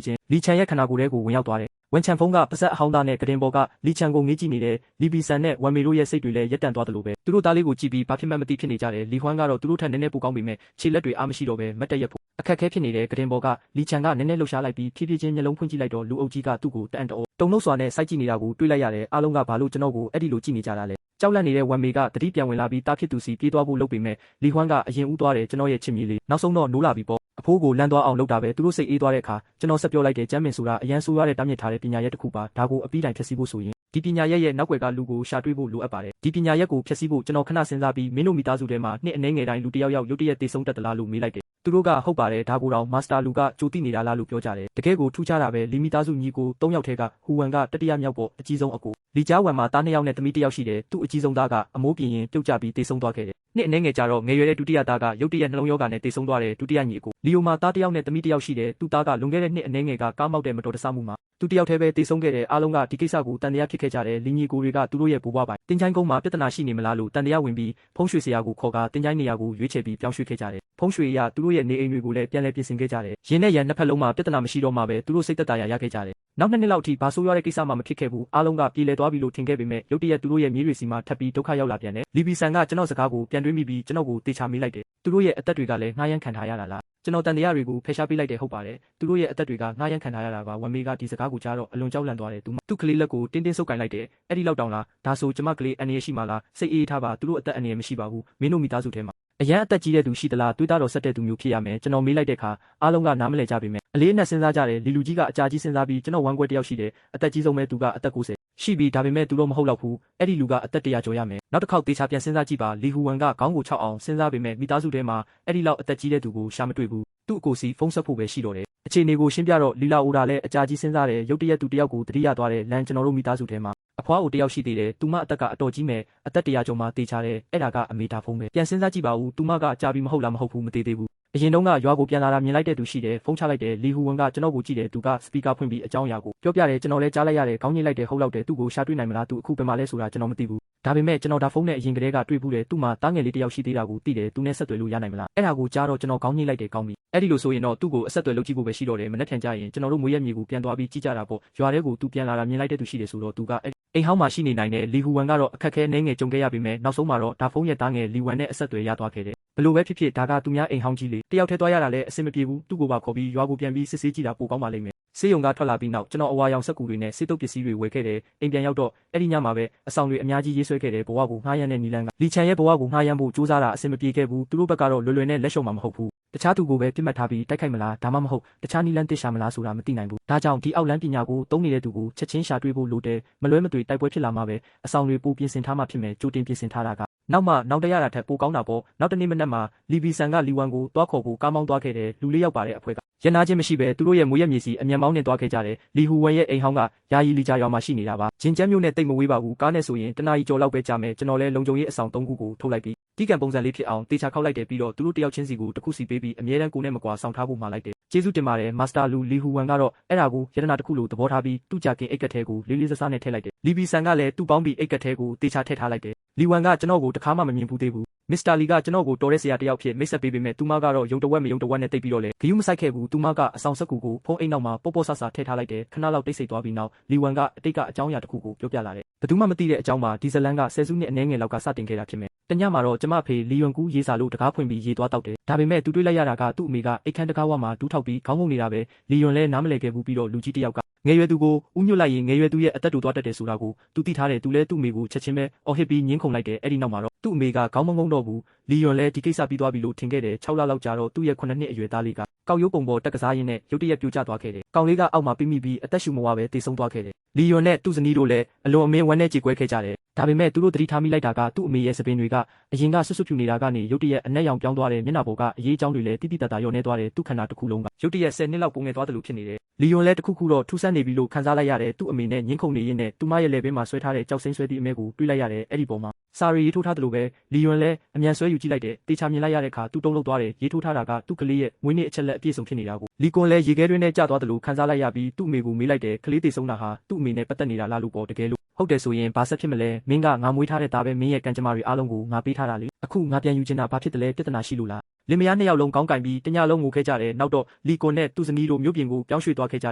A: ်းချင်းလီချန်ရဲ့ခန္ဓာကိုယ်ထဲကိုဝင်ရောက်သွားတယ်ဝန်ချန်ဖုံးကပါဇက်အဟောင်းသားနဲ့ကတင်ပေါ်ကလီချန်ကိုငေးကြည့်နေတယ်လီဘီဆန်နဲ့ဝမ်မေတို့ရဲ့စိတ်တွေလည်းရက်တန့်သွားတယ်လို့ပဲသူတို့သားလေးကိုကြည့်ပြီးဘာဖြစ်မှမသိဖြစ်နေကြတယ်လီဟွမ်ကတော့သူတို့ထက်နည်းနည်းပိုကောင်းပေမဲ့ခြေလက်တွေအားမရှိတော့ပဲမတ်တက်ရက်ဖို့အခက်အခဲဖြစ်နေတဲ့ကတင်ပေါ်ကလီချန်ကနည်းနည်းလှုပ်ရှားလိုက်ပြီးဖြည်းဖြည်းချင်းမျက်လုံးဖွင့်ကြည့်လိုက်တော့လူအုပ်ကြီးကသူ့ကိုတန်တောတုံနှုတ်စွာနဲ့စိုက်ကြည့်နေတာကိုတွေ့လိုက်ရတယ်အားလုံးကဘာလို့ကျွန်တော်ကိုအဲ့ဒီလိုကြည့်နေကြတာလဲကြောက်လန့်နေတဲ့ဝမ်မေကတတိပြန်ဝင်လာပြီးတားဖြစ်သူစီပြေးသွားဖို့လုပ်ပေမဲ့လီဟွမ်ကအရင်ဦးသွားတယ်ကျွန်တော်ရဲ့ချစ်မြေလေးနောက်ဆုံးတော့နိုးလာပြီပေါ့အဖိုးကိုလမ်းသွားအောင်လုပ်တာပဲသူတို့စိတ်အေးသွားတဲ့အခါကျွန်တော်ဆက်ပြောလိုက်တယ်ကျမ်းမင်ဆိုတာအရန်ဆိုးရတဲ့တားမြစ်ထားတဲ့ပညာရက်တစ်ခုပါဒါကိုအပြီးတိုင်ဖျက်ဆီးဖို့ဆိုရင်ဒီပညာရက်ရဲ့နောက်ွယ်ကလူကိုရှာတွေ့ဖို့လိုအပ်ပါတယ်ဒီပညာရက်ကိုဖျက်ဆီးဖို့ကျွန်တော်ခဏစဉ်းစားပြီးမင်းတို့မိသားစုထဲမှာနှစ်အနည်းငယ်တိုင်းလူတစ်ယောက်ရုတ်တရက်တေဆုံးတတ်သလားလို့မေးလိုက်တယ်သူတို့ကဟုတ်ပါတယ်ဒါကိုတော့မာစတာလူကကြိုသိနေတာလားလို့ပြောကြတယ်တကယ်ကိုထူးခြားတာပဲလီမီသားစုညီကို3ယောက်ထဲကဟူဝမ်ကတတိယမြောက်ပေါ့အကြီးဆုံးအကိုလီဂျာဝမ်မှာသား2ယောက်နဲ့သမီး1ယောက်ရှိတယ်သူ့အကြီးဆုံးသားကအမိုးပြင်းရင်ပြုတ်ကျပြီးတေဆုံးသွားခဲ့တယ်နှစ်အနည်းငယ်ကြာတော့ငယ်ရွယ်တဲ့ဒုတိယသားကရုတ်တရက်နှလုံးရောဂါနဲ့တေဆုံးသွားတယ်ဒုတိယညီအကိုလီယိုမှာသား1ယောက်နဲ့သမီး1ယောက်ရှိတယ်သူ့သားကလွန်ခဲ့တဲ့နှစ်အနည်းငယ်ကကားမောက်တဲ့မတော်တဆမှုမှာသူတယောက်တည်းပဲတေဆုံးခဲ့တယ်အားလုံးကဒီကိစ္စကိုတန်တရားဖြစ်ခဲ့ကြတယ်လီညီကိုတွေကသူတို့ရဲ့ဘိုးဘွားပိုင်တင်ချိုင်းကုန်းမှာပြဿနာရှိနေမလားလို့တန်တရားဝင်ပြီးဖုံးရွှေဆရာကိုခေါ်ကတင်ချိုင်းနေရာကိုရွေးချယ်ပြီးပြောင်းရွှေ့ခဲ့ကြတယ်ဖုံးရွှေရသူတို့ရဲ့နေအိမ်တွေကိုလည်းပြန်လည်ပြင်ဆင်ခဲ့ကြတယ်ရင်းနဲ့ရန်နှစ်ဖက်လုံးမှာပြဿနာမရှိတော့မှပဲသူတို့စိတ်သက်သာရခဲ့ကြတယ်နောက်2နှစ်လောက်ထိဘာဆိုးရတဲ့ကိစ္စမှမဖြစ်ခဲ့ဘူးအားလုံးကပြေလည်သွားပြီလို့ထင်ခဲ့ပေမဲ့ရုတ်တရက်သူတို့ရဲ့မြေးတွေစီမှာထပ်ပြီးဒုက္ခရောက်လာပြန်တယ်လီဘီဆန်ကကျွန်တော်စကားကိုပြန်တွေးမိပြီးကျွန်တော်ကိုတေချာမေးလိုက်တယ်သူတို့ရဲ့အသက်တွေကလည်းငှားရမ်းခံထားရတာလားကျွန်တော်တန်တရားတွေကိုဖယ်ရှားပေးလိုက်တယ်ဟုတ်ပါတယ်သူတို့ရဲ့အသက်တွေကငှားရမ်းခံထားရတာပါဝမ်မေကဒီစကားကိုကြားတော့အလွန်ကြောက်လန့်သွားတယ်သူ့ကလေးလက်ကိုတင်းဆုပ်ကင်လိုက်တယ်အဲ့ဒီလောက်တောင်လားဒါဆိုကျမကလေးအန္တရာယ်ရှိမှလားစိတ်အေးထားပါသူတို့အသက်အန္တရာယ်မရှိပါဘူးမင်းတို့မိသားစုထဲမှာအရန်အသက်ကြီးတဲ့သူရှိသလားတွေးသားတော်ဆက်တဲ့သူမျိုးဖြစ်ရမယ်ကျွန်တော်မေးလိုက်တဲ့အခါအားလုံးကနားမလည်ကြပေမဲ့အလေးအနက်စဉ်းစားကြတယ်လီလူကြီးကအကြာကြီးစဉ်းစားပြီးကျွန်တော်ဝမ်းကွဲတယောက်ရှိတယ်အသက်ကြီးဆုံးပဲသူကအသက်90ရှိပြီဒါပေမဲ့သူတော့မဟုတ်တော့ဘူးအဲ့ဒီလူကအသက်100ကျော်ရမယ်နောက်တစ်ခေါက်တေချာပြန်စဉ်းစားကြည့်ပါလီဟူဝမ်ကခေါင်းကို6အောင်စဉ်းစားပေမဲ့မိသားစုထဲမှာအဲ့ဒီလောက်အသက်ကြီးတဲ့သူကိုရှာမတွေ့ဘူးသူ့အကိုစီဖုန်းဆက်ဖို့ပဲရှိတော့တယ်အခြေအနေကိုရှင်းပြတော့လီလာအိုဒါလည်းအကြာကြီးစဉ်းစားတယ်ရုတ်တရက်သူတယောက်ကိုတတိယသွားတယ်လမ်းကျွန်တော်တို့မိသားစုထဲမှာအဖွားကိုတယောက်ရှိသေးတယ်သူမအသက်ကအတော်ကြီးမယ်အသက်100ကျော်မှတေချာတယ်အဲ့ဒါကအမေတာဖုန်းပဲပြန်စဉ်းစားကြည့်ပါဦးသူမကကြာပြီမဟုတ်လားမဟုတ်ဘူးမသေးသေးဘူးအရင်တုန်းကရွာကိုပြန်လာတာမြင်လိုက်တဲ့သူရှိတယ်ဖုန်းချလိုက်တယ်လီဟူဝမ်ကကျွန်တော်ကိုကြည့်တယ်သူကစပီကာဖွင့်ပြီးအကြောင်းအရာကိုပြောပြတယ်ကျွန်တော်လည်းကြားလိုက်ရတယ်ခေါင်းညှိလိုက်တယ်ဟုတ်လောက်တယ်သူ့ကိုရှာတွေ့နိုင်မလားသူအခုဘယ်မှာလဲဆိုတာကျွန်တော်မသိဘူး ဒါပေမဲ့ကျွန်တော်ဒါဖုန်းနဲ့အရင်ကတည်းကတွေ့ဘူးတယ်သူ့မှာတားငယ်လေးတစ်ယောက်ရှိသေးတာကိုသိတယ်သူနဲ့ဆက်သွယ်လို့ရနိုင်မလားအဲ့ဒါကိုကြားတော့ကျွန်တော်ကောင်းညှိလိုက်တယ်ကောင်းပြီအဲ့ဒီလိုဆိုရင်တော့သူ့ကိုအဆက်အသွယ်လုပ်ကြည့်ဖို့ပဲရှိတော့တယ်မနေ့ထန်ကြရင်ကျွန်တော်တို့မွေးရမြေကိုပြန်သွားပြီးကြည့်ကြတာပေါ့ရွာထဲကိုသူပြန်လာတာမြင်လိုက်တဲ့သူရှိတယ်ဆိုတော့သူကအိမ်ဟောင်းမှာရှိနေနိုင်တဲ့လီဟူဝမ်ကတော့အခက်ခဲနေငယ်ကြုံခဲ့ရပေမဲ့နောက်ဆုံးမှာတော့ဒါဖုန်းရဲ့တားငယ်လီဝမ်နဲ့အဆက်အသွယ်ရသွားခဲ့တယ်ဘလို့ပဲဖြစ်ဖြစ်ဒါကသူများအိမ်ဟောင်းကြီးလေတယောက်ထဲသွားရတာလည်းအဆင်မပြေဘူးသူ့ကိုပါခေါ်ပြီးရွာကိုပြန်ပြီးစစ်ဆေးကြည့်တာပိုကောင်းပါလိမ့်မယ်ဆေးရုံကထွက်လာပြီးနောက်ကျွန်တော်အဝါရောင်စက်ကူတွေနဲ့ဆေးတုပ်ပစ္စည်းတွေဝယ်ခဲ့တယ်အိမ်ပြန်ရောက်တော့အဲ့ဒီညမှာပဲအဆောင်တွေအများကြီးရေးဆွဲခဲ့တယ်ဘဝကိုငှားရမ်းတဲ့နီလန်ကလီချန်ရဲ့ဘဝကိုငှားရမ်းဖို့ကြိုးစားတာအဆင်မပြေခဲ့ဘူးသူတို့ဘက်ကတော့လွယ်လွယ်နဲ့လက်ရှုံမှာမဟုတ်ဘူးတခြားသူကိုပဲပြစ်မှတ်ထားပြီးတိုက်ခိုက်မလားဒါမှမဟုတ်တခြားနီလန်တစ်ရှာမလားဆိုတာမသိနိုင်ဘူးဒါကြောင့်ဒီအောက်လန်းပညာကိုသုံးနေတဲ့သူကိုချက်ချင်းရှာတွေ့ဖို့လိုတယ်မလွဲမသွေတိုက်ပွဲဖြစ်လာမှာပဲအဆောင်တွေပိုပြင်ဆင်ထားမှဖြစ်မယ်ကြိုတင်ပြင်ဆင်ထားတာကနောက်တရတာထက်ပိုကောင်းတာပေါ့နောက်တနေ့မနက်မှာလီဗီဆန်ကလီဝမ်ကိုတွားခေါ်ဖို့ကားမောင်းသွားခဲ့တယ်လူလေးယောက်ပါတဲ့အဖွဲကရနာချင်းမရှိပဲသူတို့ရဲ့မွေးရမြေစီအမြန်မောင်းနဲ့တွားခဲ့ကြတယ်လီဟူဝမ်ရဲ့အိမ်ဟောင်းကယာယီလီဂျာရွာမှာရှိနေတာပါဂျင်ကျန်းမျိုးနဲ့တိတ်မဝေးပါဘူးကားနဲ့ဆိုရင်တနာရီကျော်လောက်ပဲကြာမယ်ကျွန်တော်လည်းလုံခြုံရေးအဆောင်၃ခုကိုထုတ်လိုက်ပြီးတီးကံပုံစံလေးဖြစ်အောင်တေချာခောက်လိုက်တယ်ပြီးတော့သူတို့တယောက်ချင်းစီကိုတစ်ခုစီပေးပြီးအမြဲတမ်းကိုနဲ့မကွာဆောင်ထားဖို့မှာလိုက်တယ်ကျေးဇူးတင်ပါတယ်မာစတာလူလီဟူဝမ်ကတော့အဲ့ဒါကိုယတနာတစ်ခုလိုသဘောထားပြီးသူ့ကြခင်အိတ်ကက်ထဲကိုလေးလေးစားစားနဲ့ထည့်လိုက်တယ်လီဗီဆန်ကလည်းသူ့ပေါင်းပြီးအိတ်ကက်ထဲကိုတေချာထည့်ထားလိုက်တယ်လီဝမ်ကကျွန်တော်ကိုတခါမှမမြင်ဘူးသေးဘူးမစ္စတာလီကကျွန်တော်ကိုတော်တဲ့ဆရာတယောက်ဖြစ်မိတ်ဆက်ပေးပေမဲ့သူမကတော့ယုံတဝက်မယုံတဝက်နဲ့တိတ်ပြီးတော့လေဂယုမဆိုင်ခဲ့ဘူးသူမကအဆောင်ဆက်ကူကိုဖုန်းအိမ်နောက်မှာပေါ့ပေါ့ဆဆထည့်ထားလိုက်တယ်ခဏလောက်တိတ်ဆိတ်သွားပြီးနောက်လီဝမ်ကအတိတ်ကအကြောင်းအရာတစ်ခုကိုပြောပြလာတယ်ဘယ်သူမှမသိတဲ့အကြောင်းမှာဒီဇလန်ကဆယ်စုနှစ်အနည်းငယ်လောက်ကစတင်ခဲ့တာဖြစ်မယ်တညမှာတော့ကျမဖေလီယွန်ကူးရေးစာလို့တကားဖွင့်ပြီးရေးသွားတောက်တယ်ဒါပေမဲ့သူတွေးလိုက်ရတာကသူ့အမေကအိတ်ခမ်းတကားဝမှာဒူးထောက်ပြီးခေါင်းငုံနေတာပဲလီယွန်လည်းနားမလည်ခဲ့ဘူးပြီးတော့လူကြီးတယောက်ကငယ်ရွယ်သူကိုဥညွတ်လိုက်ရင်ငယ်ရွယ်သူရဲ့အသက်တူသွားတတ်တယ်ဆိုတာကိုသူသိထားတယ်သူလည်းသူ့အမေကိုချက်ချင်းပဲအော်ဟစ်ပြီးညှင်းခုန်လိုက်တယ်အဲ့ဒီနောက်မှာတော့သူ့အမေကခေါင်းမငုံတော့ဘူးလီယွန်လည်းဒီကိစ္စပြီးသွားပြီလို့ထင်ခဲ့တယ်6လလောက်ကြာတော့သူ့ရဲ့9နှစ်အရွယ်သားလေးကကောက်ရိုးပုံပေါ်တက်ကစားရင်းနဲ့ရုတ်တရက်ပြိုကျသွားခဲ့တယ်ကောင်လေးကအောက်မှာပြိမိပြီးအသက်ရှူမဝပဲတေဆုံးသွားခဲ့တယ်လီယွန်နဲ့သူ့ဇနီးတို့လည်းအလွန်အမင်းဝမ်းနဲ့ကြေကွဲခဲ့ကြတယ်ဒါပေမဲ့သူတို့သတိထားမိလိုက်တာကသူ့အမေရဲ့စပင်တွေကအရင်ကဆွတ်ဆွတ်ဖြူနေတာကနေရုတ်တရက်အနက်ရောင်ပြောင်းသွားတယ်မျက်နှာပေါ်ကအရေးအကြောင်းတွေလည်းတိတိတတ်တာလျော့နေသွားတယ်သူ့ခန္ဓာတစ်ခုလုံးကရုတ်တရက်10နှစ်လောက်ပုံငယ်သွားတယ်လို့ဖြစ်နေတယ်လီယွန်လည်းတစ်ခုခုတော့ထူးဆန်းနေပြီလို့ခံစားလိုက်ရတယ်သူ့အမေနဲ့ညှင်းခုန်နေရင်းနဲ့သူမရဲ့လက်ဘင်းမှာဆွဲထားတဲ့ကြောက်စိမ့်ဆွဲသည့်အမဲကိုတွေးလိုက်ရတယ်အဲ့ဒီပေါ်မှာစာရီရေးထိုးထားတယ်လို့ပဲလီယွန်လည်းအမြန်ဆွဲယူကြည့်လိုက်တယ်တေချာမြင်လိုက်ရတဲ့အခါသူတုံးလုံးသွားတယ်ရေးထိုးထားတာကသူ့ကလေးရဲ့မွေးနေ့အချက်လက်အပြည့်စုံဖြစ်နေတာကိုလီကွန်လည်းရေခဲတွင်းနဲ့ကျသွားတယ်လို့ခံစားလိုက်ရပြီးသူ့အမေကိုမေးလိုက်တယ်ကလေးတေဆုံးတာဟာသူ့အမေနဲ့ပတ်သက်နေတာလားလို့ပေါ့တကယ်လို့ဟုတ်တယ်ဆိုရင်ဘာဆက်ဖြစ်မလဲမင်းကငါမွေးထားတဲ့သားပဲမင်းရဲ့ကံကြမ္မာတွေအားလုံးကိုငါပေးထားတာလေအခုငါပြန်ယူချင်တာဘာဖြစ်တယ်လဲပြဿနာရှိလို့လားလင်မယားနှစ်ယောက်လုံးကောင်းကင်ပြီးတညလုံးငိုခဲ့ကြတယ်နောက်တော့လီကွန်နဲ့သူ့ဇနီးတို့မြို့ပြင်ကိုပြောင်းရွှေ့သွားခဲ့က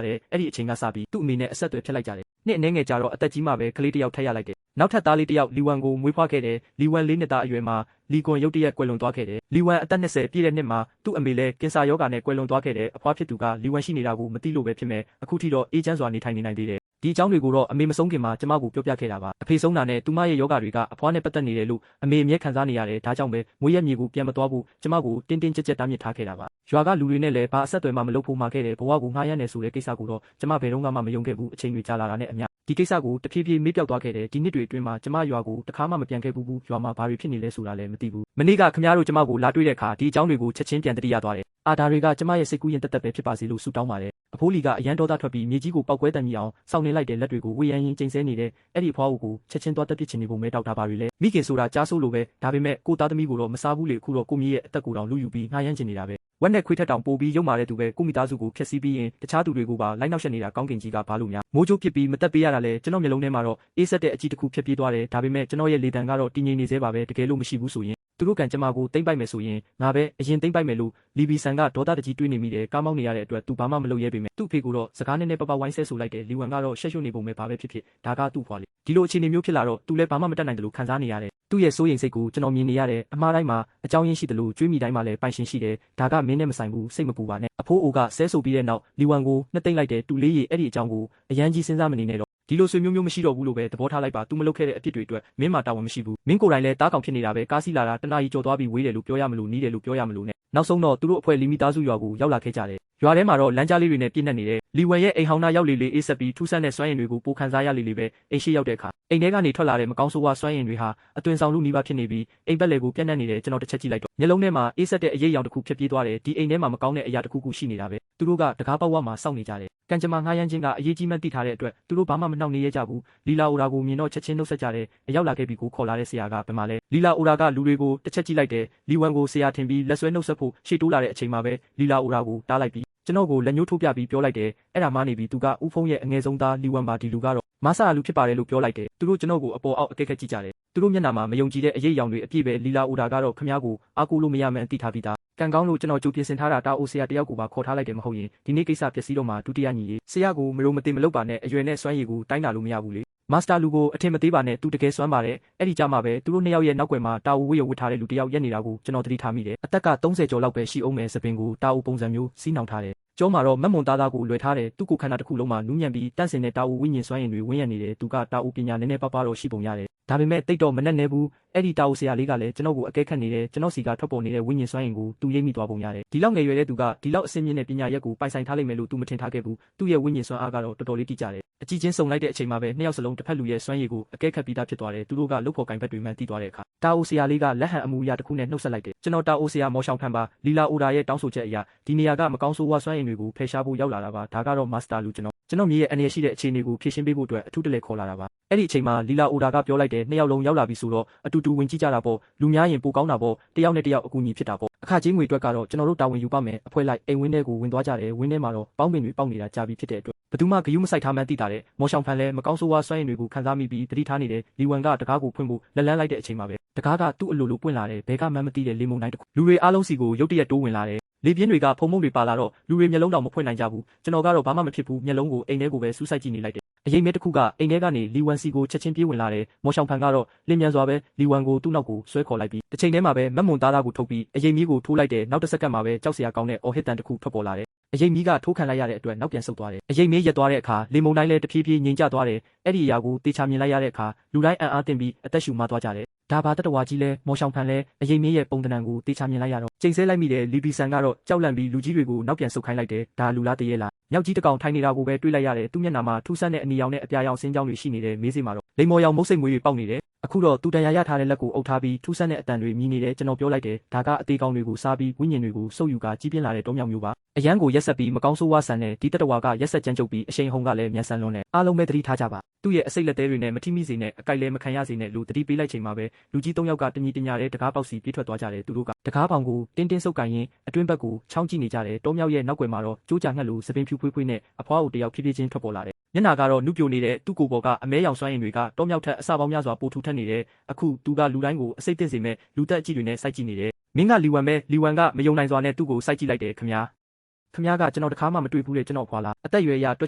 A: ြတယ်အဲ့ဒီအချိန်ကစပြီးသူ့အမေနဲ့အဆက်အသွယ်ဖြတ်လိုက်ကြတယ်နှစ်အနည်းငယ်ကြာတော့အသက်ကြီးမှပဲကလေးတစ်ယောက်ထပ်ရလိုက်တယ်နောက်ထပ်သားလေးတစ်ယောက်လီဝမ်ကိုမွေးဖွားခဲ့တယ်လီဝမ်၄နှစ်သားအရွယ်မှာလီကွန်ရုတ်တရက်ကွယ်လွန်သွားခဲ့တယ်လီဝမ်အသက်20ပြည့်တဲ့နှစ်မှာသူ့အမေလည်းကင်ဆာရောဂါနဲ့ကွယ်လွန်သွားခဲ့တယ်အဖွားဖြစ်သူကလီဝမ်ရှိနေတာကိုမသိလို့ပဲဖြစ်မယ်အခုထိတော့အေးချမ်းစွာနေထိုင်နေနိုင်သေးတယ်ဒီအကြောင်းတွေကိုတော့အမေမဆုံးခင်မှာကျမကိုပြောပြခဲ့တာပါအဖေဆုံးတာနဲ့သူမရဲ့ယောဂါတွေကအဖွားနဲ့ပတ်သက်နေတယ်လို့အမေအမြဲခံစားနေရတယ်ဒါကြောင့်ပဲမွေးရမြေကိုပြန်မသွားဘူးကျမကိုတင်းတင်းကြပ်ကြပ်တားမြစ်ထားခဲ့တာပါရွာကလူတွေနဲ့လည်းဘာအဆက်အသွယ်မှမလုပ်ဖို့မှာခဲ့တယ်ဘဝကိုငှားရမ်းနေဆိုတဲ့ကိစ္စကိုတော့ကျမဘယ်တော့မှမယုံခဲ့ဘူးအချိန်တွေကြာလာတာနဲ့အမျှဒီကိစ္စကိုတဖြည်းဖြည်းမေ့ပြောက်သွားခဲ့တယ်ဒီနှစ်တွေအတွင်းမှာကျမရွာကိုတခါမှမပြန်ခဲ့ဘူးရွာမှာဘာတွေဖြစ်နေလဲဆိုတာလည်းမသိဘူးမနေ့ကခမရတို့ကျမကိုလာတွေ့တဲ့အခါဒီအကြောင်းတွေကိုချက်ချင်းပြန်တတိယသွားတယ်အာဒါတွေကကျမရဲ့စိတ်ကူးရင်တက်တက်ပဲဖြစ်ပါစေလို့ဆုတောင်းပါတယ်အဖိုးလီကအရန်ဒေါသထွက်ပြီးမြေကြီးကိုပောက်ကွဲတန်မြည်အောင်စောင့်နေလိုက်တဲ့လက်တွေကိုဝေယမ်းရင်ကျိန်ဆဲနေတဲ့အဲ့ဒီအဖွားကိုချက်ချင်းသွားတက်ပစ်ချင်နေပုံပဲတောက်တာပါတွေလဲမိခင်ဆိုတာကြားဆိုးလိုပဲဒါပေမဲ့ကိုသားသမီးကိုတော့မစားဘူးလေအခုတော့ကိုမြေရဲ့အသက်ကိုတောင်လူယူပြီးငှားရမ်းချင်နေတာပဲဝက်နဲ့ခွေးထက်တောင်ပိုပြီးရုံမာတဲ့သူပဲကိုမိသားစုကိုဖျက်ဆီးပြီးရင်တခြားသူတွေကိုပါလိုက်နောက်ရှက်နေတာကောင်းကင်ကြီးကဘာလို့များမိုးချိုးဖြစ်ပြီးမတက်ပေးရတာလဲကျွန်တော်မျက်လုံးထဲမှာတော့အေးဆက်တဲ့အကြည့်တစ်ခုဖြစ်ပြေးသွားတယ်ဒါပေမဲ့ကျွန်တော်ရဲ့လေတံကတော့တည်ငြိမ်နေသေးပါပဲတကယ်လို့မရှိဘူးဆိုရင်သူတို့ကံကျမကိုတိမ့်ပိုက်မယ်ဆိုရင်ငါပဲအရင်တိမ့်ပိုက်မယ်လို့လီဘီဆန်ကဒေါသတကြီးတွေးနေမိတယ်ကားမောင်းနေရတဲ့အတွက်သူဘာမှမလုပ်ရဲပေမဲ့သူ့ဖေကိုတော့စကားနဲ့ပပဝိုင်းဆဲဆိုလိုက်တယ်လီဝမ်ကတော့ရှက်ရွံ့နေပုံပဲဘာပဲဖြစ်ဖြစ်ဒါကသူ့ဖွာလေဒီလိုအခြေအနေမျိုးဖြစ်လာတော့သူလည်းဘာမှမတတ်နိုင်တယ်လို့ခံစားနေရတယ်သူ့ရဲ့စိုးရိမ်စိတ်ကိုကျွန်တော်မြင်နေရတယ်အမှားတိုင်းမှာအကြောင်းရင်းရှိတယ်လို့ကြွေးမိတိုင်းမှာလည်းပိုင်ရှင်ရှိတယ်ဒါကမင်းနဲ့မဆိုင်ဘူးစိတ်မပူပါနဲ့အဖိုးအိုကဆဲဆိုပြီးတဲ့နောက်လီဝမ်ကိုနှစ်သိမ့်လိုက်တယ်တူလေးရေအဲ့ဒီအကြောင်းကိုအရန်ကြီးစဉ်းစားမနေနဲ့တော့ဒီလိုဆွေမျိုးမျိုးမရှိတော့ဘူးလို့ပဲသဘောထားလိုက်ပါ तू မလုပ်ခဲ့တဲ့အဖြစ်တွေအတွက်မင်းမှာတာဝန်မရှိဘူးမင်းကိုယ်တိုင်လည်းတားကောင်ဖြစ်နေတာပဲကားစီးလာတာတနာကြီးကြော်သွားပြီးဝေးတယ်လို့ပြောရမလို့နီးတယ်လို့ပြောရမလို့နဲ့နောက်ဆုံးတော့သူတို့အဖွဲ့လီမီသားစုရွာကိုရောက်လာခဲ့ကြတယ်ရွာထဲမှာတော့လမ်းကြားလေးတွေနဲ့ပြည့်နှက်နေတယ်လီဝမ်ရဲ့အိမ်ဟောင်းသားရောက်လေလေအေးဆက်ပြီးထူးဆန်းတဲ့စွမ်းရည်တွေကိုပိုခန်းစားရလေလေပဲအိမ်ရှိရောက်တဲ့အခါအိမ်ထဲကနေထွက်လာတဲ့မကောင်းဆိုးဝါးစွမ်းရည်တွေဟာအသွင်ဆောင်လူနီးပါးဖြစ်နေပြီးအိမ်ဘက်လေကိုပြန့်နှံ့နေတယ်ကျွန်တော်တစ်ချက်ကြည့်လိုက်တော့မျက်လုံးထဲမှာအေးဆက်တဲ့အရေးရောင်တစ်ခုဖြစ်ပြေးသွားတယ်ဒီအိမ်ထဲမှာမကောင်းတဲ့အရာတစ်ခုခုရှိနေတာပဲသူတို့ကတကားပေါက်ဝမှာစောင့်နေကြတယ်ကံကြမ္မာငှားရမ်းခြင်းကအရေးကြီးမှန်းသိထားတဲ့အတွက်သူတို့ဘာမှမနှောင့်နှေးရကြဘူးလီလာအိုရာကိုမြင်တော့ချက်ချင်းနှုတ်ဆက်ကြတယ်အရောက်လာခဲ့ပြီးကိုခေါ်လာတဲ့ဆရာကဘယ်မှာလဲလီလာအိုရာကလူတွေကိုတစ်ချက်ကြည့်လိုက်တယ်လီဝမ်ကိုဆရာထင်ပြီးလက်ဆွဲနှုတ်ဆက်ဖို့ရှေ့တိုးလာတဲ့အချိန်မှာပဲလီလာအိုရာကိုတားလိုက်ပြီးကျွန်တော်ကိုလက်ညှိုးထိုးပြပြီးပြောလိုက်တယ်အဲ့ဒါမှနေပြီးသူကဦးဖုံးရဲ့အငယ်ဆုံးသားလီဝမ်ပါဒီလူကတော့မဆာလူဖြစ်ပါတယ်လို့ပြောလိုက်တယ်သူတို့ကျွန်တော်ကိုအပေါ်အောက်အကဲခက်ကြည့်ကြတယ် သူတို့မျက်နှာမှာမယုံကြည်တဲ့အရေးအယောင်တွေအပြည့်ပဲလီလာအိုဒါကတော့ခမည်းကိုအားကိုးလို့မရမှန်းသိထားပြီးသားကံကောင်းလို့ကျွန်တော်ကြိုပြင်ဆင်ထားတာတာအိုဆရာတယောက်ကိုပါခေါ်ထားလိုက်တယ်မဟုတ်ရင်ဒီနေ့ကိစ္စပျက်စီးတော့မှဒုတိယညီရေးဆရာကိုမလို့မသိမလုပ်ပါနဲ့အရွယ်နဲ့စွမ်းရည်ကိုတိုင်းတာလို့မရဘူးလေမာစတာလူကိုအထင်မသေးပါနဲ့သူတကယ်စွမ်းပါတယ်အဲ့ဒီကြမှာပဲသူတို့နှစ်ယောက်ရဲ့နောက်ွယ်မှာတာအိုဝေးရဝတ်ထားတဲ့လူတယောက်ရက်နေတာကိုကျွန်တော်သတိထားမိတယ်အသက်က30ကျော်လောက်ပဲရှိအောင်မယ်စပင်ကိုတာအိုပုံစံမျိုးစီးနှောင်ထားတယ်ကျောမှာတော့မက်မွန်သားသားကိုလွယ်ထားတယ်သူ့ကိုခန္ဓာတစ်ခုလုံးမှာနူးညံ့ပြီးတန့်စင်တဲ့တာအိုဝိညာဉ်စွမ်းရည်တွေဝင်းရနေတယ်သူကတာအိုပညာနည်းနည်းပါးပါးတော့ရှိပုံရတယ်ဒါပေမဲ့တိတ်တော့မနဲ့နေဘူးအဲ့ဒီတာအိုဆရာလေးကလည်းကျွန်တော်ကိုအကဲခတ်နေတယ်ကျွန်တော်စီကထွက်ပေါ်နေတဲ့ဝိညာဉ်စွမ်းရည်ကိုသူရိပ်မိသွားပုံရတယ်ဒီလောက်ငယ်ရွယ်တဲ့သူကဒီလောက်အစင်းမြင့်တဲ့ပညာရက်ကိုပိုင်ဆိုင်ထားလိမ့်မယ်လို့သူမထင်ထားခဲ့ဘူးသူ့ရဲ့ဝိညာဉ်စွမ်းအားကတော့တော်တော်လေးတိကျတယ်အကြည့်ချင်းစုံလိုက်တဲ့အချိန်မှာပဲနှစ်ယောက်စလုံးတစ်ဖက်လူရဲ့စွမ်းရည်ကိုအကဲခတ်ပြီးသားဖြစ်သွားတယ်သူတို့ကလုတ်ဖို့ကင်ဘက်တွေမှန်တီးသွားတဲ့အခါတာအိုဆရာလေးကလက်ဟန်အမူအရာတစ်ခုနဲ့နှုတ်ဆက်လိုက်တယ်ကျွန်တော်တာအိုဆရာမော်ရှောင်ဖန်ပါလီလာအိုဒါရဲ့တောင်းဆိုချက်အရာဒီနေရာကမကောင်းဆိုးဝါးစွမ်းရည်တွေကိုဖယ်ရှားဖို့ရောက်လာတာပါဒါကတော့မာစတာလူကျွန်တော်မြေရဲ့အနေရရှိတဲ့အခြေအနေကိုဖြည့်ရှင်းပေးဖို့အတွက်အထူးတလဲခေါ်လာတာပါအဲ့ဒီအချိန်မှာလီလာအိုဒါကပြောလိုက်တယ်နှစ်ယောက်လုံးရောက်လာပြီဆိုတော့အတူတူဝင်ကြည့်ကြတာပေါ့လူများရင်ပိုကောင်းတာပေါ့တယောက်နဲ့တယောက်အကူအညီဖြစ်တာပေါ့အခကြေးငွေအတွက်ကတော့ကျွန်တော်တို့တာဝန်ယူပါမယ်အဖွဲလိုက်အိမ်ဝင်းထဲကိုဝင်သွားကြတယ်ဝင်းထဲမှာတော့ပေါင်းပင်တွေပေါက်နေတာကြာပြီဖြစ်တဲ့အတွက်ဘယ်သူမှဂယုမစိုက်ထားမှန်းသိတာတဲ့မော်ရှောင်ဖန်လဲမကောင်းဆိုးဝါးစွမ်းရည်တွေကိုခံစားမိပြီးတတိထားနေတယ်လီဝမ်ကတကားကိုဖွင့်ဖို့လက်လန်းလိုက်တဲ့အချိန်မှာပဲတကားကသူ့အလိုလိုပွင့်လာတယ်ဘဲကမှန်းမသိတဲ့လေမုန်တိုင်းတစ်ခုလူတွေအားလုံးစီကိုရုတ်တရက်တိုးဝင်လာတယ်လေပြင်းတွေကဖုံမုံတွေပါလာတော့လူတွေမျက်လုံးတောင်မဖွင့်နိုင်ကြဘူးကျွန်တော်ကတော့ဘာမှမဖြစ်ဘူးမျက်လုံးကိုအိမ်ထဲကိုပဲစူးစိုက်ကြည့်နေလိုက်တယ်အရေးမဲတစ်ခုကအိမ်ထဲကနေလီဝမ်စီကိုချက်ချင်းပြေးဝင်လာတယ်မော်ရှောင်ဖန်ကတော့လင်းမြန်စွာပဲလီဝမ်ကိုသူ့နောက်ကိုဆွဲခေါ်လိုက်ပြီးတစ်ချိန်တည်းမှာပဲမက်မွန်သားသားကိုထုတ်ပြီးအရေးမီးကိုထိုးလိုက်တယ်နောက်တစ်စက္ကန့်မှာပဲကြောက်စရာကောင်းတဲ့အော်ဟစ်တန်တစ်ခုထွက်ပေါ်လာတယ်အရေးမီးကထိုးခံလိုက်ရတဲ့အတွက်နောက်ပြန်ဆုတ်သွားတယ်အရေးမီးရက်သွားတဲ့အခါလေမုန်တိုင်းလည်းတဖြည်းဖြည်းငြိမ်ကျသွားတယ်အဲ့ဒီအရာကိုတေချာမြင်လိုက်ရတဲ့အခါလူတိုင်းအံ့အားသင့်ပြီးအသက်ရှူမသွားကြတယ်ဒါပါတတဝါကြီးလဲမော်ရှောင်ဖန်လဲအရေးမီးရဲ့ပုံတဏ္ဍာန်ကိုတေချာမြင်လိုက်ရတော့ချိန်ဆလိုက်မိတဲ့လီဘီဆန်ကတော့ကြောက်လန့်ပြီးလူကြီးတွေကိုနောက်ပြန်ဆုတ်ခိုင်းလိုက်တယ်ဒါလူလားတရေလားမြောက်ကြီးတကောင်ထိုင်နေတာကိုပဲတွေးလိုက်ရတယ်သူ့မျက်နှာမှာထူးဆန်းတဲ့အနီရောင်နဲ့အပြာရောင်စင်းကြောင်းတွေရှိနေတယ်မေးစေမှာတော့လိမ္မော်ရောင်မုတ်စိတ်မွေးတွေပေါက်နေတယ်အခုတော့သူတရားရထားတဲ့လက်ကိုအုပ်ထားပြီးထူးဆန်းတဲ့အတန်တွေမြည်နေတယ်ကျွန်တော်ပြောလိုက်တယ်ဒါကအသေးကောင်တွေကိုစားပြီးဝိညာဉ်တွေကိုစုပ်ယူကကြီးပြင်းလာတဲ့တောမြောက်မျိုးပါအရန်ကိုရက်ဆက်ပြီးမကောင်းဆိုးဝါးဆန်တဲ့ဒီတတဝါကရက်ဆက်ကြမ်းကြုတ်ပြီးအရှိန်ဟုန်ကလည်းမြန်ဆန်လွန်းတယ်အားလုံးပဲသတိထားကြပါသူ့ရဲ့အစိတ်လက်သေးတွေနဲ့မထိမိစေနဲ့အကြိုက်လည်းမခံရစေနဲ့လို့သတိပေးလိုက်ချိန်မှာပဲလူကြီး၃ယောက်ကတညီတညာတဲ့တကားပေါက်စီပြေးထွက်သွားကြတယ်သူတို့ကတကားပေါင်ကိုတင်းတင်းဆုပ်ကန်ရင်အတွင်းဘက်ကိုချောင်းကြည့်နေကြတယ်တောမြောက်ရဲ့နောက်ွယ်မှာတော့ကြိုးကြငှက်လိုစပင်ဖြူဖွေးဖွေးနဲ့အဖွားအိုတယောက်ဖြည်းဖြည်းချင်းထွက်ပေါ်လာတယ်မျက်နှာကတော့နုပြိုနေတဲ့သူ့ကိုယ်ပေါ်ကအမဲရောင်စွမ်းရည်တွေကတောမြောက်ထက်အစပေါင်းများစွာပိုထူထပ်နေတယ်အခုသူကလူတိုင်းကိုအစိတ်သင့်စေမဲ့လူသက်အကြည့်တွေနဲ့စိုက်ကြည့်နေတယ်မင်းကလီဝမ်ပဲလီဝမ်ကမယုံနိုင်စွာနဲ့သူ့ကိုစိုက်ကြည့်လိုက်တယ်ခင်ဗျာကကျွန်တော်တခါမှမတွေ့ဘူးတဲ့ကျွန်တော်ဖွာလားအသက်ရွယ်အရတွက်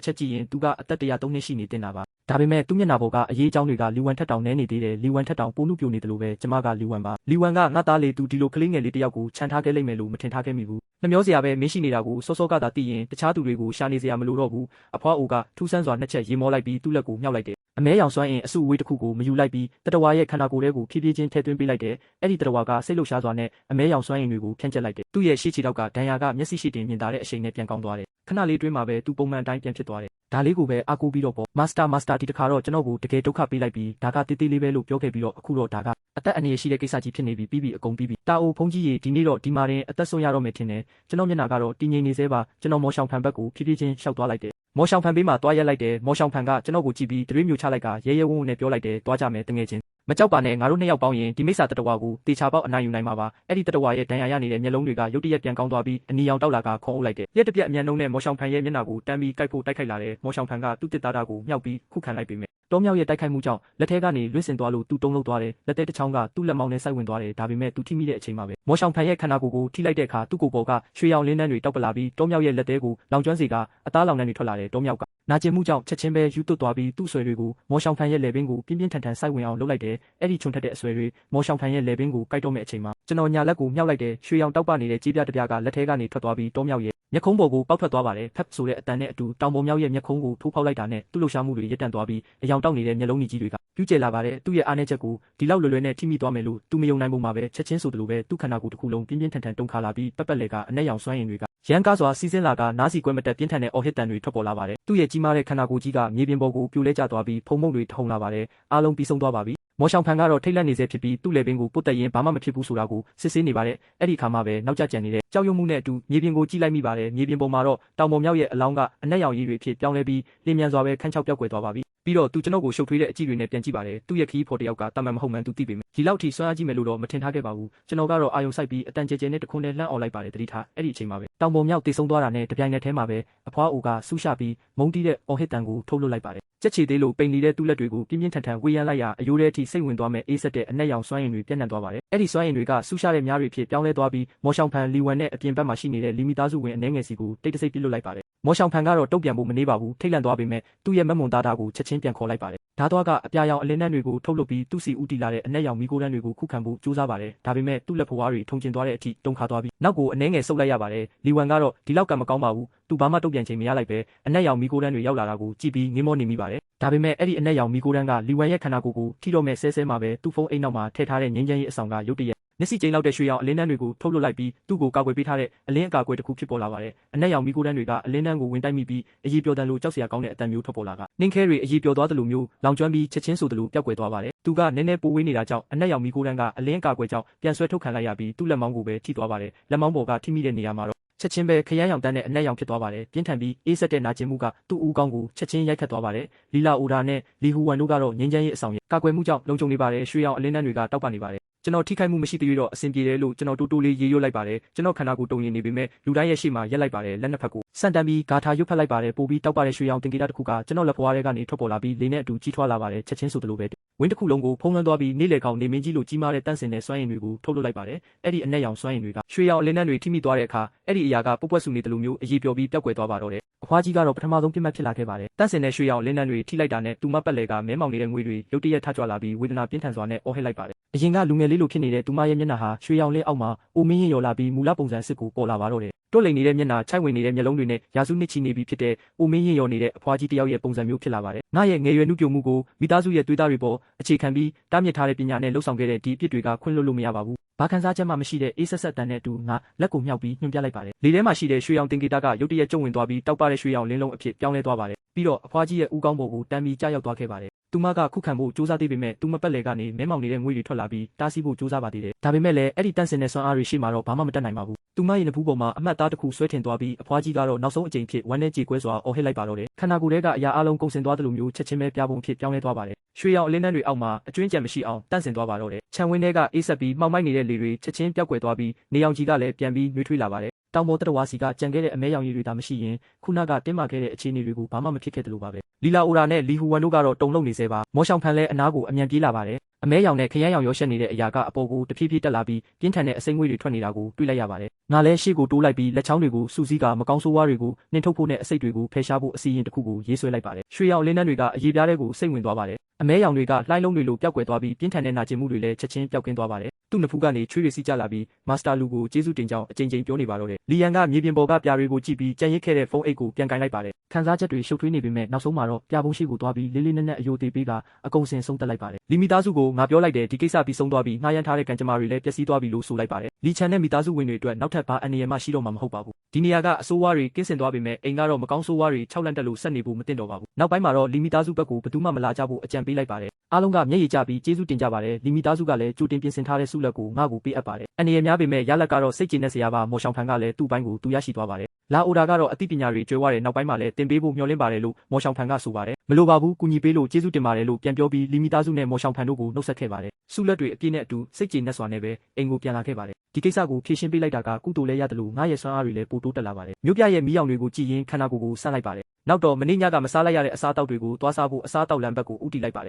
A: ချက်ကြည့်ရင်သူကအသက်103နှစ်ရှိနေတင်တာပါဒါပေမဲ့သူ့မျက်နှာပေါ်ကအရေးအကြောင်းတွေကလီဝမ်ထက်တောင်နဲနေသေးတယ်လီဝမ်ထက်တောင်ပိုနုပြိုနေတယ်လို့ပဲကျမကလီဝမ်ပါလီဝမ်ကငါသားလေးသူဒီလိုကလေးငယ်လေးတယောက်ကိုခြံထားခဲ့လိမ့်မယ်လို့မထင်ထားခဲ့မိဘူးနှမျောစရာပဲမင်းရှိနေတာကိုစောစောကသာသိရင်တခြားသူတွေကိုရှာနေစရာမလိုတော့ဘူးအဖွားအိုကထူးဆန်းစွာနှစ်ချက်ရေမောလိုက်ပြီးသူ့လက်ကိုမြှောက်လိုက်တယ်အမဲရောင်စွမ်းအင်အစုအဝေးတစ်ခုကိုမယူလိုက်ပြီးတတဝါရဲ့ခန္ဓာကိုယ်ထဲကိုဖြည်းဖြည်းချင်းထည့်သွင်းပေးလိုက်တယ်အဲ့ဒီတတဝါကစိတ်လှုပ်ရှားစွာနဲ့အမဲရောင်စွမ်းအင်တွေကိုဖြန့်ကျက်လိုက်တယ်သူ့ရဲ့ရှေ့ခြေထောက်ကဒဏ်ရာကမျက်စိရှိတင်မြင်သာတဲ့အရှိန်နဲ့ပြန်ကောင်းသွားတယ်ခဏလေးတွင်းမှာပဲသူပုံမှန်အတိုင်းပြန်ဖြစ်သွားတယ်ဒါလေးကိုပဲအားကိုးပြီးတော့ပေါ့မာစတာဒီတခါတော့ကျွန်တော်ကိုတကယ်ဒုက္ခပေးလိုက်ပြီးဒါကတေးသေးလေးပဲလို့ပြောခဲ့ပြီးတော့အခုတော့ဒါကအသက်အန္တရာယ်ရှိတဲ့ကိစ္စကြီးဖြစ်နေပြီးအကုန်ပြီးတာအိုဖုန်ကြီးရေဒီနေ့တော့ဒီမှာတင်အသက်ဆုံးရတော့မယ်ထင်တယ်ကျွန်တော်မျက်နှာကတော့တည်ငြိမ်နေသေးပါကျွန်တော်မော်ရှောင်ဖန်ဘက်ကိုဖြည်းဖြည်းချင်းရှောက်သွားလိုက်တယ်မော်ရှောင်ဖန်ဘေးမှာတွားရက်လိုက်တယ်မော်ရှောင်ဖန်ကကျွန်တော်ကိုကြည့်ပြီးတရွေးမျိုးချလိုက်ကရဲရဲဝုန်းဝုန်းနဲ့ပြောလိုက်တယ်တွားကြမယ်တငယ်ချင်းမကြောက်ပါနဲ့ငါတို့နှစ်ယောက်ပေါင်းရင်ဒီမိစ္ဆာတတဝါကိုတေချာပေါက်အနိုင်ယူနိုင်မှာပါအဲ့ဒီတတဝါရဲ့ဒဏ်ရာရနေတဲ့မျက်လုံးတွေကရုတ်တရက်ပြန်ကောင်းသွားပြီးအနီရောင်တောက်လာကခေါ်အုပ်လိုက်တယ်ရက်တပြက်အမြန်နှုံးနဲ့မော်ရှောင်ဖန်ရဲ့မျက်နှာကိုတန်းပြီးကိုက်ဖို့တိုက်ခိုက်လာတယ်မော်ရှောင်ဖန်ကသူ့တစ်သားသားကိုမြှောက်ပြီးခုခံလိုက်ပေမဲ့တောမြောက်ရဲ့တိုက်ခိုက်မှုကြောင့်လက်ထဲကနေလွင့်စင်သွားလို့သူ့တုံးလုံးသွားတယ်လက်ထဲတစ်ချောင်းကသူ့လက်မောင်းနဲ့စိုက်ဝင်သွားတယ်ဒါပေမဲ့သူထိမိတဲ့အချိန်မှာပဲမော်ရှောင်ဖန်ရဲ့ခန္ဓာကိုယ်ကိုထိလိုက်တဲ့အခါသူ့ကိုယ်ပေါ်ကရွှေရောင်လင်းနှန်းတွေတောက်ပလာပြီးတောမြောက်ရဲ့လက်သေးကိုလောင်ကျွမ်းစေကအသားလောင်နှန်းတွေထွက်လာတယ်တောမြောက်ကနာကျင်မှုကြောင့်ချက်ချင်းပဲယူသွတ်သွားပြီးသူ့ဆွဲတွေကိုမော်ရှောင်ဖန်ရဲ့လေပင်ကိုပြင်းပြင်းထန်ထန်စိုက်ဝင်အောင်လုပ်လိုက်တယ်အဲ့ဒီခြုံထက်တဲ့အဆွဲတွေမော်ရှောင်ဖန်ရဲ့လေပင်ကိုကိုက်တော့မဲ့အချိန်မှာကျွန်တော်ညာလက်ကိုမြှောက်လိုက်တယ်ရွှေရောင်တောက်ပနေတဲ့ကြေးပြတစ်ပြားကလက်ထဲကနေထွက်သွားပြီးတောမြောက်ရဲ့မျက်ခုံးပေါ်ကိုပေါက်ထွက်သွားပါတယ်ဖက်ဆိုတဲ့အတန်နဲ့အတူတောင်ပေါ်မြောက်ရဲ့မျက်ခုံးကိုထိုးဖောက်လိုက်တာနဲ့သူ့လှုပ်ရှားမှုတွေရပ်တန့်သွားပြီးအယောင်တောက်နေတဲ့မျက်လုံးကြီးတွေကပြူးကျဲလာပါတယ်သူ့ရဲ့အားနည်းချက်ကိုဒီလောက်လွယ်လွယ်နဲ့ထိမိသွားမယ်လို့သူမယုံနိုင်ပုံမှာပဲချက်ချင်းဆိုသလိုပဲသူ့ခန္ဓာကိုယ်တစ်ခုလုံးပြင်းပြင်းထန်ထန်တုန်ခါလာပြီးပက်ပက်လေကအနက်ရောင်စွမ်းရည်တွေကရန်ကားစွာစီးဆင်းလာကနားစီကွဲမတက်ပြင်းထန်တဲ့အော်ဟစ်တန်တွေထွက်ပေါ်လာပါတယ်သူ့ရဲ့ကြီးမားတဲ့ခန္ဓာကိုယ်ကြီးကမြေပြင်ပေါ်ကိုပြိုလဲကျသွားပြီးဖုံမုံတွေထုံလာပါတယ်အားလုံးပြီးဆုံးသွားပါပြီမော်ရှောင်ဖန်ကတော့ထိတ်လန့်နေစေဖြစ်ပြီးသူ့လေပင်ကိုပုတ်တက်ရင်ဘာမှမဖြစ်ဘူးဆိုတာကိုစစ်ဆေးနေပါတယ်အဲ့ဒီခါမှပဲနောက်ကျကြံနေတဲ့ကြောက်ရွံ့မှုနဲ့အတူမြေပြင်ကိုကြည့်လိုက်မိပါတယ်မြေပြင်ပေါ်မှာတော့တောင်ပေါ်မြောက်ရဲ့အလောင်းကအနက်ရောင်ရည်တွေဖြစ်ပြောင်းလဲပြီးလင်းမြန်စွာပဲခန်းချောက်ပြောက်ကွယ်သွားပါပြီပြီးတော့သူကျွန်တော်ကိုရှုပ်ထွေးတဲ့အကြည့်တွေနဲ့ပြန်ကြည့်ပါတယ်သူ့ရဲ့ခီးဖော်တယောက်ကတာမန်မဟုတ်မှန်းသူသိပေမဲ့ဒီလောက်ထိစွမ်းအားကြီးမယ်လို့တော့မထင်ထားခဲ့ပါဘူးကျွန်တော်ကတော့အာယုံစိုက်ပြီးအတန်ကျဲကျဲနဲ့တခွန်းနဲ့လှမ်းអော်လိုက်ပါတယ်တတိထားအဲ့ဒီအချိန်မှာပဲတောင်ပေါ်မြောက်တေဆုံးသွားတာနဲ့တပြိုင်နက်တည်းမှာပဲအဖွားအိုကဆူးရှပြီးမုံတီးတဲ့အော်ဟစ်တန်ကိုထုတ်လွှတ်လိုက်ပါတယ် ကြက်ချီသေးလို့ပိန်နေတဲ့သူ့လက်တွေကိုပြင်းပြင်းထန်ထန်ဝေယမ်းလိုက်ရာအယိုးထဲအထိစိတ်ဝင်သွားမဲ့အေးဆက်တဲ့အနက်ရောင်စွမ်းအင်တွေပြန့်နှံ့သွားပါတယ်။အဲ့ဒီစွမ်းအင်တွေကဆူရှာတဲ့များတွေဖြစ်ပြောင်းလဲသွားပြီးမော်ရှောင်ဖန်လီဝမ်နဲ့အပြင်ဘက်မှာရှိနေတဲ့လီမီသားစုဝင်အနှဲငယ်စီကိုတိတ်တဆိတ်ပြစ်လွတ်လိုက်ပါတယ်။မော်ရှောင်ဖန်ကတော့တုတ်ပြန်ဖို့မနေပါဘူးထိတ်လန့်သွားပေမဲ့သူ့ရဲ့မက်မွန်သားကိုချက်ချင်းပြန်ခေါ်လိုက်ပါတယ်။ဓာသွားကအပြာရောင်အလင်းနှန်းတွေကိုထုတ်လုပ်ပြီးသူ့စီဦးတီလာတဲ့အနက်ရောင်မီးကိုတန်းတွေကိုခုခံဖို့ကြိုးစားပါတယ်။ဒါပေမဲ့သူ့လက်ဖွားတွေထုံကျင်သွားတဲ့အထိတုန်ခါသွားပြီးနောက်ကိုအနှဲငယ်ဆုပ်လိုက်ရပါတယ်။လီဝမ်ကတော့ဒီလောက်ကမကောင်းပါဘူး။သူဘာမှတုတ်ပြန်ချိန်မရလိုက်ပဲအနက်ရောင်မီးကိုတန်းတွေရောက်လာတာကိုကြည့်ပြီးငင်းမောနေမိပါတယ်။ဒါပေမဲ့အဲ့ဒီအနက်ရောင်မီးကိုတန်းကလီဝမ်ရဲ့ခန္ဓာကိုယ်ကိုထိတော့မဲ့ဆဲဆဲမှာပဲသူ့ဖုန်းအိတ်နောက်မှာထည့်ထားတဲ့ငင်းချမ်းရေးအဆောင်ကရုတ်တရက်မျက်စိကျိန်းလောက်တဲ့ရွှေရောင်အလင်းနှန်းတွေကိုထုတ်လွှတ်လိုက်ပြီးသူ့ကိုကာကွယ်ပေးထားတဲ့အလင်းအကာအကွယ်တစ်ခုဖြစ်ပေါ်လာပါတယ်။အနက်ရောင်မီးကိုတန်းတွေကအလင်းနှန်းကိုဝင်တိုက်မိပြီးအရေးပျော်တန်လိုကြောက်စရာကောင်းတဲ့အတန်မျိုးထွက်ပေါ်လာကနှင်းခဲတွေအရေးပျော်သွားသလိုမျိုးလောင်ကျွမ်းပြီးချက်ချင်းဆိုသလိုပျောက်ကွယ်သွားပါတယ်။သူကနည်းနည်းပိုဝေးနေတာကြောင့်အနက်ရောင်မီးကိုတန်းကအလင်းအကာအကွယ်ကြောင့်ပြန်ဆွဲထုတ်ခံလိုက်ရပြီးသူ့လက်မောင်းကိုပဲထိသွားပါတယ်။လက်မောင်းပေါ်ကထိမိတဲ့နေရာမှာတော့ချက်ချင်းပဲခရမ်းရောင်တန်းတဲ့အနက်ရောင်ဖြစ်သွားပါတယ်။ပြင်းထန်ပြီးအေးဆက်တဲ့နာကျင်မှုကသူ့ဦးခေါင်းကိုချက်ချင်းရိုက်ခတ်သွားပါတယ်။လီလာအိုဒါနဲ့လီဟူဝမ်တို့ကတော့ငင်းချမ်းရေးအဆောင်ရဲ့ကာကွယ်မှုကြောင့်လုံခြုံနေပါတယ်။ရွှေရောင်အလင်းနှန်းတွေကတောက်ပနေပါတယ်။ကျွန်တော်ထိခိုက်မှုမရှိသေးတော့အဆင်ပြေတယ်လို့ကျွန်တော်တိုးတိုးလေးရေရွတ်လိုက်ပါတယ်ကျွန်တော်ခန္ဓာကိုယ်တုံရင်နေပေမဲ့လူတိုင်းရဲ့ရှေ့မှာရက်လိုက်ပါတယ်လက်နှစ်ဖက်ကိုစန့်တန်းပြီးဂါထာရွတ်ဖက်လိုက်ပါတယ်ပို့ပြီးတောက်ပတဲ့ရွှေရောင်တင်ကေတာတစ်ခုကကျွန်တော်လက်ဖွားထဲကနေထွက်ပေါ်လာပြီးလေနဲ့အတူကြီးထွားလာပါတယ်ချက်ချင်းဆိုသလိုပဲဝင်းတစ်ခုလုံးကိုဖုံးလွှမ်းသွားပြီးနေလေကောင်နေမင်းကြီးလိုကြီးမားတဲ့တန့်စင်တဲ့စွမ်းရည်တွေကိုထုတ်လွှတ်လိုက်ပါတယ်အဲ့ဒီအနက်ရောင်စွမ်းရည်တွေကရွှေရောင်အလင်းနှန်းတွေထိမိသွားတဲ့အခါအဲ့ဒီအရာကပုတ်ပွက်ဆူနေတယ်လို့မျိုးအရေးပျော်ပြီးပျောက်ကွယ်သွားပါတော့တယ်အဖွားကြီးကတော့ပထမဆုံးပြစ်မှတ်ဖြစ်လာခဲ့ပါတယ်တန့်စင်တဲ့ရွှေရောင်အလင်းနှန်းတွေထိလိုက်တာနဲ့သူမပတ်လေကမဲမောင်နေတဲ့ငွေတွေရုတ်တရက်ထကြွလာပြီးဝေဒနာပြင်းထန်စွာနဲ့အော်ဟစ်လိုက်ပါတယ်အရင်ကလူငယ်လေးလိုဖြစ်နေတဲ့သူမရဲ့မျက်နှာဟာရွှေရောင်လင်းအောက်မှာအိုမင်းရင်ရော်လာပြီးမူလပုံစံစစ်ကိုပေါ်လာပါတော့တယ်တွတ်လိန်နေတဲ့မျက်နှာချိုက်ဝင်နေတဲ့မျက်လုံးတွေနဲ့ရာစုနှစ်ချီနေပြီဖြစ်တဲ့အိုမင်းရင်ရော်နေတဲ့အဖွားကြီးတယောက်ရဲ့ပုံစံမျိုးဖြစ်လာပါတယ်ငါရဲ့ငယ်ရွယ်နှုတ်ပြမှုကိုမိသားစုရဲ့သွေးသားတွေပေါ်အခြေခံပြီးတားမြစ်ထားတဲ့ပညာနဲ့လှုပ်ဆောင်ခဲ့တဲ့ဒီအဖြစ်တွေကခွင့်လွှတ်လို့မရပါဘူးဘာခံစားချက်မှမရှိတဲ့အေးဆက်ဆက်တန်တဲ့အတူငါလက်ကိုမြှောက်ပြီးညွှန်ပြလိုက်ပါတယ်လေထဲမှာရှိတဲ့ရွှေရောင်တင်ကေတာကရုတ်တရက်ကျုံဝင်သွားပြီးတောက်ပတဲ့ရွှေရောင်လင်းလုံးအဖြစ်ပြောင်းလဲသွားပါတယ်ပြီးတော့အဖွားကြီးရဲ့ဦးခေါင်းပေါ်ကိုတန်းပြီးကြားရောက်သွားခဲ့ပါတယ်သူမကခုခံဖို့စူးစမ်းသေးပေမဲ့သူမပတ်လေကနေမဲမောင်နေတဲ့ငွေတွေထွက်လာပြီးတားဆီးဖို့စူးစမ်းပါသေးတယ်ဒါပေမဲ့လည်းအဲ့ဒီတန့်စင်တဲ့စွမ်းအားတွေရှိမှတော့ဘာမှမတတ်နိုင်ပါဘူးသူမရဲ့နဖူးပေါ်မှာအမှတ်သားတစ်ခုဆွဲထင်သွားပြီးအဖွားကြီးကတော့နောက်ဆုံးအကြိမ်ဖြစ်ဝမ်းနဲ့ကြေကွဲစွာအော်ဟစ်လိုက်ပါတော့တယ်ခန္ဓာကိုယ်ထဲကအရာအလုံးကုန်စင်သွားသလိုမျိုးချက်ချင်းပဲပြားပုံဖြစ်ပြောင်းလဲသွားပါတယ်ရွှေရောင်အလင်းနှန်းတွေအောက်မှာအကျွင်းကြံမရှိအောင်တန့်စင်သွားပါတော့တယ်ခြံဝင်းထဲကအေးဆက်ပြီးမှောက်မိုက်နေတဲ့လေတွေချက်ချင်းပျောက်ကွယ်သွားပြီးနေရောင်ကြီးကလည်းပြန်ပြီးနှွေးထွေးလာပါတယ်တောင်ပေါ်တရဝါစီကကြံခဲ့တဲ့အမဲရောင်ရည်တွေသာမရှိရင်ခုနကတင်းမာခဲ့တဲ့အခြေအနေတွေကိုဘာမှမဖြစ်ခဲ့တယ်လို့ပါပဲလီလာအိုရာနဲ့လီဟူဝမ်တို့ကတော့တုံလုံးနေသေးပါမော်ရှောင်ဖန်လည်းအနားကိုအမြန်ပြေးလာပါတယ်အမဲရောင်နဲ့ခရမ်းရောင်ရောရှက်နေတဲ့အရာကအပေါ်ကိုတဖြည်းဖြည်းတက်လာပြီးပြင်းထန်တဲ့အစိမ့်ငွေတွေထွက်နေတာကိုတွေ့လိုက်ရပါတယ်ငါလည်းရှေ့ကိုတိုးလိုက်ပြီးလက်ချောင်းတွေကိုစူးစီးကမကောင်းဆိုးဝါးတွေကိုနှင်ထုတ်ဖို့နဲ့အစိတ်တွေကိုဖယ်ရှားဖို့အစီအရင်တစ်ခုကိုရေးဆွဲလိုက်ပါတယ်ရွှေရောင်လင်းနှန်းတွေကအရေးပြားတဲ့ကိုစိတ်ဝင်သွားပါတယ်အမဲရောင်တွေကလှိုင်းလုံးတွေလိုပျောက်ကွယ်သွားပြီးပြင်းထန်တဲ့နာကျင်မှုတွေလည်းချက်ချင်းပျောက်ကင်းသွားပါတယ်သူ့နဖူးကနေချွေးတွေစီးကျလာပြီးမာစတာလူကိုကျေးဇူးတင်ကြောင်းအကြိမ်ကြိမ်ပြောနေပါတော့တယ်လီယန်ကမြေပြင်ပေါ်ကပြာတွေကိုကြည့်ပြီးကြံရစ်ခဲ့တဲ့ဖုန်းအိတ်ကိုပြန်ကင်လိုက်ပါတယ်ခံစားချက်တွေရှုပ်ထွေးနေပေမဲ့နောက်ဆုံးမှာတော့ပြာပုံးရှိကိုသွားပြီးလေးလေးနက်နက်အယိုသေးပေးကအကုန်စင်ဆုံးသက်လိုက်ပါတယ်လီမီသားစုကိုငါပြောလိုက်တယ်ဒီကိစ္စပြီးဆုံးသွားပြီးငှားရမ်းထားတဲ့ကံကြမ္မာတွေလည်းပျက်စီးသွားပြီလို့ဆိုလိုက်ပါတယ်လီချန်နဲ့မိသားစုဝင်တွေအတွက်နောက်ထပ်ဘာအန္တရာယ်မှရှိတော့မှာမဟုတ်ပါဘူးဒီနေရာကအဆိုးဝါးတွေကင်းစင်သွားပေမဲ့အိမ်ကတော့မကောင်းဆိုးဝါးတွေခြောက်လန့်တက်လို့ဆက်နေဖို့မသင့်တော့ပါဘူးနောက်ပိုင်းမှာတော့လီမီသားစုဘက်ကိုဘယ်သူမှမလာကြဖို့အကြံပေးလိုက်ပါတယ်အားလုံးကမျက်ရည်ကျပြီးကျေးဇူးတင်ကြပါတယ်လီမီသားစုကလည်းကြိုတင်ပြင်ဆင်ထားတဲ့ဆုလက်ကိုငါ့ကိုပေးအပ်ပါတယ်အန္တရာယ်များပေမဲ့ရလက်ကတော့စိတ်ကျေနပ်စရာပါမော်ရှောင်ဖန်ကလည်းသူ့ဘိုင်းကိုသူရရှိသွားပါတယ်လာအိုဒါကတော့အသိပညာတွေကျွဲဝတဲ့နောက်ပိုင်းမှာလည်းတင်ပေးဖို့မျှော်လင့်ပါတယ်လို့မော်ရှောင်ဖန်ကဆိုပါတယ်မလိုပါဘူးကူညီပေးလို့ကျေးဇူးတင်ပါတယ်လို့ပြန်ပြောပြီးလီမီသားစုနဲ့မော်ရှောင်ဖန်တို့ကိုနှုတ်ဆက်ခဲ့ပါတယ်ဆုလက်တွေအပြည့်နဲ့အတူစိတ်ကျေနပ်စွာနဲ့ပဲအိမ်ကိုပြန်လာခဲ့ပါတယ်ဒီကိစ္စကိုဖြေရှင်းပေးလိုက်တာကကုသိုလ်လည်းရတယ်လို့ငါရဲ့ဆွမ်းအားတွေလည်းပိုတိုးတက်လာပါတယ်မြို့ပြရဲ့မီးရောင်တွေကိုကြည့်ရင်ခန္ဓာကိုယ်ကိုဆန့်လိုက်ပါတယ်နောက်တော့မနေ့ညကမစားလိုက်ရတဲ့အစားအသောက်တွေကိုသွားစားဖို့အစားအသောက်လမ်းဘက်ကိုဦးတည်လိုက်ပါတယ်